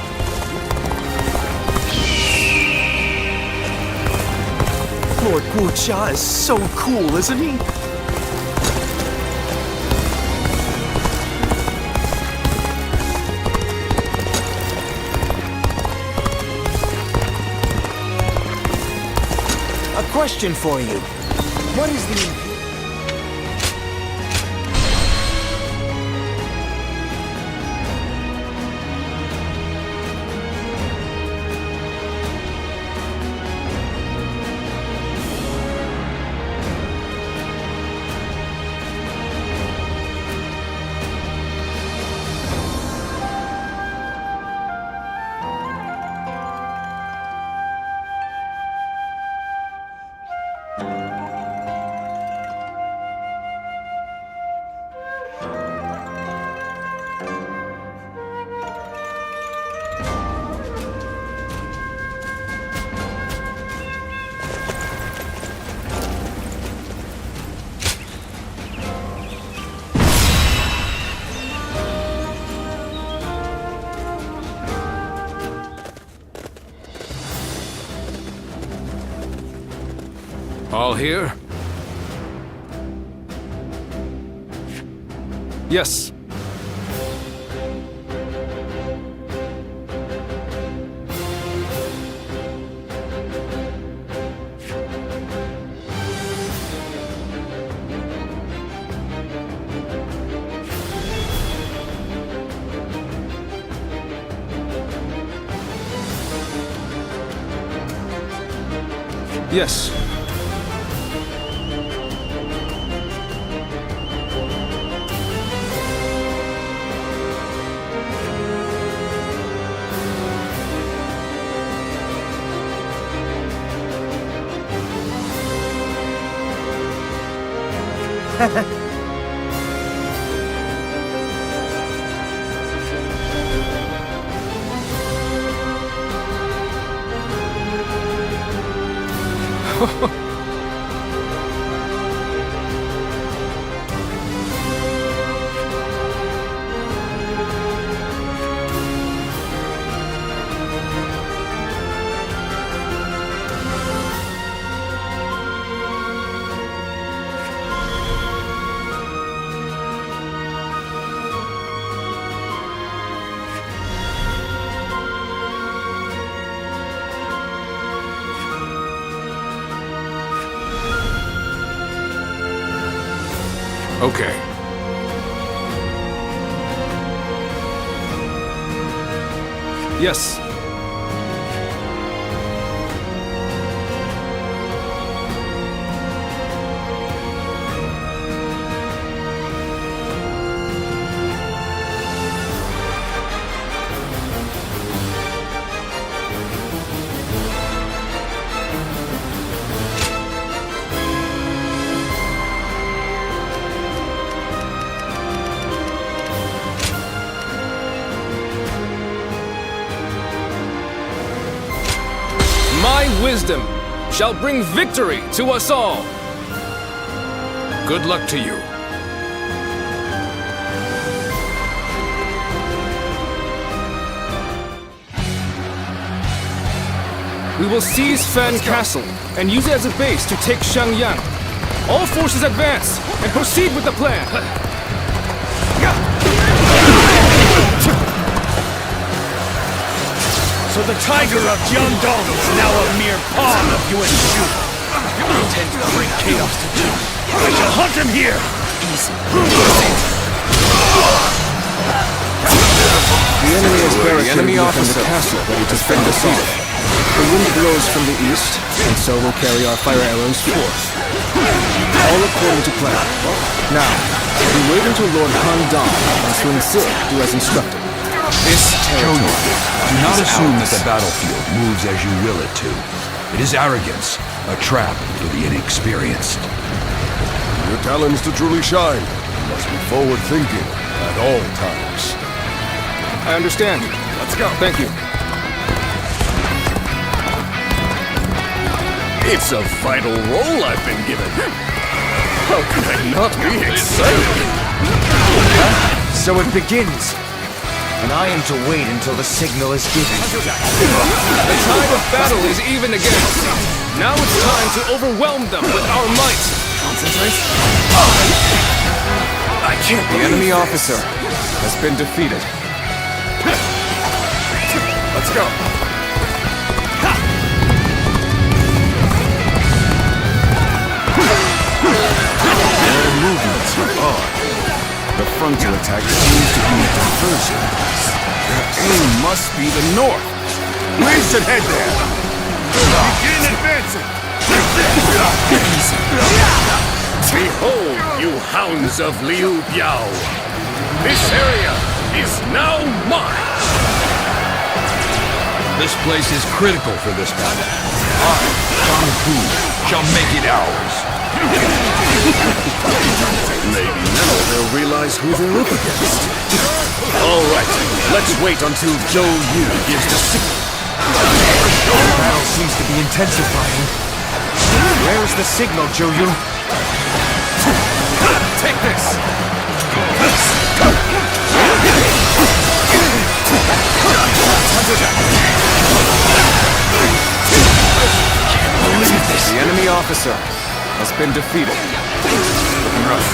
Lord Guojia is so cool, isn't he? A question for you. What is the... all here? Yes. Yes. Okay. Yes. My wisdom shall bring victory to us all. Good luck to you. We will seize Fan Castle and use it as a base to take Xiangyang. All forces advance and proceed with the plan. So the tiger of Jiangdong is now a mere pawn of Yuan Shu. He intends to bring chaos to Jin. I shall hunt him here! The enemy is barricaded enemy within officer the castle ready to has fend been us off. defeated. The wind blows from the east, and so we'll carry our fire arrows forth. All according to plan. Now, we wait until Lord Han Dong and Sun Ce do as instructed. This territory do not assume that the battlefield moves as you will it to. It is arrogance, a trap for the inexperienced. Your talents to truly shine must be forward-thinking at all times. I understand. Let's go. Thank you. It's a vital role I've been given. How could I not be excited? So it begins. And I am to wait until the signal is given. The tide of battle is even again. Now it's time to overwhelm them with our might. Concentrate. I can't The enemy officer has been defeated. Let's go. Their movements are odd. The frontal attack seems to be a diversion. Their aim must be the north. We should head there. Begin advancing. Behold, you hounds of Liu Biao! This area is now mine! This place is critical for this battle. I, Kang Hu, shall make it ours. Maybe now they'll realize who they're up against. All right, let's wait until Zhou Yu gives the signal. The battle seems to be intensifying. Where's the signal, Zhou Yu? take this. The enemy officer has been defeated. Looking rough.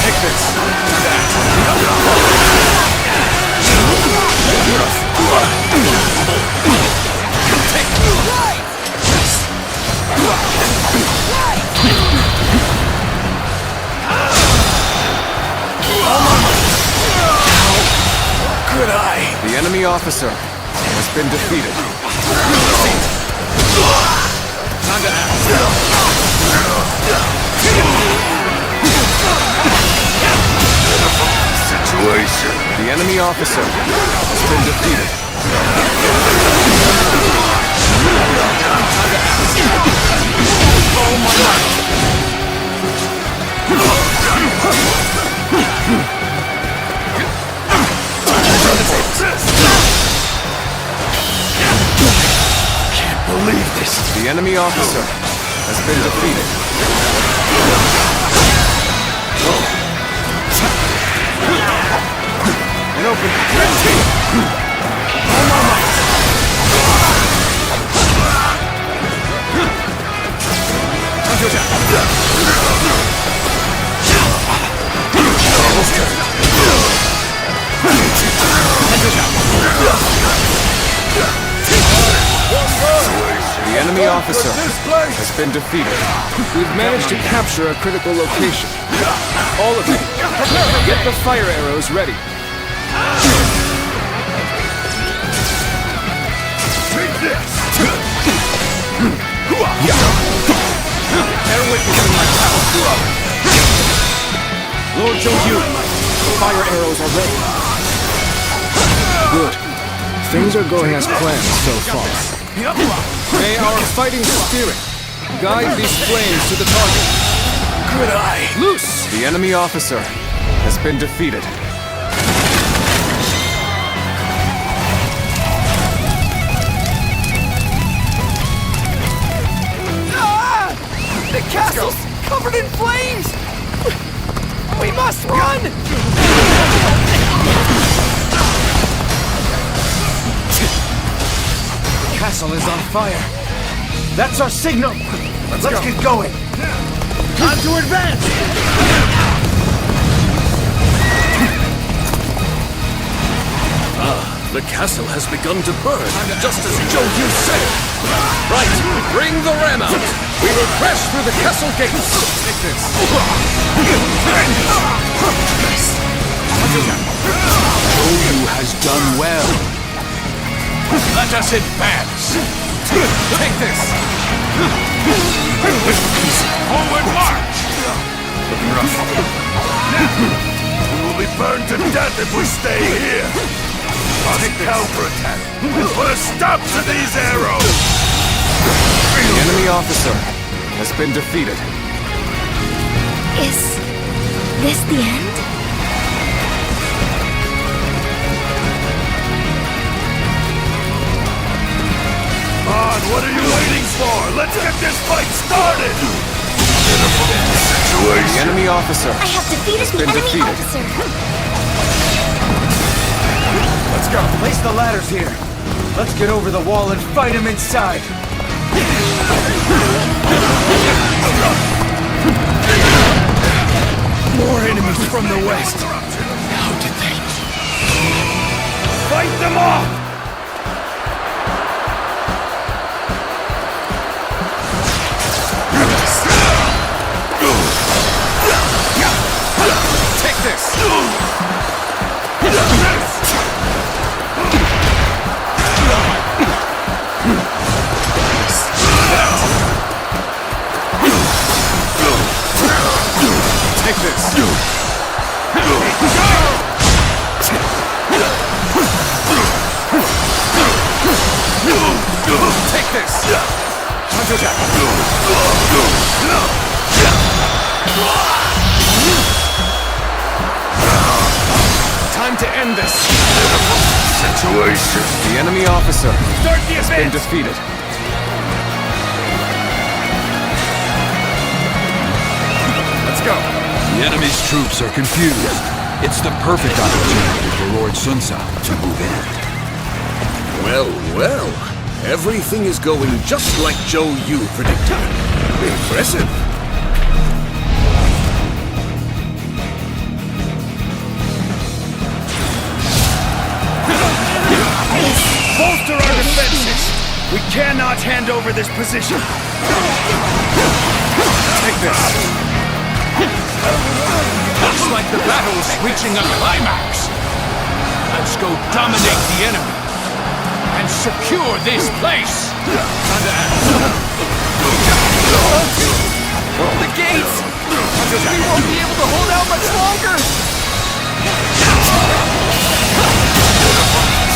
Take this. Good eye. The enemy officer has been defeated. Time to act. Situation. The enemy officer has been defeated. Oh my God. Can't believe this. The enemy officer has been defeated. And open. All my might. Time to attack. Almost turn. Time to attack. The enemy officer has been defeated. We've managed to capture a critical location. All of you, get the fire arrows ready. Take this! Bear witness to my power. Lord Jong-yu, the fire arrows are ready. Good. Things are going as planned so far. May our fighting spirit guide these flames to the target. Good eye. Loose! The enemy officer has been defeated. Ah! The castle's covered in flames! We must run! The castle is on fire. That's our signal. Let's get going. Time to advance! The castle has begun to burn, just as Jong-yu said. Right, bring the ram out. We will crash through the castle gates. Take this. Jong-yu has done well. Let us advance. Take this. Forward march! Looking rough. We will be burned to death if we stay here. Must counterattack and put a stop to these arrows! The enemy officer has been defeated. Is this the end? On, what are you waiting for? Let's get this fight started! The enemy officer I have defeated the enemy defeated. officer. Let's go. Place the ladders here. Let's get over the wall and fight him inside. More enemies from the west. How did they... Fight them off! Take this! Take this! Take this! Time to attack! Time to end this! Situation. The enemy officer Start the has been advance! defeated. go! The enemy's troops are confused. It's the perfect opportunity for Lord Sunsa to move in. Well, well. Everything is going just like Zhou Yu predicted. Impressive. Bolster our defenses! We cannot hand over this position! Take this. Looks like the battle's reaching a climax. Let's go dominate the enemy and secure this place. The gates! We won't be able to hold out much longer!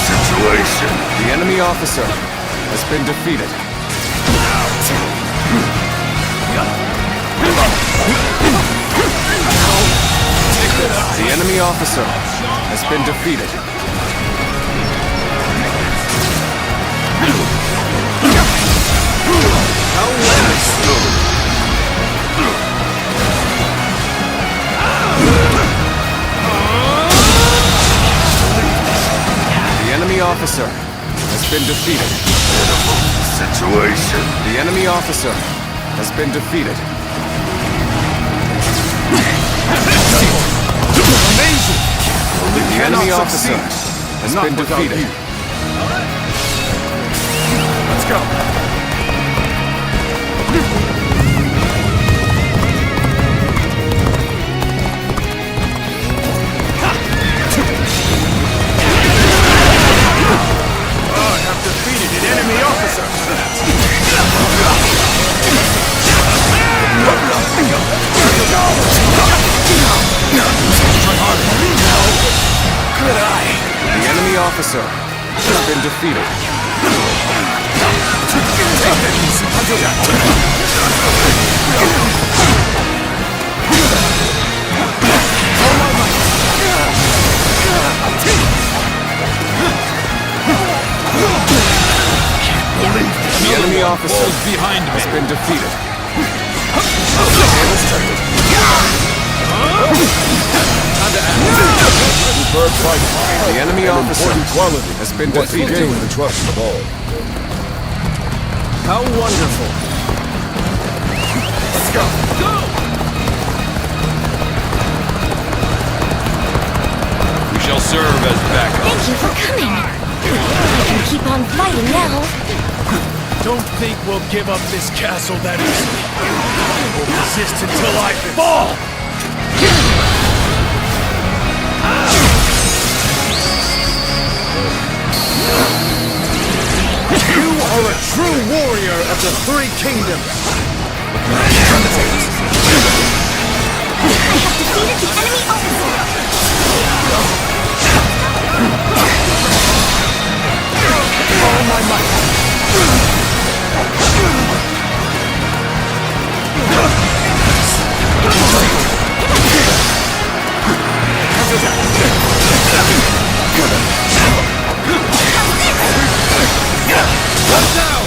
Situation. The enemy officer has been defeated. The enemy officer has been defeated. The enemy officer has been defeated. Situation. The enemy officer has been defeated. Amazing! The enemy officer has been defeated. Let's go. I have defeated an enemy officer! Good eye. The enemy officer has been defeated. The enemy officer behind has been defeated. The enemy officer has been defeated. The trust of all. How wonderful. Let's go. Go! We shall serve as backup. Thank you for coming. I can keep on fighting now. Don't think we'll give up this castle that easily. We'll resist until I fall! You are a true warrior of the Three Kingdoms! I have defeated the enemy officer. All my might! One down!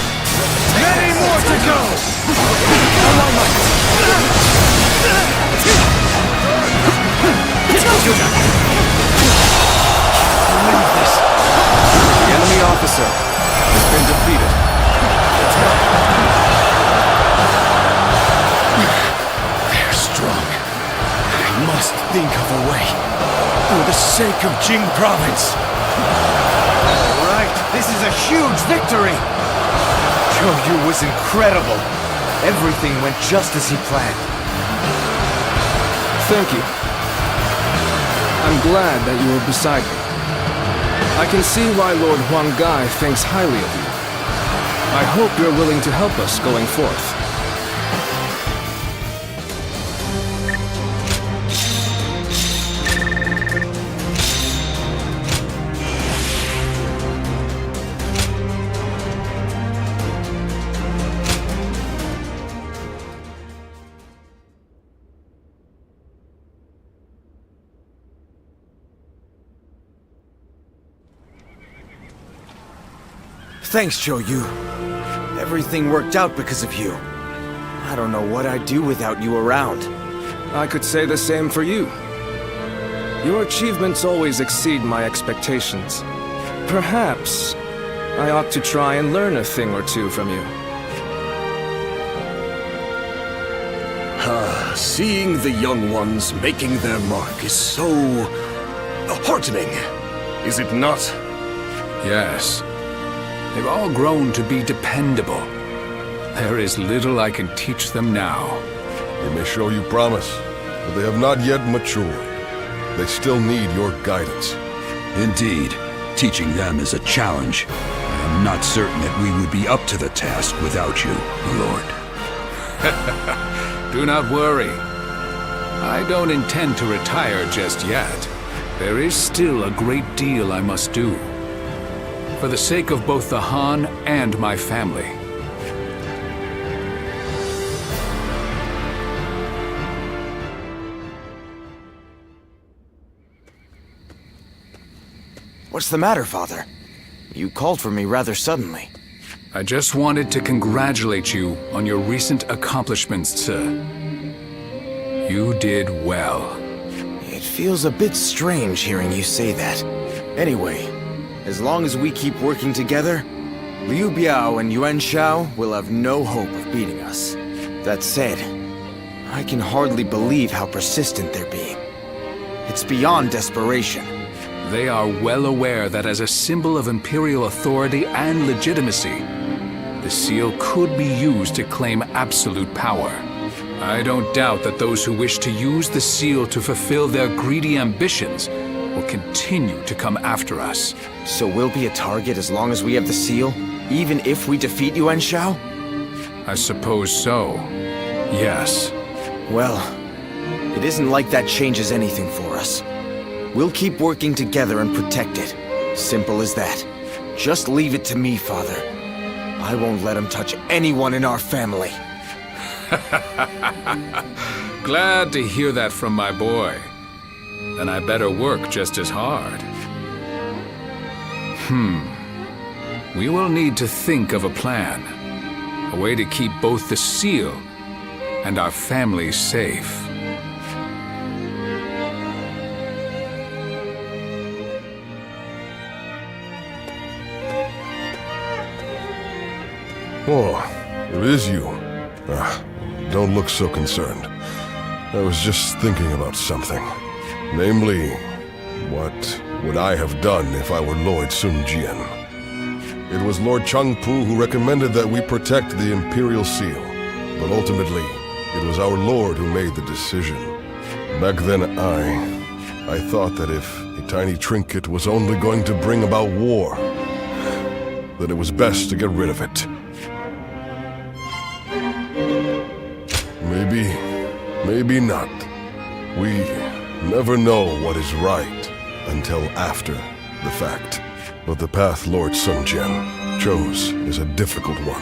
Many more to go! All my might! Believe this. The enemy officer has been defeated. They're strong. I must think of a way. For the sake of Jing Province. All right, this is a huge victory! Zhou Yu was incredible. Everything went just as he planned. Thank you. I'm glad that you were beside me. I can see why Lord Huang Gai thinks highly of you. I hope you're willing to help us going forth. Thanks, Zhou Yu. Everything worked out because of you. I don't know what I'd do without you around. I could say the same for you. Your achievements always exceed my expectations. Perhaps I ought to try and learn a thing or two from you. Seeing the young ones making their mark is so heartening, is it not? Yes. They've all grown to be dependable. There is little I can teach them now. They may show you promise, but they have not yet matured. They still need your guidance. Indeed. Teaching them is a challenge. I am not certain that we would be up to the task without you, Lord. Do not worry. I don't intend to retire just yet. There is still a great deal I must do. For the sake of both the Han and my family. What's the matter, Father? You called for me rather suddenly. I just wanted to congratulate you on your recent accomplishments, sir. You did well. It feels a bit strange hearing you say that. Anyway, as long as we keep working together, Liu Biao and Yuan Shao will have no hope of beating us. That said, I can hardly believe how persistent they're being. It's beyond desperation. They are well aware that as a symbol of Imperial authority and legitimacy, the seal could be used to claim absolute power. I don't doubt that those who wish to use the seal to fulfill their greedy ambitions will continue to come after us. So we'll be a target as long as we have the seal, even if we defeat Yuan Shao? I suppose so. Yes. Well, it isn't like that changes anything for us. We'll keep working together and protect it. Simple as that. Just leave it to me, Father. I won't let him touch anyone in our family. Glad to hear that from my boy. Then I better work just as hard. We will need to think of a plan. A way to keep both the seal and our family safe. Oh, it is you. Don't look so concerned. I was just thinking about something. Namely, what would I have done if I were Lord Sun Jian? It was Lord Changpu who recommended that we protect the Imperial Seal. But ultimately, it was our Lord who made the decision. Back then, I thought that if a tiny trinket was only going to bring about war, that it was best to get rid of it. Maybe not. We never know what is right until after the fact. But the path Lord Sun Jian chose is a difficult one.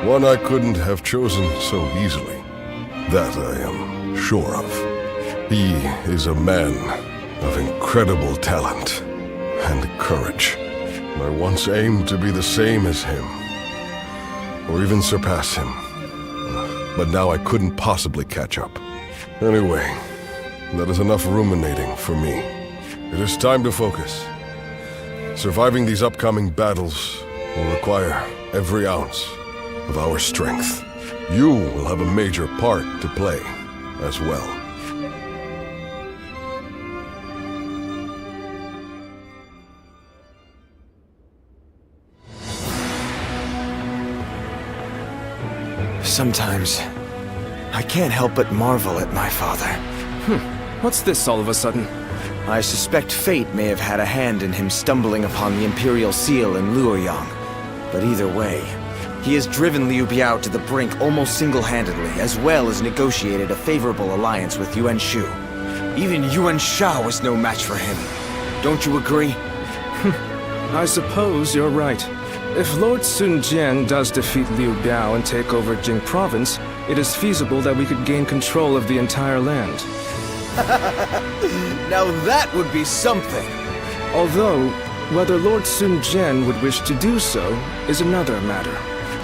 One I couldn't have chosen so easily. That I am sure of. He is a man of incredible talent and courage. I once aimed to be the same as him, or even surpass him. But now I couldn't possibly catch up. Anyway, that is enough ruminating for me. It is time to focus. Surviving these upcoming battles will require every ounce of our strength. You will have a major part to play as well. Sometimes, I can't help but marvel at my father. What's this all of a sudden? I suspect fate may have had a hand in him stumbling upon the Imperial Seal in Luoyang. But either way, he has driven Liu Biao to the brink almost single-handedly, as well as negotiated a favorable alliance with Yuan Shu. Even Yuan Shao was no match for him. Don't you agree? I suppose you're right. If Lord Sun Jian does defeat Liu Biao and take over Jing Province, it is feasible that we could gain control of the entire land. Now that would be something! Although, whether Lord Sun Jian would wish to do so is another matter.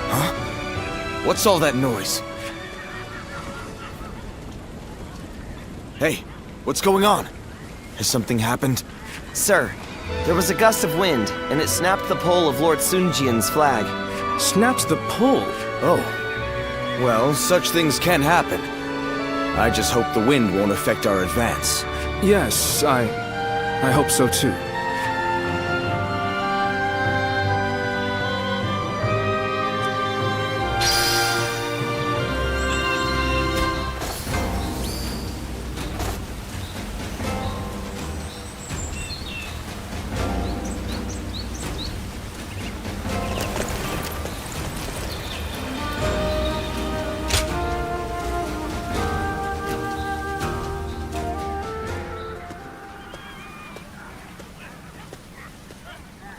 Huh? What's all that noise? Hey, what's going on? Has something happened? Sir, there was a gust of wind, and it snapped the pole of Lord Sunjian's flag. Snapped the pole? Oh. Well, such things can happen. I just hope the wind won't affect our advance. Yes, I hope so too.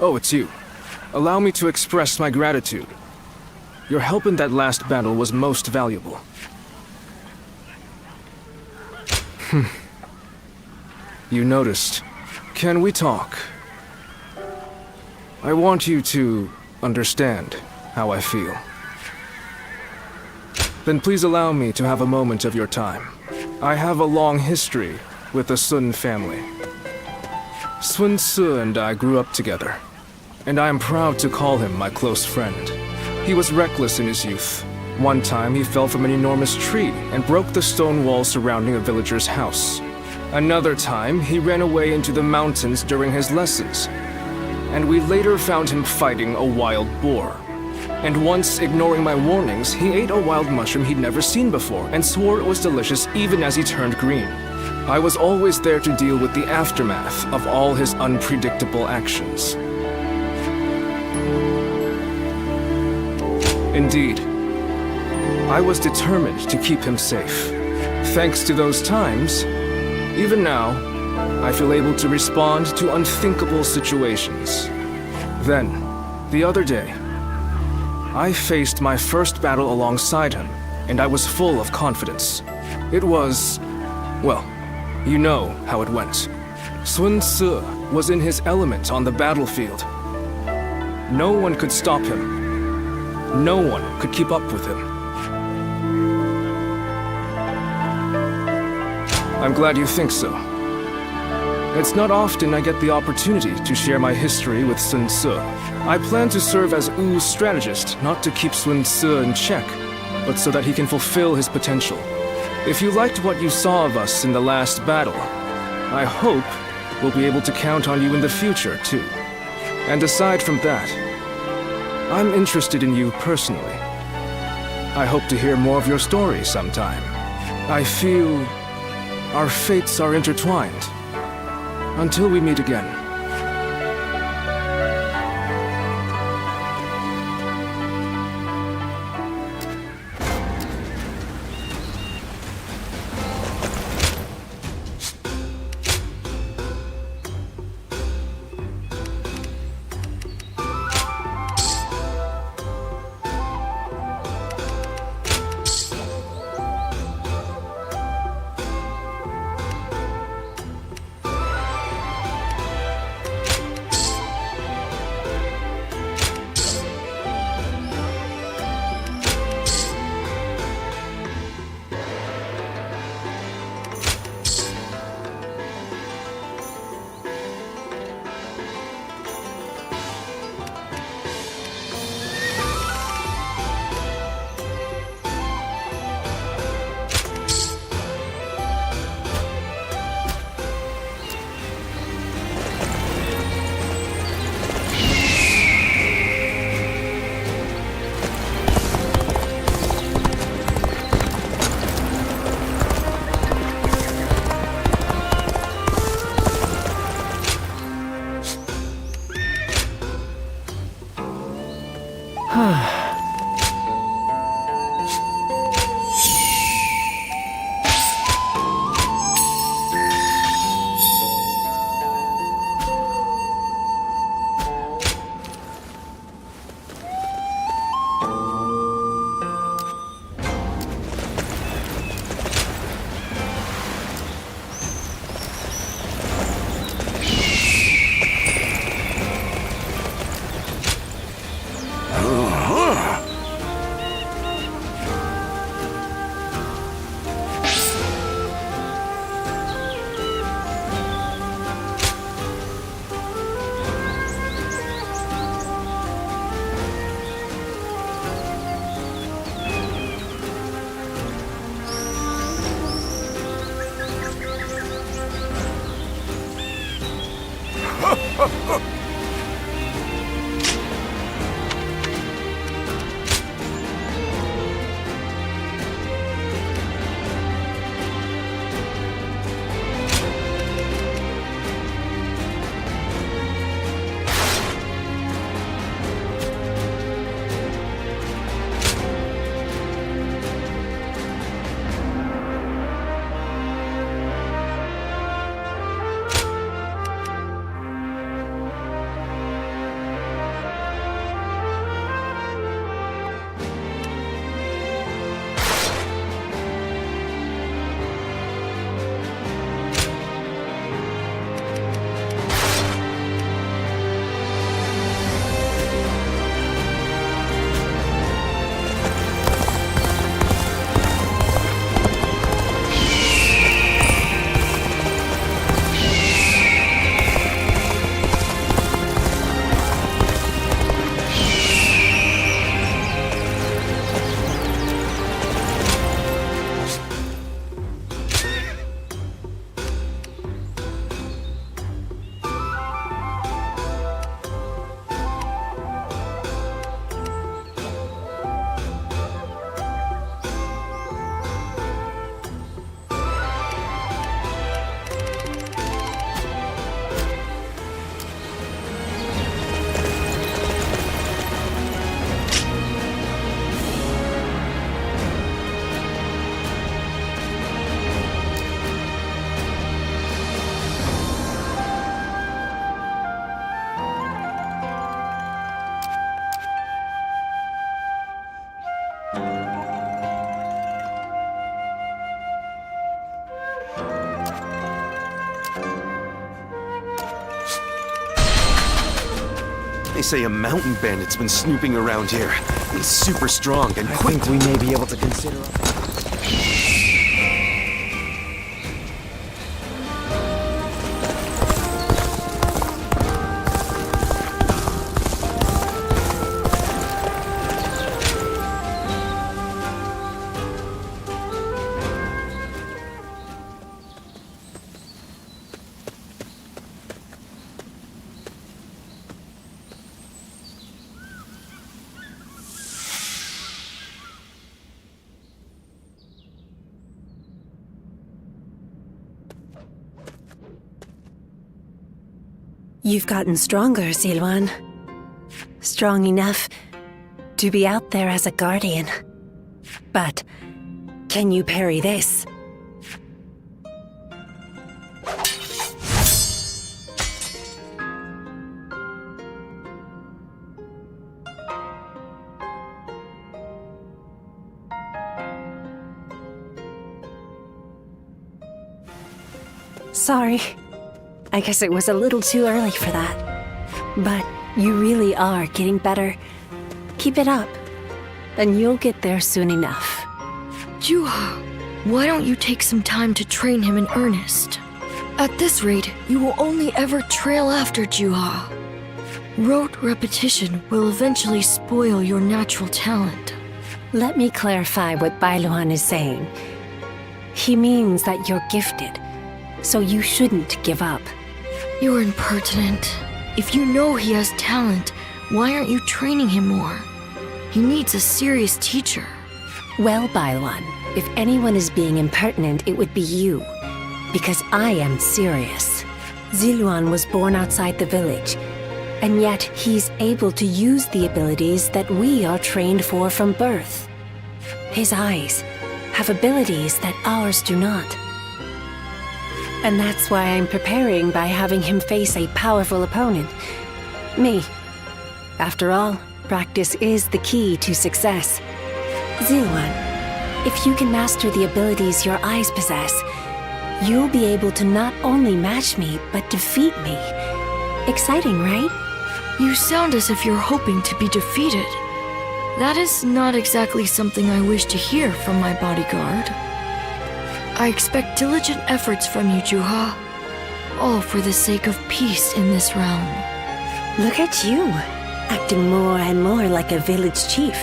Oh, it's you. Allow me to express my gratitude. Your help in that last battle was most valuable. You noticed. Can we talk? I want you to understand how I feel. Then please allow me to have a moment of your time. I have a long history with the Sun family. Sun Ce and I grew up together, and I am proud to call him my close friend. He was reckless in his youth. One time he fell from an enormous tree and broke the stone wall surrounding a villager's house. Another time he ran away into the mountains during his lessons, and we later found him fighting a wild boar. And once, ignoring my warnings, he ate a wild mushroom he'd never seen before and swore it was delicious even as he turned green. I was always there to deal with the aftermath of all his unpredictable actions. Indeed, I was determined to keep him safe. Thanks to those times, even now, I feel able to respond to unthinkable situations. Then, the other day, I faced my first battle alongside him, and I was full of confidence. It was, well, you know how it went. Sun Ce was in his element on the battlefield. No one could stop him. No one could keep up with him. I'm glad you think so. It's not often I get the opportunity to share my history with Sun Ce. I plan to serve as Wu's strategist, not to keep Sun Ce in check, but so that he can fulfill his potential. If you liked what you saw of us in the last battle, I hope we'll be able to count on you in the future, too. And aside from that, I'm interested in you personally. I hope to hear more of your story sometime. I feel our fates are intertwined. Until we meet again. They say a mountain bandit's been snooping around here. He's super strong and quick. I think we may be able to consider... You've gotten stronger, Zilwan. Strong enough to be out there as a guardian. But can you parry this? Sorry. I guess it was a little too early for that. But you really are getting better. Keep it up, and you'll get there soon enough. Juha, why don't you take some time to train him in earnest? At this rate, you will only ever trail after Juha. Rote repetition will eventually spoil your natural talent. Let me clarify what Bailuan is saying. He means that you're gifted, so you shouldn't give up. You're impertinent. If you know he has talent, why aren't you training him more? He needs a serious teacher. Well, Bailuan, if anyone is being impertinent, it would be you. Because I am serious. Zilwan was born outside the village, and yet he's able to use the abilities that we are trained for from birth. His eyes have abilities that ours do not. And that's why I'm preparing by having him face a powerful opponent. Me. After all, practice is the key to success. Zilwan, if you can master the abilities your eyes possess, you'll be able to not only match me, but defeat me. Exciting, right? You sound as if you're hoping to be defeated. That is not exactly something I wish to hear from my bodyguard. I expect diligent efforts from you, Juha. All for the sake of peace in this realm. Look at you, acting more and more like a village chief.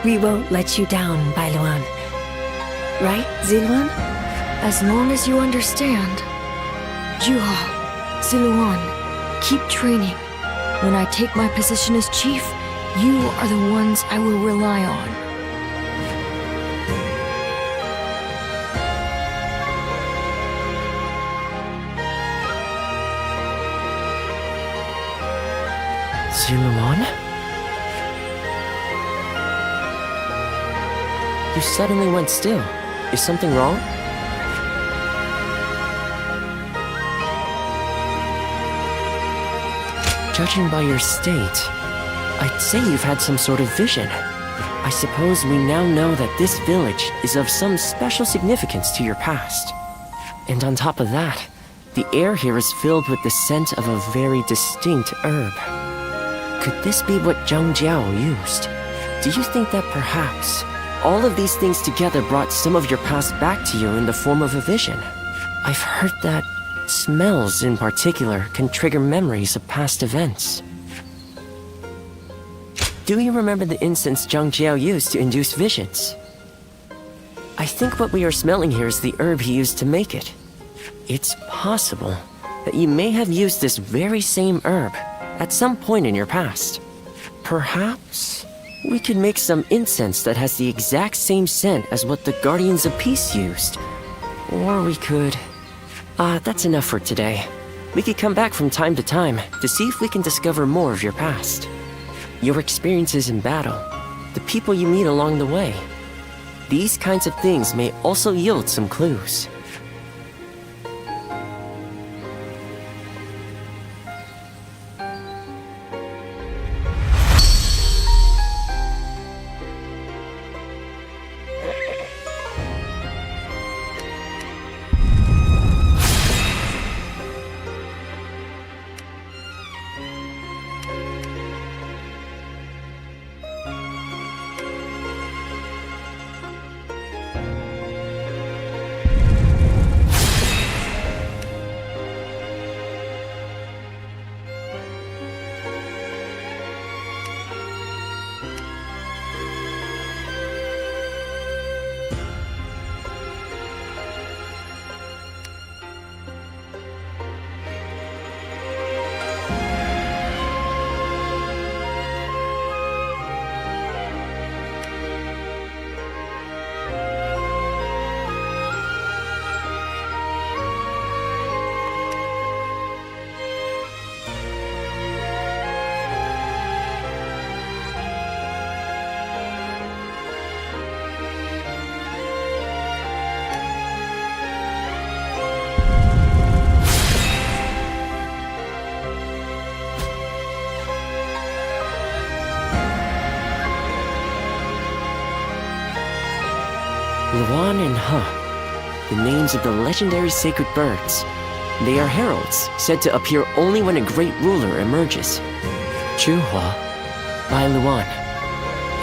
We won't let you down, Bailuan. Right, Zilwan? As long as you understand. Juha, Zilwan, Keep training. When I take my position as chief, you are the ones I will rely on. Ziluan? You suddenly went still. Is something wrong? Judging by your state, I'd say you've had some sort of vision. I suppose we now know that this village is of some special significance to your past. And on top of that, the air here is filled with the scent of a very distinct herb. Could this be what Zhang Jiao used? Do you think that perhaps all of these things together brought some of your past back to you in the form of a vision? I've heard that smells in particular can trigger memories of past events. Do you remember the incense Zhang Jiao used to induce visions? I think what we are smelling here is the herb he used to make it. It's possible that you may have used this very same herb at some point in your past. Perhaps we could make some incense that has the exact same scent as what the Guardians of Peace used. Or we could... that's enough for today. We could come back from time to time to see if we can discover more of your past. Your experiences in battle, the people you meet along the way. These kinds of things may also yield some clues. Luan and He, the names of the legendary sacred birds. They are heralds, said to appear only when a great ruler emerges. Chuhua, Bai Luan,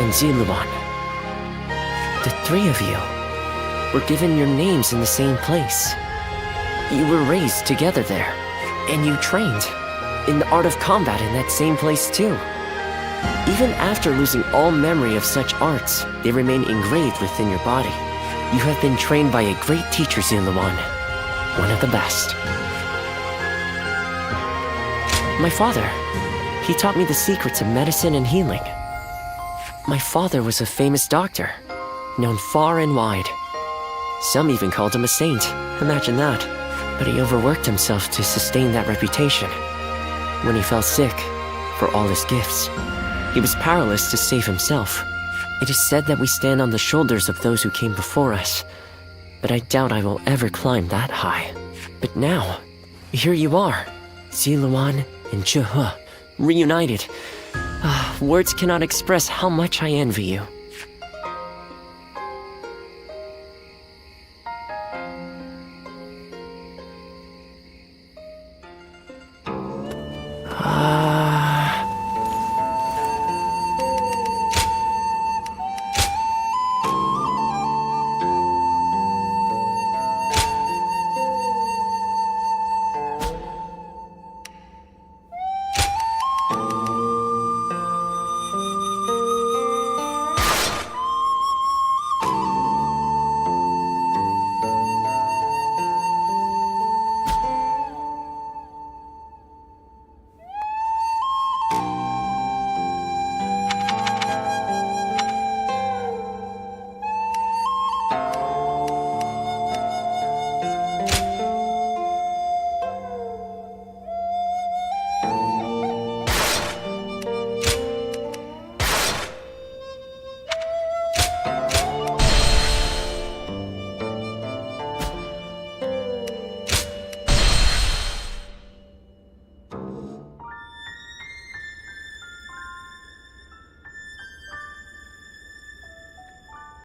and Ziluan. The three of you were given your names in the same place. You were raised together there, and you trained in the art of combat in that same place too. Even after losing all memory of such arts, they remain engraved within your body. You have been trained by a great teacher, Ziluan, one of the best. My father, he taught me the secrets of medicine and healing. My father was a famous doctor, known far and wide. Some even called him a saint, imagine that. But he overworked himself to sustain that reputation. When he fell sick, for all his gifts, he was powerless to save himself. It is said that we stand on the shoulders of those who came before us, but I doubt I will ever climb that high. But now, here you are, Ziluan and Chuhua, reunited. Words cannot express how much I envy you.